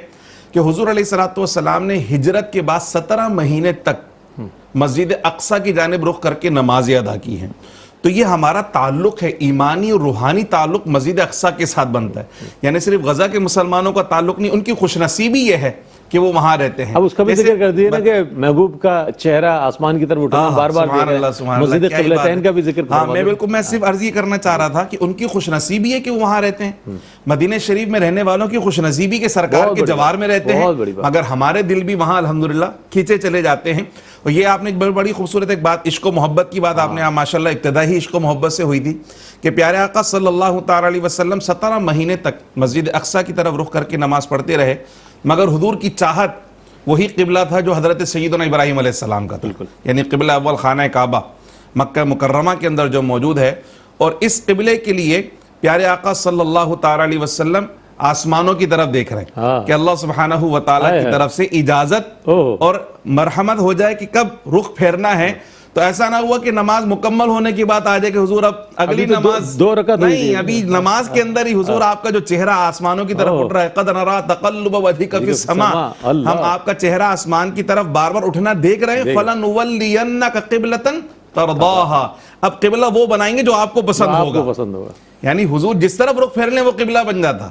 کہ حضور علیہ السلام نے ہجرت کے بعد 17 مہینے تک مسجد اقصی کی جانب رخ کر کے نمازیں ادا کی ہیں. تو یہ ہمارا تعلق ہے، ایمانی اور روحانی تعلق مسجد اقصی کے ساتھ بنتا ہے. یعنی صرف غزہ کے مسلمانوں کا تعلق نہیں، ان کی خوش نصیبی یہ ہے کہ وہ وہاں رہتے ہیں. اب اس کا بھی ذکر کر دیئے نا کہ محبوب کا چہرہ آسمان کی طرف اٹھانا بار بار دے رہے ہیں، مسجد قبلتین کا بھی ذکر کر رہے ہیں. میں صرف عرض یہ کرنا چاہ رہا تھا کہ ان کی خوش نصیبی ہے کہ وہ وہاں رہتے ہیں. مدینہ شریف میں رہنے والوں کی خوش نصیبی کے سرکار کے جوار میں رہتے ہیں، مگر ہمارے دل بھی وہاں الحمدللہ کھینچے چلے جاتے ہیں. اور یہ آپ نے ایک بڑی خوبصورت ایک بات، عشق و محبت کی بات آپ نے ماشاءاللہ ابتدا ہی عشق و محبت سے ہوئی تھی کہ پیارے آقا صلی اللہ تعالیٰ علیہ وسلم 17 مہینے تک مسجد اقصی کی طرف رخ کر کے نماز پڑھتے رہے، مگر حضور کی چاہت وہی قبلہ تھا جو حضرت سیدنا ابراہیم علیہ السلام کا تھا. یعنی قبلہ اول خانہ کعبہ مکہ مکرمہ کے اندر جو موجود ہے، اور اس قبلے کے لیے پیارے آقا صلی اللہ تعالیٰ علیہ وسلم آسمانوں کی طرف دیکھ رہے ہیں کہ اللہ سبحانہ و تعالیٰ کی طرف سے اجازت اور مرحمت ہو جائے کہ کب رخ پھیرنا ہے. تو ایسا نہ ہوا کہ نماز مکمل ہونے کی بات آ جائے کہ حضور اب اگلی نماز دو رکعت نہیں، ابھی نماز کے اندر ہی حضور آپ کا جو چہرہ آسمانوں کی طرف اٹھ رہا ہے، قد نرى تقلب وجهك في السماء، ہم آپ کا چہرہ آسمان کی طرف بار بار اٹھنا دیکھ رہے ہیں. فَلَنُوَلِّيَنَّكَ قِبْلَةً تَرْضَاهَا، اب قبلہ وہ بنائیں گے جو آپ کو پسند ہوگا. یعنی حضور جس طرف رخ پھیر لیں وہ قبلہ بن جاتا.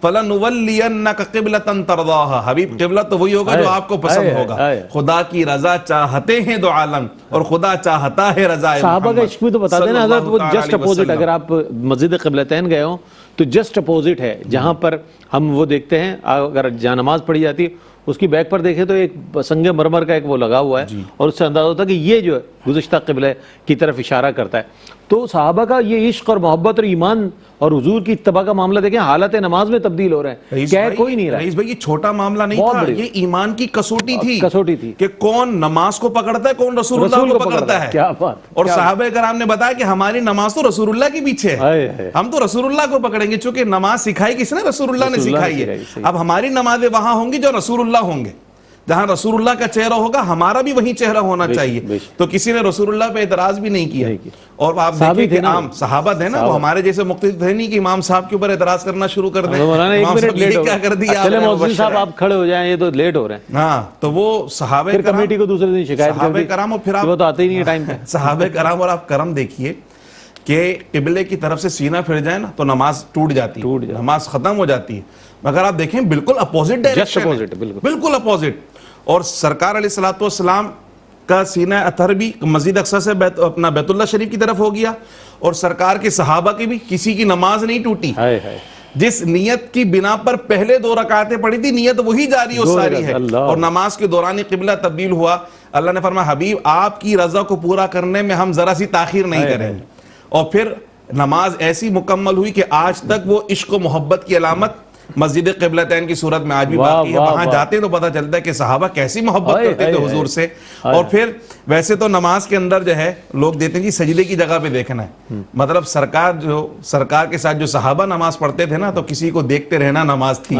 فَلَنُوَلِّيَنَّكَ قِبْلَةً تَرْضَاهَا، حبیب قبلہ تو وہی ہوگا جو آپ کو پسند ہوگا. خدا کی رضا چاہتے ہیں دو عالم اور خدا چاہتا ہے رضا محمد. صحابہ کا عشق بھی تو بتا دینا حضرت، وہ جسٹ اپوزٹ، اگر آپ مسجد قبلتین گئے ہوں تو جسٹ اپوزٹ ہے جہاں پر ہم وہ دیکھتے ہیں، اگر جہاں نماز پڑھی جاتی ہے اس کی بیک پر دیکھیں تو ایک سنگ مرمر کا ایک وہ لگا ہوا ہے، اور اس سے اندازہ ہوتا ہے کہ یہ جو ہے گزشتہ قبلہ کی طرف اشارہ کرتا ہے. تو صحابہ کا یہ عشق اور محبت اور ایمان اور حضور کی اتباع کا معاملہ دیکھیں، حالت نماز میں تبدیل ہو رہے ہیں، کیا کوئی نہیں رہا. رئیس بھائی یہ چھوٹا معاملہ نہیں تھا، یہ ایمان کی کسوٹی تھی کہ کون نماز کو پکڑتا ہے، کون رسول اللہ کو پکڑتا ہے. کیا بات. اور صحابہ کرام نے بتایا کہ ہماری نماز تو رسول اللہ کے پیچھے ہے، ہم تو رسول اللہ کو پکڑیں گے، چونکہ نماز سکھائی کس نے؟ رسول اللہ نے سکھائی ہے. اب ہماری نمازیں وہاں ہوں گی جو رسول اللہ ہوں گے، جہاں رسول اللہ کا چہرہ ہوگا ہمارا بھی وہی چہرہ ہونا چاہیے. تو کسی نے رسول اللہ پہ اعتراض بھی نہیں کیا. اور آپ دیکھیں کہ عام صحابہ تھے نا، وہ ہمارے جیسے مقتدی تھے نہیں کہ امام صاحب کے اوپر اعتراض کرنا شروع کر دیں. امام صاحب یہ کیا کر دیا، چلے مؤذن صاحب آپ کھڑے ہو جائیں، یہ تو لیٹ ہو رہے ہیں. ہاں تو وہ صحابہ کرام، کمیٹی کو دوسرے دن شکایت کر دی، کرام، اور پھر آپ وہ تو آتے ہی نہیں ہے ٹائم پہ. صحابہ کرام اور آپ کرم دیکھیے کہ قبلے کی طرف سے سینہ پھر جائے نا تو نماز ٹوٹ جاتی ہے، نماز ختم ہو جاتی ہے. مگر آپ دیکھیں بالکل اپوزٹ ڈائریکشن، بالکل اپوزٹ. اور سرکار علیہ السلام کا سینہ اطہر بھی مسجد اقصی سے اپنا بیت اللہ شریف کی طرف ہو گیا، اور سرکار کے صحابہ کی بھی کسی کی نماز نہیں ٹوٹی. جس نیت کی بنا پر پہلے 2 رکعتیں پڑھی تھی، نیت وہی جاری و ساری ہے. اور نماز کے دوران قبلہ تبدیل ہوا. اللہ نے فرمایا حبیب آپ کی رضا کو پورا کرنے میں ہم ذرا سی تاخیر نہیں کریں. اور پھر نماز ایسی مکمل ہوئی کہ آج تک وہ عشق و محبت کی علامت مسجد قبلتین کی صورت میں آج بھی باقی ہے. وہاں جاتے ہیں تو پتہ چلتا ہے کہ صحابہ کیسی محبت کرتے تھے حضور سے. اور پھر ویسے تو نماز کے اندر جو ہے لوگ دیتے ہیں کہ سجدے کی جگہ پہ دیکھنا ہے, مطلب سرکار کے ساتھ جو صحابہ نماز پڑھتے تھے نا تو کسی کو دیکھتے رہنا نماز تھی.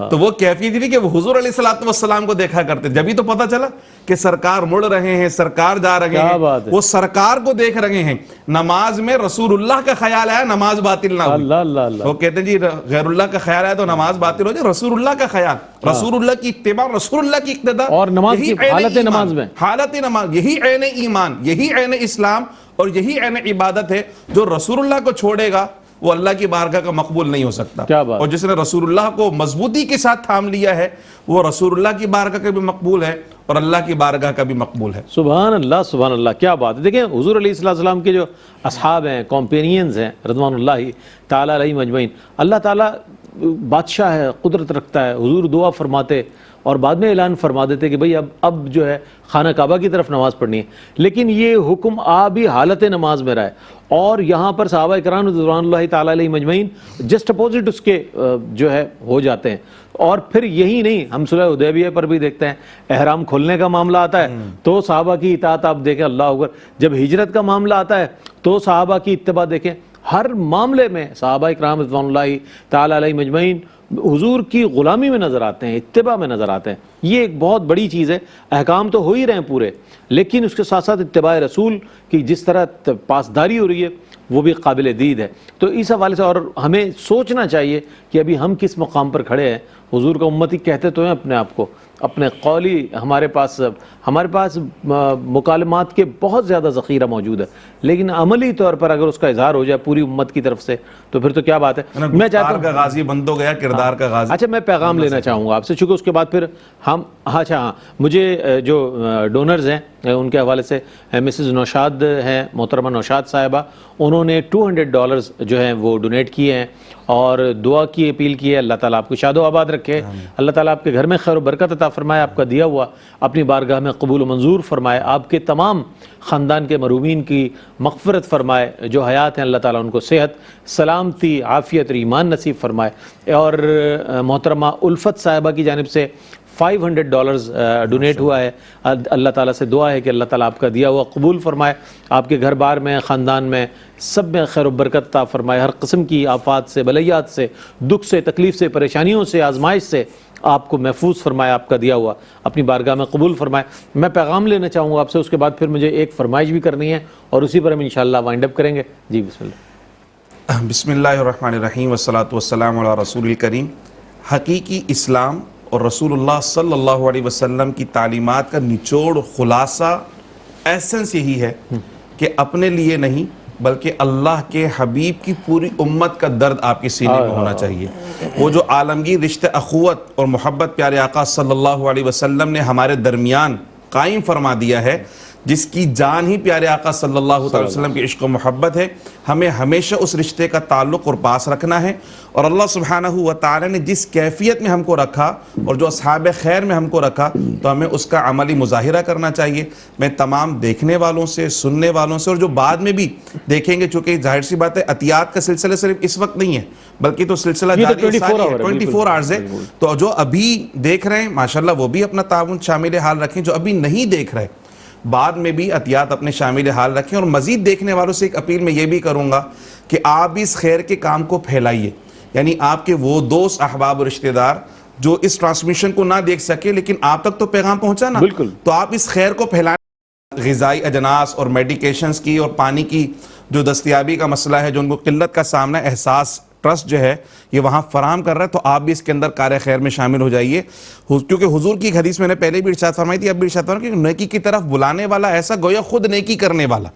تو وہ کیفیت تھی کہ وہ حضور علیہ الصلوۃ والسلام کو دیکھا کرتے, جبھی تو پتہ چلا کہ سرکار مڑ رہے ہیں, سرکار جا رہے ہیں, وہ سرکار کو دیکھ رہے ہیں. نماز میں رسول اللہ کا خیال آیا, نماز باطل نہ ہوئی. وہ کہتے ہیں جی غیر اللہ کا خیال آیا تو نماز باطل ہو جائے. رسول اللہ کا خیال, رسول اللہ کی اتباع, رسول اللہ کی اقتداء, اور نماز کی حالت نماز میں, حالت نماز, یہی عین ایمان, یہی عین اسلام اور یہی عین عبادت ہے. جو رسول اللہ کو چھوڑے گا وہ اللہ کی بارگاہ کا مقبول نہیں ہو سکتا. اور جس نے رسول اللہ کو مضبوطی کے ساتھ تھام لیا ہے وہ رسول اللہ کی بارگاہ کا بھی مقبول ہے اور اللہ کی بارگاہ کا بھی مقبول ہے. سبحان اللہ, سبحان اللہ, کیا بات ہے. دیکھیں حضور علیہ السلام کے جو اصحاب ہیں, کمپینینز ہیں رضوان اللہ تعالیٰ علیہم اجمعین, اللہ تعالیٰ بادشاہ ہے, قدرت رکھتا ہے. حضور دعا فرماتے اور بعد میں اعلان فرما دیتے کہ بھئی اب جو ہے خانہ کعبہ کی طرف نماز پڑھنی ہے. لیکن یہ حکم بھی حالت نماز میں رہا ہے. اور یہاں پر صحابہ کرام رضوان اللہ تعالیٰ علیہ مجمعین جسٹ اپوزٹ اس کے جو ہے ہو جاتے ہیں. اور پھر یہی نہیں, ہم صلح حدیبیہ پر بھی دیکھتے ہیں احرام کھولنے کا معاملہ آتا ہے تو صحابہ کی اطاعت آپ دیکھیں, اللہ اکبر. جب ہجرت کا معاملہ آتا ہے تو صحابہ کی اتباع دیکھیں. ہر معاملے میں صحابہ کرام رضوان اللہ تعالیٰ علیہ مجمعین حضور کی غلامی میں نظر آتے ہیں, اتباع میں نظر آتے ہیں. یہ ایک بہت بڑی چیز ہے. احکام تو ہو ہی رہے ہیں پورے, لیکن اس کے ساتھ ساتھ اتباع رسول کی جس طرح پاسداری ہو رہی ہے وہ بھی قابل دید ہے. تو اس حوالے سے اور ہمیں سوچنا چاہیے کہ ابھی ہم کس مقام پر کھڑے ہیں. حضور کا امتی کہتے تو ہیں اپنے آپ کو, اپنے قولی ہمارے پاس مکالمات کے بہت زیادہ ذخیرہ موجود ہے, لیکن عملی طور پر اگر اس کا اظہار ہو جائے پوری امت کی طرف سے تو پھر تو کیا بات ہے. میں چاہتا ہوں غازی بند ہو گیا, کردار کا غازی. اچھا, میں پیغام لینا چاہوں گا آپ سے, چونکہ اس کے بعد پھر ہم مجھے جو ڈونرز ہیں ان کے حوالے سے مسز نوشاد ہیں, محترمہ نوشاد صاحبہ, انہوں نے $200 جو ہیں وہ ڈونیٹ کیے ہیں اور دعا کی اپیل کی ہے. اللہ تعالیٰ آپ کو شاد و آباد رکھے, اللہ تعالیٰ آپ کے گھر میں خیر و برکت عطا فرمائے, آپ کا دیا ہوا اپنی بارگاہ میں قبول و منظور فرمائے, آپ کے تمام خاندان کے مرحومین کی مغفرت فرمائے, جو حیات ہیں اللہ تعالیٰ ان کو صحت, سلامتی, عافیت اور ایمان نصیب فرمائے. اور محترمہ الفت صاحبہ کی جانب سے $500 ڈونیٹ ہوا ہے. اللہ تعالیٰ سے دعا ہے کہ اللہ تعالیٰ آپ کا دیا ہوا قبول فرمائے, آپ کے گھر بار میں, خاندان میں, سب میں خیر و برکت عطا فرمائے, ہر قسم کی آفات سے, بلیات سے, دکھ سے, تکلیف سے, پریشانیوں سے, آزمائش سے آپ کو محفوظ فرمائے, آپ کا دیا ہوا اپنی بارگاہ میں قبول فرمائے. میں پیغام لینا چاہوں گا آپ سے, اس کے بعد پھر مجھے ایک فرمائش بھی کرنی ہے اور اسی پر ہم انشاءاللہ وائنڈ اپ کریں گے. جی بسم اللہ. بسم اللہ الرحمن الرحیم, والصلاة والسلام علی رسول الکریم. حقیقی اسلام اور رسول اللہ صلی اللہ علیہ وسلم کی تعلیمات کا نچوڑ, خلاصہ, ایسنس یہی ہے کہ اپنے لیے نہیں بلکہ اللہ کے حبیب کی پوری امت کا درد آپ کے سینے میں ہونا چاہیے. وہ جو عالمگیر رشتہ اخوت اور محبت پیارے آقا صلی اللہ علیہ وسلم نے ہمارے درمیان قائم فرما دیا ہے, جس کی جان ہی پیارے آقا صلی اللہ علیہ وسلم کی عشق و محبت ہے, ہمیں ہمیشہ اس رشتے کا تعلق اور پاس رکھنا ہے. اور اللہ سبحانہ و تعالی نے جس کیفیت میں ہم کو رکھا اور جو اصحاب خیر میں ہم کو رکھا تو ہمیں اس کا عملی مظاہرہ کرنا چاہیے. میں تمام دیکھنے والوں سے, سننے والوں سے, اور جو بعد میں بھی دیکھیں گے, چونکہ ظاہر سی بات ہے عطیات کا سلسلہ صرف اس وقت نہیں ہے بلکہ تو سلسلہ جاری 24 آورز ہے. تو جو ابھی دیکھ رہے ہیں ماشاءاللہ وہ بھی اپنا تعاون شامل حال رکھیں, جو ابھی نہیں دیکھ رہے بعد میں بھی عطیات اپنے شامل حال رکھیں. اور مزید دیکھنے والوں سے ایک اپیل میں یہ بھی کروں گا کہ آپ اس خیر کے کام کو پھیلائیے. یعنی آپ کے وہ دوست, احباب اور رشتہ دار جو اس ٹرانسمیشن کو نہ دیکھ سکے لیکن آپ تک تو پیغام پہنچا نا, تو آپ اس خیر کو پھیلائیں. غذائی اجناس اور میڈیکیشنز کی اور پانی کی جو دستیابی کا مسئلہ ہے, جو ان کو قلت کا سامنا, احساس ٹرسٹ جو ہے یہ وہاں فراہم کر رہا ہے, تو آپ بھی اس کے اندر کار خیر میں شامل ہو جائیے. کیونکہ حضور کی ایک حدیث میں نے پہلے بھی ارشاد فرمائی تھی, اب بھی ارشاد فرمائی کہ نیکی کی طرف بلانے والا ایسا گویا خود نیکی کرنے والا.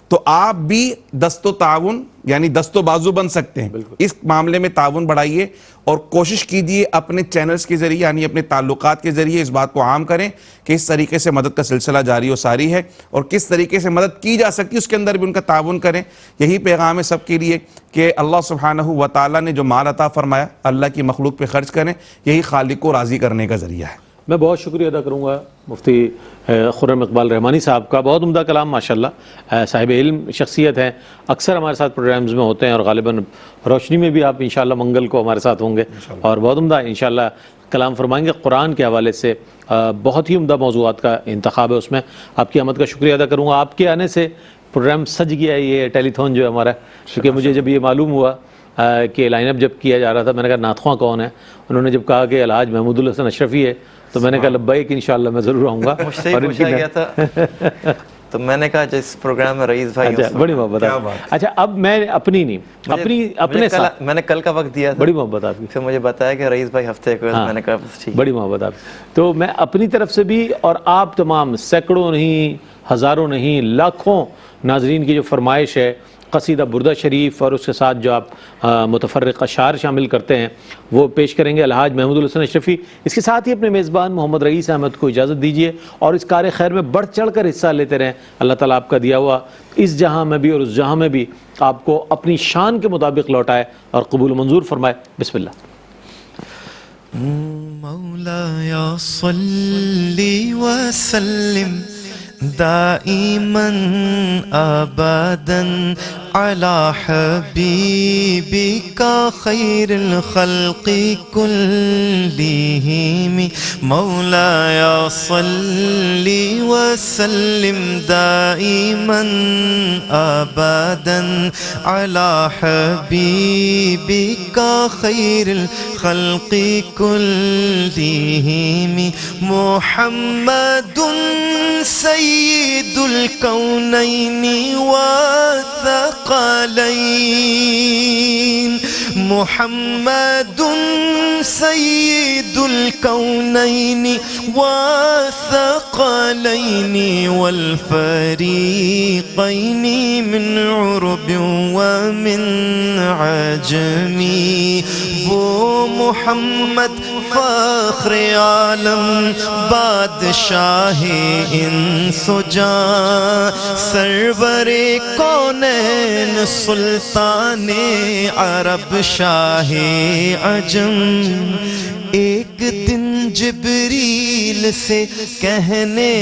تو آپ بھی دست و تعاون یعنی دست و بازو بن سکتے ہیں. اس معاملے میں تعاون بڑھائیے اور کوشش کیجئے اپنے چینلز کے ذریعے یعنی اپنے تعلقات کے ذریعے اس بات کو عام کریں کہ اس طریقے سے مدد کا سلسلہ جاری و ساری ہے, اور کس طریقے سے مدد کی جا سکتی ہے اس کے اندر بھی ان کا تعاون کریں. یہی پیغام ہے سب کے لیے کہ اللہ سبحانہ و تعالیٰ نے جو مال عطا فرمایا اللہ کی مخلوق پہ خرچ کریں, یہی خالق کو راضی کرنے کا ذریعہ ہے. میں بہت شکریہ ادا کروں گا مفتی خرم اقبال رحمانی صاحب کا. بہت عمدہ کلام ماشاءاللہ، صاحب علم شخصیت ہیں، اکثر ہمارے ساتھ پروگرامز میں ہوتے ہیں، اور غالباً روشنی میں بھی آپ انشاءاللہ منگل کو ہمارے ساتھ ہوں گے اور بہت عمدہ انشاءاللہ کلام فرمائیں گے قرآن کے حوالے سے. بہت ہی عمدہ موضوعات کا انتخاب ہے اس میں. آپ کی آمد کا شکریہ ادا کروں گا. آپ کے آنے سے پروگرام سج گیا ہے یہ ٹیلی تھون جو ہے ہمارا، کیونکہ مجھے جب یہ معلوم ہوا کہ لائن اپ جب کیا جا رہا تھا، میں نے کہا نعت خواں کون ہے؟ انہوں نے جب کہا کہ الحاج محمود الحسن اشرفی ہے تو میں نے کہا لبیک انشاءاللہ میں ضرور آؤں گا. مجھ سے ہی پوچھا گیا تھا تو میں نے کہا جس پروگرام میں رئیس بھائی. اچھا بڑی محبت آپ. اچھا اب میں اپنی نہیں اپنے ساتھ میں نے کل کا وقت دیا تھا، بڑی محبت آپ کی. پھر مجھے بتایا کہ رئیس بھائی ہفتے کو، میں نے کہا بس ٹھیک. بڑی محبت آپ. تو میں اپنی طرف سے بھی اور آپ تمام سینکڑوں نہیں، ہزاروں نہیں، لاکھوں ناظرین کی جو فرمائش ہے قصیدہ بردہ شریف اور اس کے ساتھ جو آپ متفرق اشعار شامل کرتے ہیں وہ پیش کریں گے الحاج محمود الحسن اشرفی. اس کے ساتھ ہی اپنے میزبان محمد رئیس احمد کو اجازت دیجیے اور اس کار خیر میں بڑھ چڑھ کر حصہ لیتے رہیں. اللہ تعالیٰ آپ کا دیا ہوا اس جہاں میں بھی اور اس جہاں میں بھی آپ کو اپنی شان کے مطابق لوٹائے اور قبول و منظور فرمائے. بسم اللہ. مولاي صل وسلم دائما ابدا على حبيبك خير الخلق كلهم. مولاي صل وسلم دائما ابدا على حبيبك خير الخلق كلهم. محمد سيد الكونين والثقلين. محمد سيد الكونين والثقلين والفريقين من عرب ومن عجم. وہ محمد فخر عالم بادشاہ انس و جاں سرور کونین سلطان عرب شاہ عجم. ایک دن جبریل سے کہنے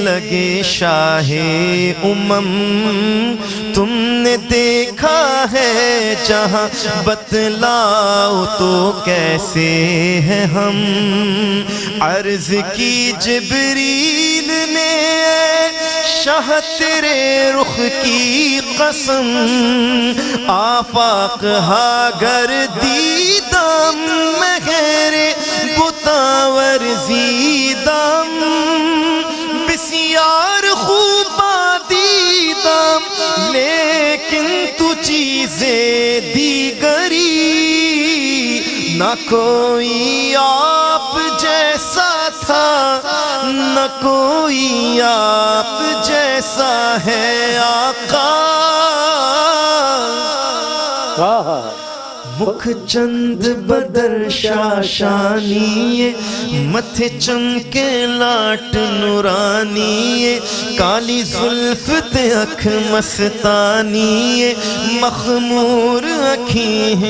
لگے شاہ امم تم نے دیکھا ہے جہاں بتلاؤ تو کیسے ہیں ہم. عرض کی جبریل نے شاہ تیرے رخ کی قسم آفاق ہاگر دیدم مہر بتاور زیدم بسیار خوبا دیدم لیکن تو چیزیں دیگری نہ کوئی آپ جیسا تھا نہ کوئی آپ جیسا ہے آقا. مکھ چند بدر شاشانی متھے چمکے لاٹ نورانی کالی زلف تے اکھ مستانی مخمور اکھیں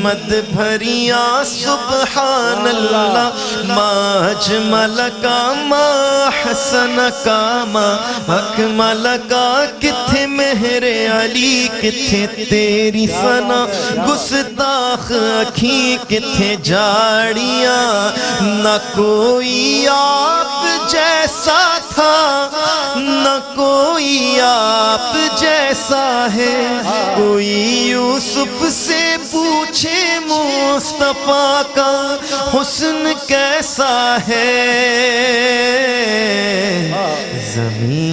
مد بھریا سبحان اللہ ما اجمل کا ما حسن کا ما اکمل کا. کتھے مہر علی کتھے تیری ثنا گستاخ اکھیں کتھے جاڑیاں نہ کوئی آپ جیسا تھا نہ کوئی آپ جیسا ہے. کوئی یوسف سے پوچھے مصطفیٰ کا حسن کیسا ہے. زمین